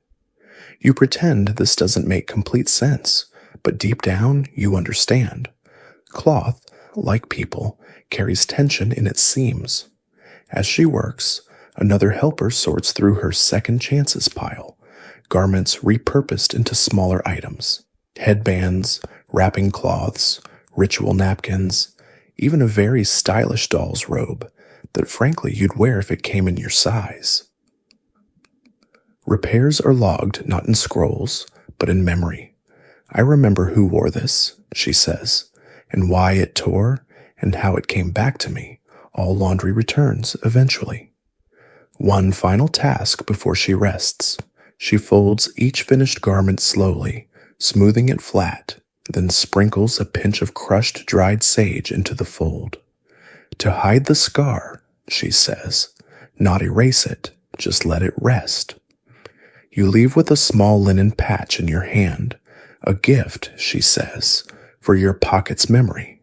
You pretend this doesn't make complete sense, but deep down you understand. Cloth, like people, carries tension in its seams. As she works, another helper sorts through her second chances pile, garments repurposed into smaller items. Headbands, wrapping cloths, ritual napkins, even a very stylish doll's robe that frankly you'd wear if it came in your size. Repairs are logged not in scrolls, but in memory. I remember who wore this, she says, and why it tore, and how it came back to me. All laundry returns eventually. One final task before she rests. She folds each finished garment slowly, smoothing it flat, then sprinkles a pinch of crushed dried sage into the fold. To hide the scar, she says, not erase it, just let it rest. You leave with a small linen patch in your hand, a gift, she says, for your pocket's memory.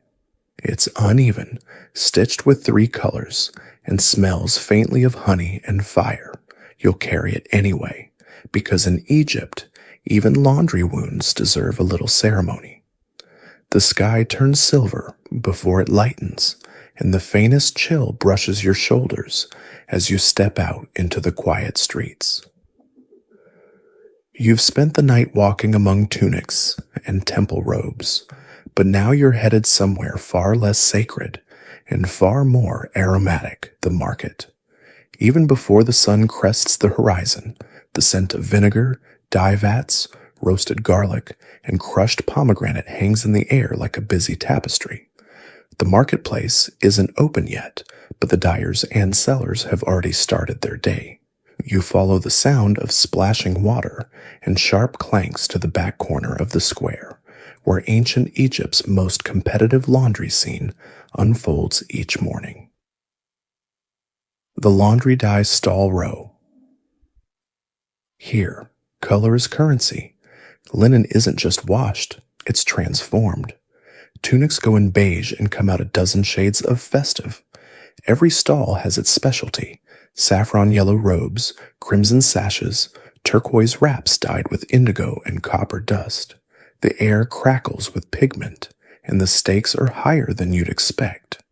It's uneven, stitched with 3 colors, and smells faintly of honey and fire. You'll carry it anyway, because in Egypt, even laundry wounds deserve a little ceremony. The sky turns silver before it lightens, and the faintest chill brushes your shoulders as you step out into the quiet streets. You've spent the night walking among tunics and temple robes, but now you're headed somewhere far less sacred and far more aromatic, the market. Even before the sun crests the horizon, the scent of vinegar, dye vats, roasted garlic, and crushed pomegranate hangs in the air like a busy tapestry. The marketplace isn't open yet, but the dyers and sellers have already started their day. You follow the sound of splashing water and sharp clanks to the back corner of the square, where ancient Egypt's most competitive laundry scene unfolds each morning. The laundry dye stall row. Here, color is currency. Linen isn't just washed, it's transformed. Tunics go in beige and come out a dozen shades of festive. Every stall has its specialty: saffron yellow robes, crimson sashes, turquoise wraps dyed with indigo and copper dust. The air crackles with pigment, and the stakes are higher than you'd expect.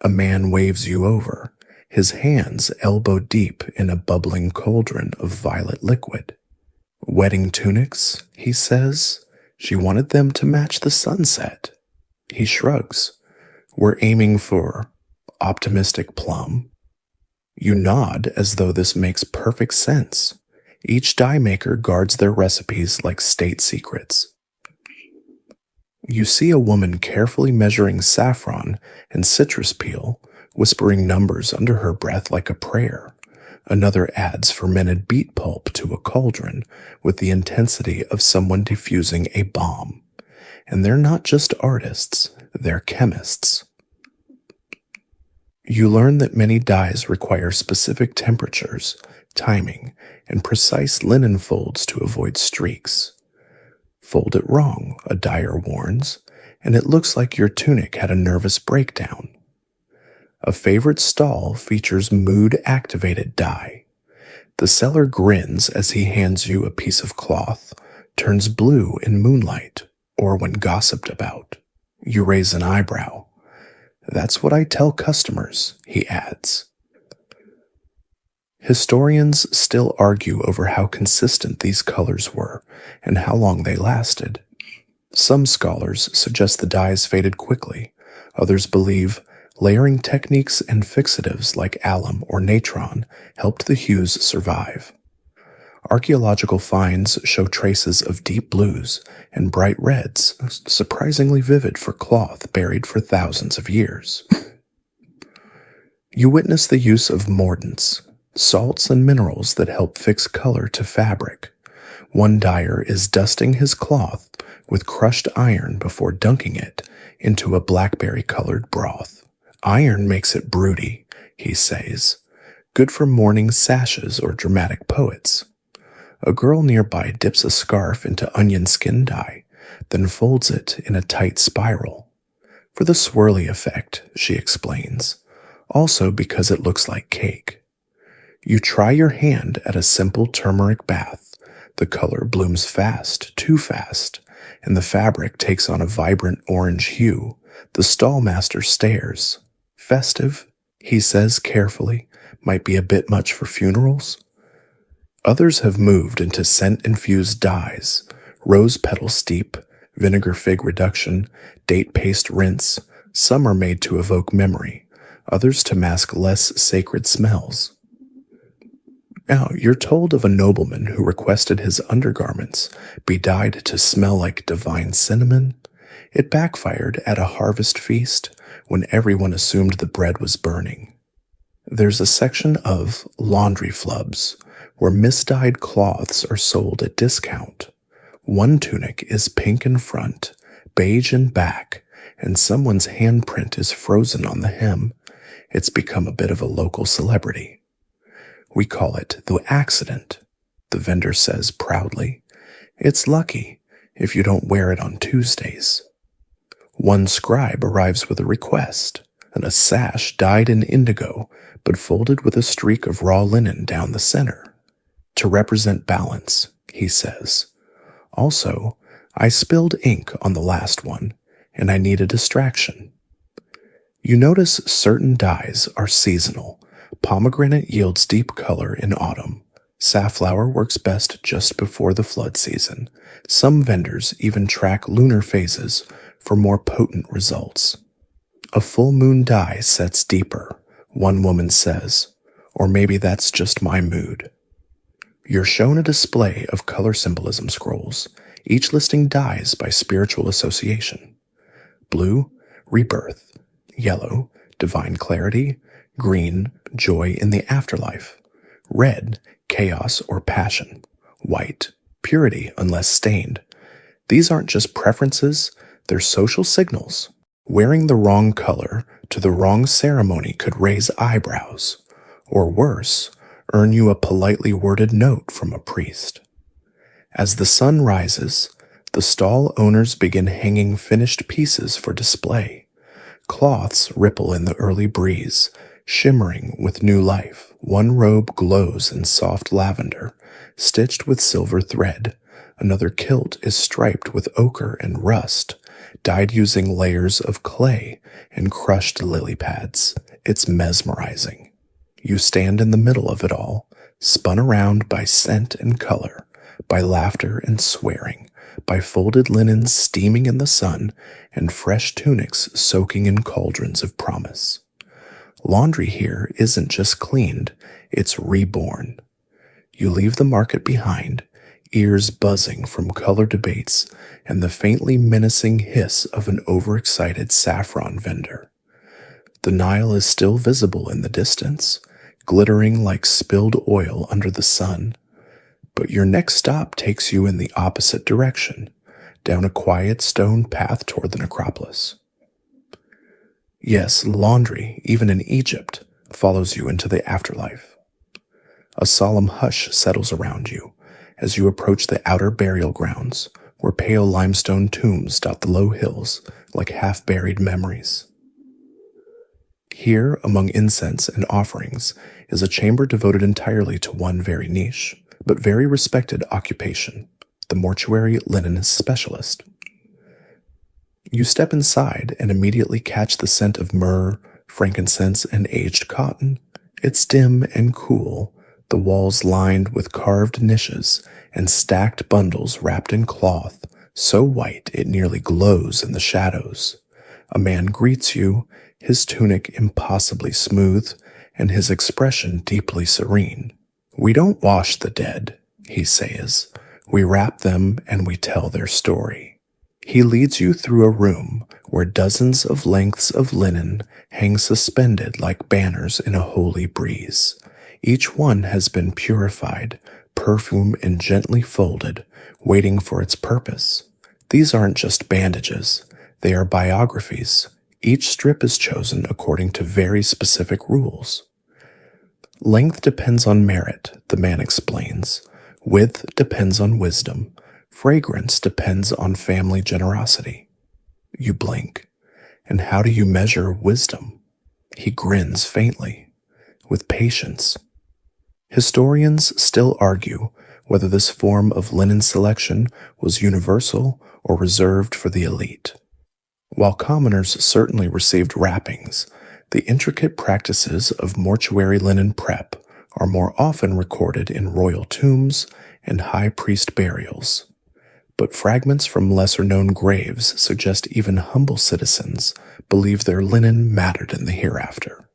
A man waves you over, his hands elbow deep in a bubbling cauldron of violet liquid. Wedding tunics, he says. She wanted them to match the sunset. He shrugs. We're aiming for optimistic plum. You nod as though this makes perfect sense. Each dye maker guards their recipes like state secrets. You see a woman carefully measuring saffron and citrus peel, whispering numbers under her breath like a prayer. Another adds fermented beet pulp to a cauldron with the intensity of someone diffusing a bomb. And they're not just artists, they're chemists. You learn that many dyes require specific temperatures, timing, and precise linen folds to avoid streaks. Fold it wrong, a dyer warns, and it looks like your tunic had a nervous breakdown. A favorite stall features mood-activated dye. The seller grins as he hands you a piece of cloth, turns blue in moonlight, or when gossiped about. You raise an eyebrow. That's what I tell customers, he adds. Historians still argue over how consistent these colors were and how long they lasted. Some scholars suggest the dyes faded quickly. Others believe layering techniques and fixatives like alum or natron helped the hues survive. Archaeological finds show traces of deep blues and bright reds, surprisingly vivid for cloth buried for thousands of years. You witness the use of mordants, salts and minerals that help fix color to fabric. One dyer is dusting his cloth with crushed iron before dunking it into a blackberry-colored broth. Iron makes it broody, he says, good for morning sashes or dramatic poets. A girl nearby dips a scarf into onion skin dye, then folds it in a tight spiral. For the swirly effect, she explains, also because it looks like cake. You try your hand at a simple turmeric bath. The color blooms fast, too fast, and the fabric takes on a vibrant orange hue. The stallmaster stares. Festive, he says carefully, might be a bit much for funerals. Others have moved into scent-infused dyes, rose petal steep, vinegar fig reduction, date paste rinse. Some are made to evoke memory, others to mask less sacred smells. Now, you're told of a nobleman who requested his undergarments be dyed to smell like divine cinnamon. It backfired at a harvest feast when everyone assumed the bread was burning. There's a section of laundry flubs where misdyed cloths are sold at discount. One tunic is pink in front, beige in back, and someone's handprint is frozen on the hem. It's become a bit of a local celebrity. We call it the accident, the vendor says proudly. It's lucky if you don't wear it on Tuesdays. One scribe arrives with a request, and a sash dyed in indigo but folded with a streak of raw linen down the center. To represent balance, he says. Also, I spilled ink on the last one, and I need a distraction. You notice certain dyes are seasonal. Pomegranate yields deep color in autumn. Safflower works best just before the flood season. Some vendors even track lunar phases for more potent results. A full moon dye sets deeper, one woman says, or maybe that's just my mood. You're shown a display of color symbolism scrolls, each listing dyes by spiritual association. Blue, rebirth. Yellow, divine clarity. Green, joy in the afterlife. Red, chaos or passion. White, purity unless stained. These aren't just preferences, they're social signals. Wearing the wrong color to the wrong ceremony could raise eyebrows, or worse, earn you a politely worded note from a priest. As the sun rises, the stall owners begin hanging finished pieces for display. Cloths ripple in the early breeze, shimmering with new life. One robe glows in soft lavender, stitched with silver thread. Another kilt is striped with ochre and rust, dyed using layers of clay and crushed lily pads. It's mesmerizing. You stand in the middle of it all, spun around by scent and color, by laughter and swearing, by folded linens steaming in the sun, and fresh tunics soaking in cauldrons of promise. Laundry here isn't just cleaned, it's reborn. You leave the market behind, ears buzzing from color debates and the faintly menacing hiss of an overexcited saffron vendor. The Nile is still visible in the distance, glittering like spilled oil under the sun. But your next stop takes you in the opposite direction, down a quiet stone path toward the necropolis. Yes, laundry, even in Egypt, follows you into the afterlife. A solemn hush settles around you as you approach the outer burial grounds, where pale limestone tombs dot the low hills like half-buried memories. Here, among incense and offerings, is a chamber devoted entirely to one very niche, but very respected occupation, the mortuary linenist specialist. You step inside and immediately catch the scent of myrrh, frankincense, and aged cotton. It's dim and cool, the walls lined with carved niches and stacked bundles wrapped in cloth, so white it nearly glows in the shadows. A man greets you, his tunic impossibly smooth, and his expression deeply serene. We don't wash the dead, he says. We wrap them and we tell their story. He leads you through a room where dozens of lengths of linen hang suspended like banners in a holy breeze. Each one has been purified, perfumed and gently folded, waiting for its purpose. These aren't just bandages, they are biographies. Each strip is chosen according to very specific rules. Length depends on merit, the man explains. Width depends on wisdom. Fragrance depends on family generosity. You blink. And how do you measure wisdom? He grins faintly. With patience. Historians still argue whether this form of linen selection was universal or reserved for the elite. While commoners certainly received wrappings, the intricate practices of mortuary linen prep are more often recorded in royal tombs and high priest burials. But fragments from lesser-known graves suggest even humble citizens believed their linen mattered in the hereafter.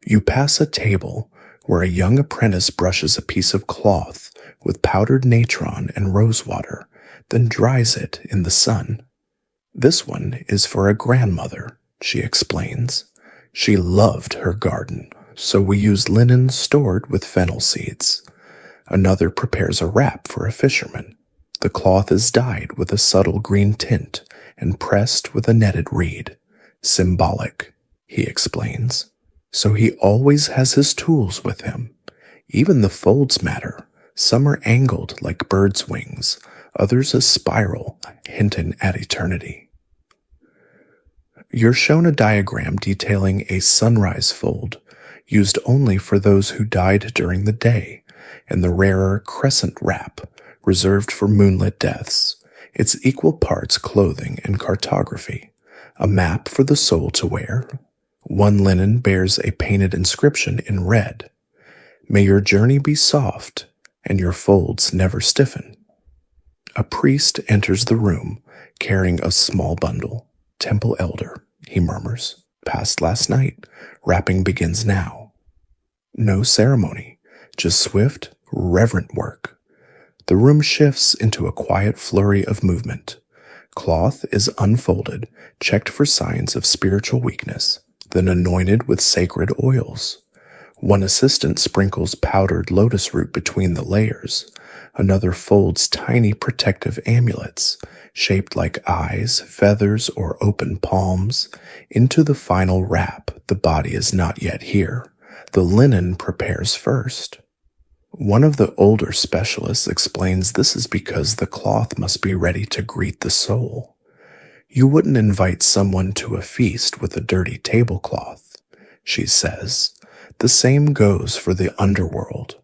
You pass a table where a young apprentice brushes a piece of cloth with powdered natron and rosewater, then dries it in the sun. "This one is for a grandmother," she explains. "She loved her garden, so we use linen stored with fennel seeds." Another prepares a wrap for a fisherman. The cloth is dyed with a subtle green tint and pressed with a netted reed. "Symbolic," he explains. "So he always has his tools with him. Even the folds matter. Some are angled like birds' wings, others a spiral, hinting at eternity." You're shown a diagram detailing a sunrise fold, used only for those who died during the day, and the rarer crescent wrap, reserved for moonlit deaths. It's equal parts clothing and cartography, a map for the soul to wear. One linen bears a painted inscription in red: "May your journey be soft, and your folds never stiffen." A priest enters the room, carrying a small bundle. "Temple elder," he murmurs. "Passed last night. Wrapping begins now." No ceremony, just swift, reverent work. The room shifts into a quiet flurry of movement. Cloth is unfolded, checked for signs of spiritual weakness, then anointed with sacred oils. One assistant sprinkles powdered lotus root between the layers. Another folds tiny protective amulets, shaped like eyes, feathers, or open palms, into the final wrap. The body is not yet here. The linen prepares first. One of the older specialists explains this is because the cloth must be ready to greet the soul. You wouldn't invite someone to a feast with a dirty tablecloth, she says. The same goes for the underworld.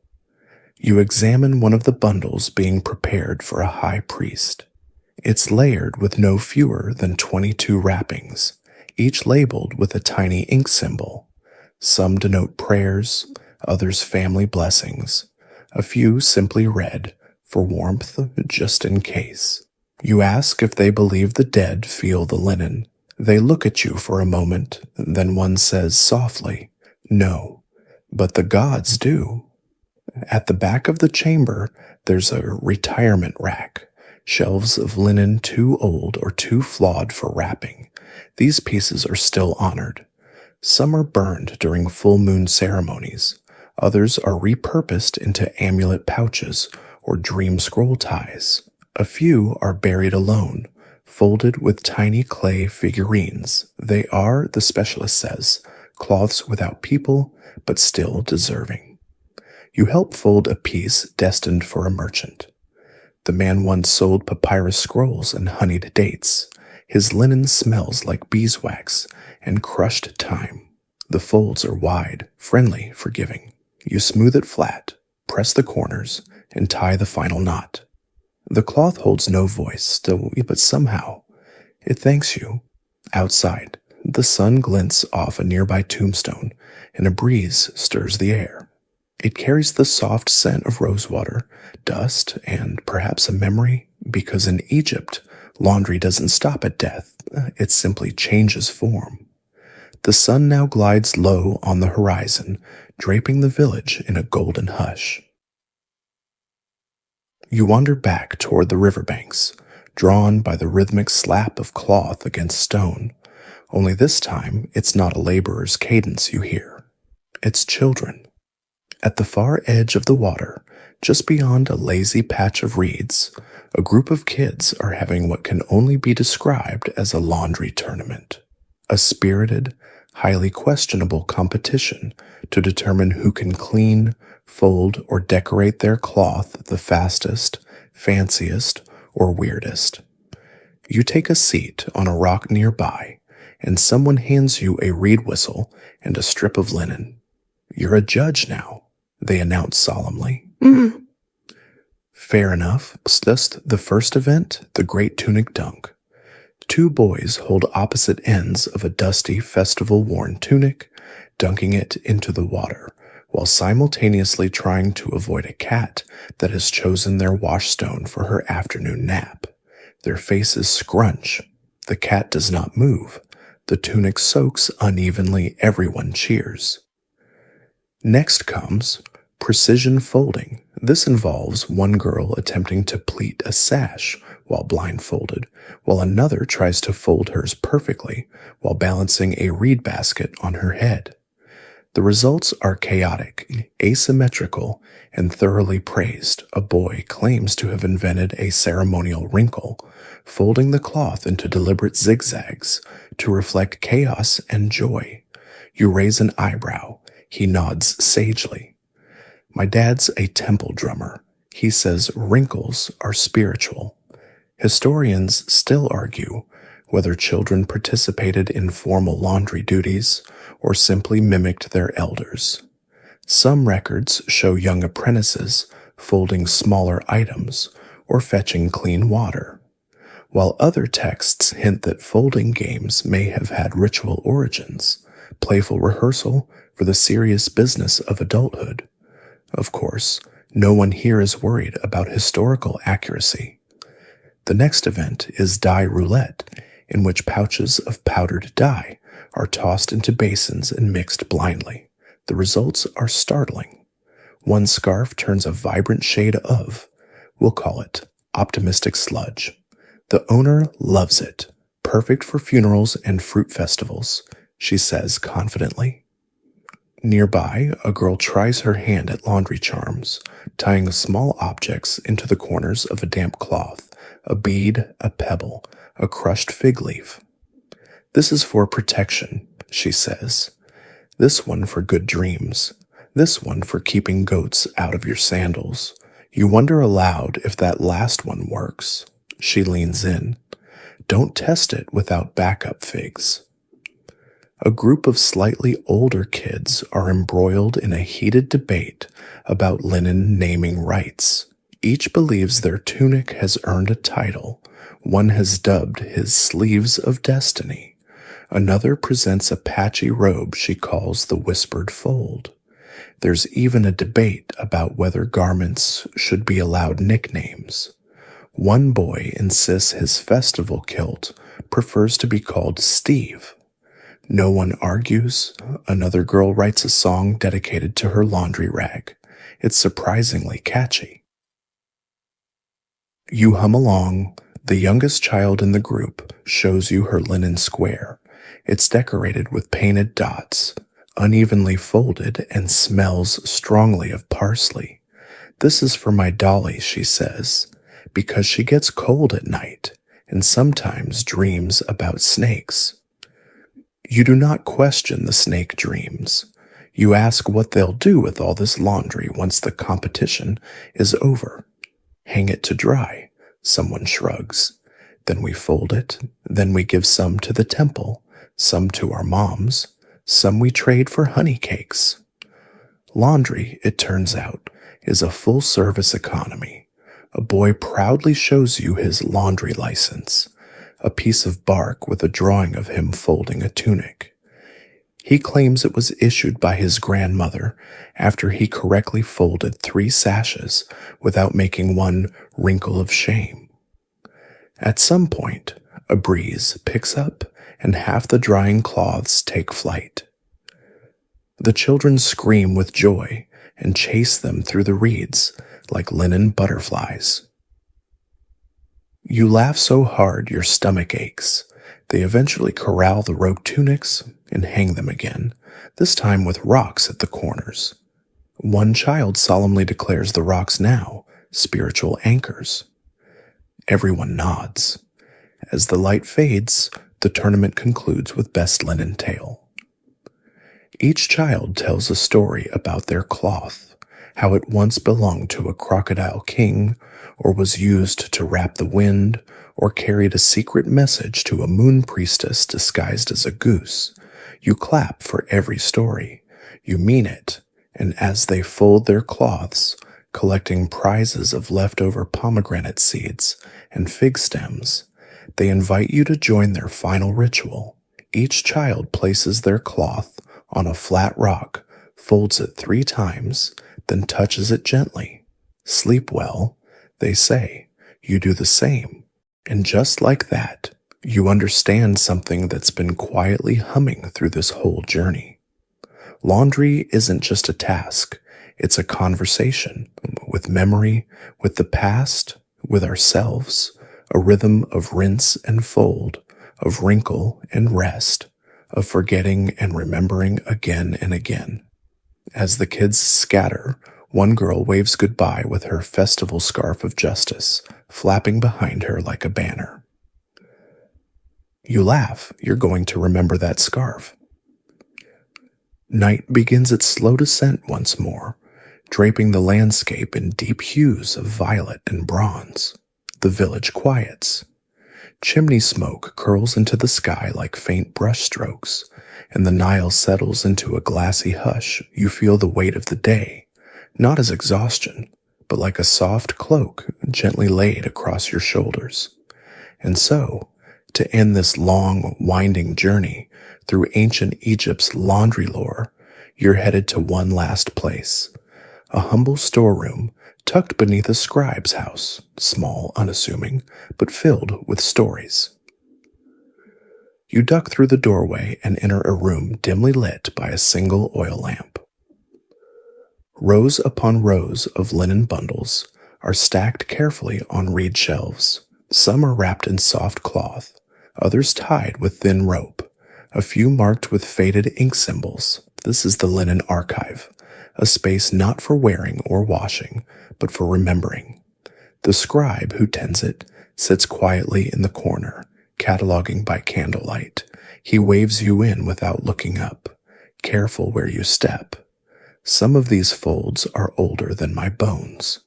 You examine one of the bundles being prepared for a high priest. It's layered with no fewer than 22 wrappings, each labeled with a tiny ink symbol. Some denote prayers, others family blessings, a few simply read, for warmth, just in case. You ask if they believe the dead feel the linen. They look at you for a moment, then one says softly, "No, but the gods do." At the back of the chamber, there's a retirement rack, shelves of linen too old or too flawed for wrapping. These pieces are still honored. Some are burned during full moon ceremonies. Others are repurposed into amulet pouches or dream scroll ties. A few are buried alone, folded with tiny clay figurines. They are, the specialist says, cloths without people, but still deserving. You help fold a piece destined for a merchant. The man once sold papyrus scrolls and honeyed dates. His linen smells like beeswax and crushed thyme. The folds are wide, friendly, forgiving. You smooth it flat, press the corners, and tie the final knot. The cloth holds no voice, but somehow it thanks you. Outside, the sun glints off a nearby tombstone, and a breeze stirs the air. It carries the soft scent of rosewater, dust, and perhaps a memory, because in Egypt, laundry doesn't stop at death, it simply changes form. The sun now glides low on the horizon, draping the village in a golden hush. You wander back toward the riverbanks, drawn by the rhythmic slap of cloth against stone. Only this time, it's not a laborer's cadence you hear. It's children. At the far edge of the water, just beyond a lazy patch of reeds, a group of kids are having what can only be described as a laundry tournament. A spirited, highly questionable competition to determine who can clean, fold, or decorate their cloth the fastest, fanciest, or weirdest. You take a seat on a rock nearby, and someone hands you a reed whistle and a strip of linen. You're a judge now. they announce solemnly. Fair enough. Just the first event, the Great Tunic Dunk. Two boys hold opposite ends of a dusty, festival-worn tunic, dunking it into the water, while simultaneously trying to avoid a cat that has chosen their washstone for her afternoon nap. Their faces scrunch. The cat does not move. The tunic soaks unevenly. Everyone cheers. Next comes precision folding. This involves one girl attempting to pleat a sash while blindfolded, while another tries to fold hers perfectly while balancing a reed basket on her head. The results are chaotic, asymmetrical, and thoroughly praised. A boy claims to have invented a ceremonial wrinkle, folding the cloth into deliberate zigzags to reflect chaos and joy. You raise an eyebrow. He nods sagely. My dad's a temple drummer. He says wrinkles are spiritual. Historians still argue whether children participated in formal laundry duties or simply mimicked their elders. Some records show young apprentices folding smaller items or fetching clean water, while other texts hint that folding games may have had ritual origins, playful rehearsal for the serious business of adulthood. Of course, no one here is worried about historical accuracy. The next event is dye roulette, in which pouches of powdered dye are tossed into basins and mixed blindly. The results are startling. One scarf turns a vibrant shade of, we'll call it, optimistic sludge. The owner loves it. Perfect for funerals and fruit festivals, she says confidently. Nearby, a girl tries her hand at laundry charms, tying small objects into the corners of a damp cloth, a bead, a pebble, a crushed fig leaf. This is for protection, she says. This one for good dreams. This one for keeping goats out of your sandals. You wonder aloud if that last one works. She leans in. Don't test it without backup figs. A group of slightly older kids are embroiled in a heated debate about linen naming rights. Each believes their tunic has earned a title. One has dubbed his sleeves of destiny. Another presents a patchy robe she calls the whispered fold. There's even a debate about whether garments should be allowed nicknames. One boy insists his festival kilt prefers to be called Steve. No one argues. Another girl writes a song dedicated to her laundry rag. It's surprisingly catchy. You hum along. The youngest child in the group shows you her linen square. It's decorated with painted dots, unevenly folded, and smells strongly of parsley. This is for my dolly, she says, because she gets cold at night and sometimes dreams about snakes. You do not question the snake dreams. You ask what they'll do with all this laundry once the competition is over. Hang it to dry, someone shrugs. Then we fold it. Then we give some to the temple, some to our moms, some we trade for honey cakes. Laundry, it turns out, is a full-service economy. A boy proudly shows you his laundry license, a piece of bark with a drawing of him folding a tunic. He claims it was issued by his grandmother after he correctly folded 3 sashes without making one wrinkle of shame. At some point, a breeze picks up and half the drying cloths take flight. The children scream with joy and chase them through the reeds like linen butterflies. You laugh so hard your stomach aches. They eventually corral the rogue tunics and hang them again, this time with rocks at the corners. One child solemnly declares the rocks now spiritual anchors. Everyone nods. As the light fades, the tournament concludes with best linen tale. Each child tells a story about their cloth, how it once belonged to a crocodile king, or was used to wrap the wind, or carried a secret message to a moon priestess disguised as a goose. You clap for every story. You mean it, And as they fold their cloths, collecting prizes of leftover pomegranate seeds and fig stems, they invite you to join their final ritual. Each child places their cloth on a flat rock, folds it 3 times, then touches it gently. Sleep well, they say. You do the same. And just like that, you understand something that's been quietly humming through this whole journey. Laundry isn't just a task, it's a conversation with memory, with the past, with ourselves, a rhythm of rinse and fold, of wrinkle and rest, of forgetting and remembering again and again. As the kids scatter, one girl waves goodbye with her festival scarf of justice flapping behind her like a banner. You laugh, you're going to remember that scarf. Night begins its slow descent once more, draping the landscape in deep hues of violet and bronze. The village quiets. Chimney smoke curls into the sky like faint brushstrokes, and the Nile settles into a glassy hush. You feel the weight of the day, not as exhaustion, but like a soft cloak gently laid across your shoulders. And so, to end this long, winding journey through ancient Egypt's laundry lore, you're headed to one last place, a humble storeroom tucked beneath a scribe's house, small, unassuming, but filled with stories. You duck through the doorway and enter a room dimly lit by a single oil lamp. Rows upon rows of linen bundles are stacked carefully on reed shelves. Some are wrapped in soft cloth, others tied with thin rope, a few marked with faded ink symbols. This is the linen archive, a space not for wearing or washing, but for remembering. The scribe who tends it sits quietly in the corner, cataloging by candlelight. He waves you in without looking up, careful where you step. Some of these folds are older than my bones.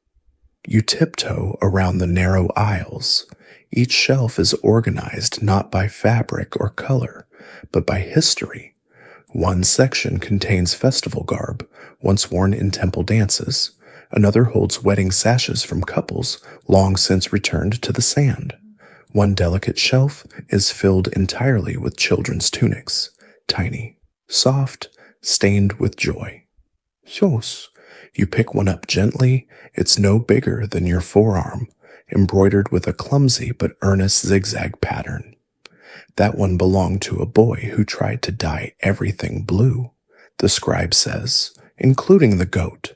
You tiptoe around the narrow aisles. Each shelf is organized not by fabric or color, but by history. One section contains festival garb, once worn in temple dances. Another holds wedding sashes from couples long since returned to the sand. One delicate shelf is filled entirely with children's tunics, tiny, soft, stained with joy. Yos. You pick one up gently. It's no bigger than your forearm, embroidered with a clumsy but earnest zigzag pattern. That one belonged to a boy who tried to dye everything blue, the scribe says, including the goat.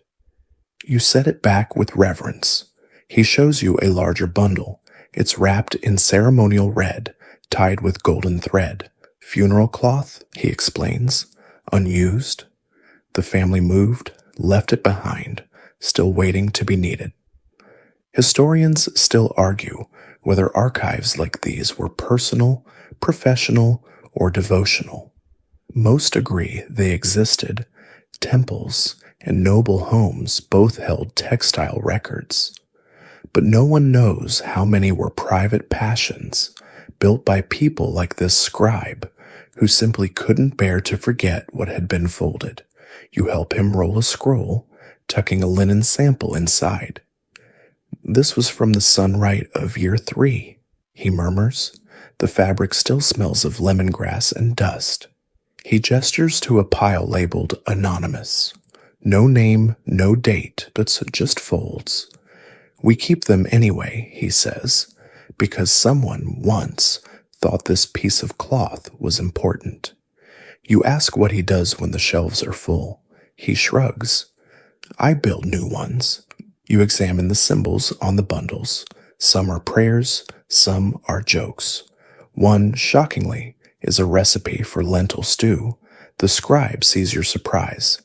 You set it back with reverence. He shows you a larger bundle. It's wrapped in ceremonial red, tied with golden thread. Funeral cloth, he explains, unused. The family moved, left it behind, still waiting to be needed. Historians still argue whether archives like these were personal, professional, or devotional. Most agree they existed. Temples and noble homes both held textile records. But no one knows how many were private passions, built by people like this scribe, who simply couldn't bear to forget what had been folded. You help him roll a scroll, tucking a linen sample inside. This was from the sunlight of year 3, he murmurs. The fabric still smells of lemongrass and dust. He gestures to a pile labeled anonymous. No name, no date, but just folds. We keep them anyway, he says, because someone once thought this piece of cloth was important. You ask what he does when the shelves are full. He shrugs. I build new ones. You examine the symbols on the bundles. Some are prayers, some are jokes. One, shockingly, is a recipe for lentil stew. The scribe sees your surprise.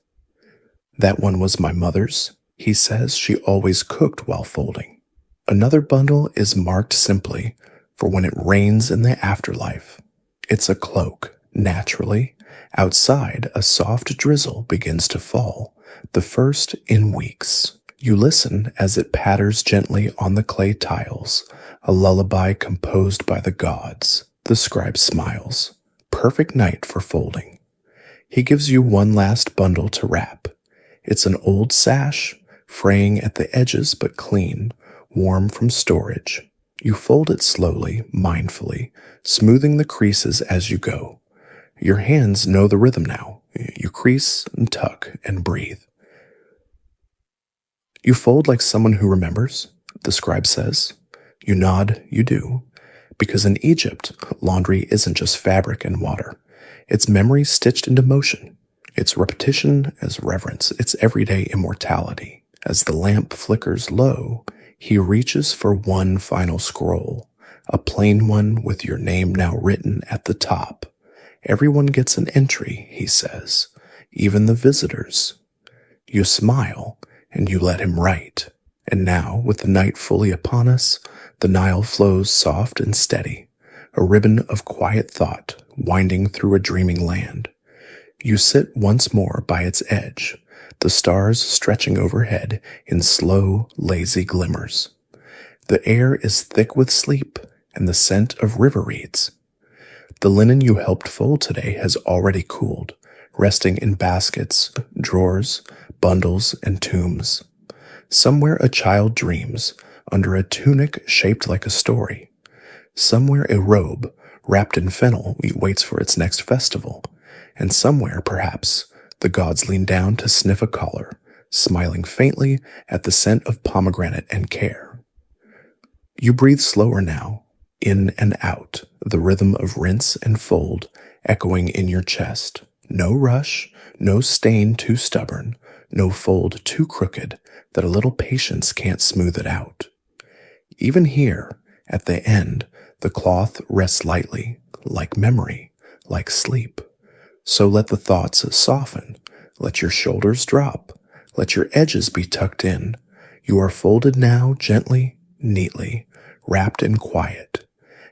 That one was my mother's. He says she always cooked while folding. Another bundle is marked simply for when it rains in the afterlife. It's a cloak, naturally. Outside, a soft drizzle begins to fall, the first in weeks. You listen as it patters gently on the clay tiles, a lullaby composed by the gods. The scribe smiles. Perfect night for folding. He gives you one last bundle to wrap. It's an old sash, fraying at the edges but clean, warm from storage. You fold it slowly, mindfully, smoothing the creases as you go. Your hands know the rhythm now. You crease and tuck and breathe. You fold like someone who remembers, the scribe says. You nod, you do. Because in Egypt, laundry isn't just fabric and water. It's memory stitched into motion. It's repetition as reverence. It's everyday immortality. As the lamp flickers low, he reaches for one final scroll, a plain one with your name now written at the top. Everyone gets an entry, he says, even the visitors. You smile, and you let him write. And now, with the night fully upon us, the Nile flows soft and steady, a ribbon of quiet thought winding through a dreaming land. You sit once more by its edge, the stars stretching overhead in slow, lazy glimmers. The air is thick with sleep and the scent of river reeds. The linen you helped fold today has already cooled, resting in baskets, drawers, bundles, and tombs. Somewhere a child dreams, under a tunic shaped like a story. Somewhere a robe, wrapped in fennel, waits for its next festival. And somewhere, perhaps, the gods lean down to sniff a collar, smiling faintly at the scent of pomegranate and care. You breathe slower now, in and out, the rhythm of rinse and fold echoing in your chest. No rush, no stain too stubborn, no fold too crooked that a little patience can't smooth it out. Even here, at the end, the cloth rests lightly, like memory, like sleep. So let the thoughts soften, let your shoulders drop, let your edges be tucked in. You are folded now gently, neatly, wrapped in quiet.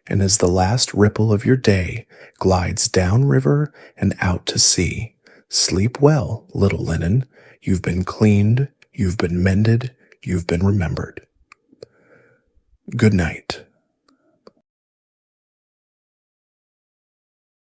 And as the last ripple of your day glides downriver and out to sea, sleep well, little linen. You've been cleaned, you've been mended, you've been remembered. Good night.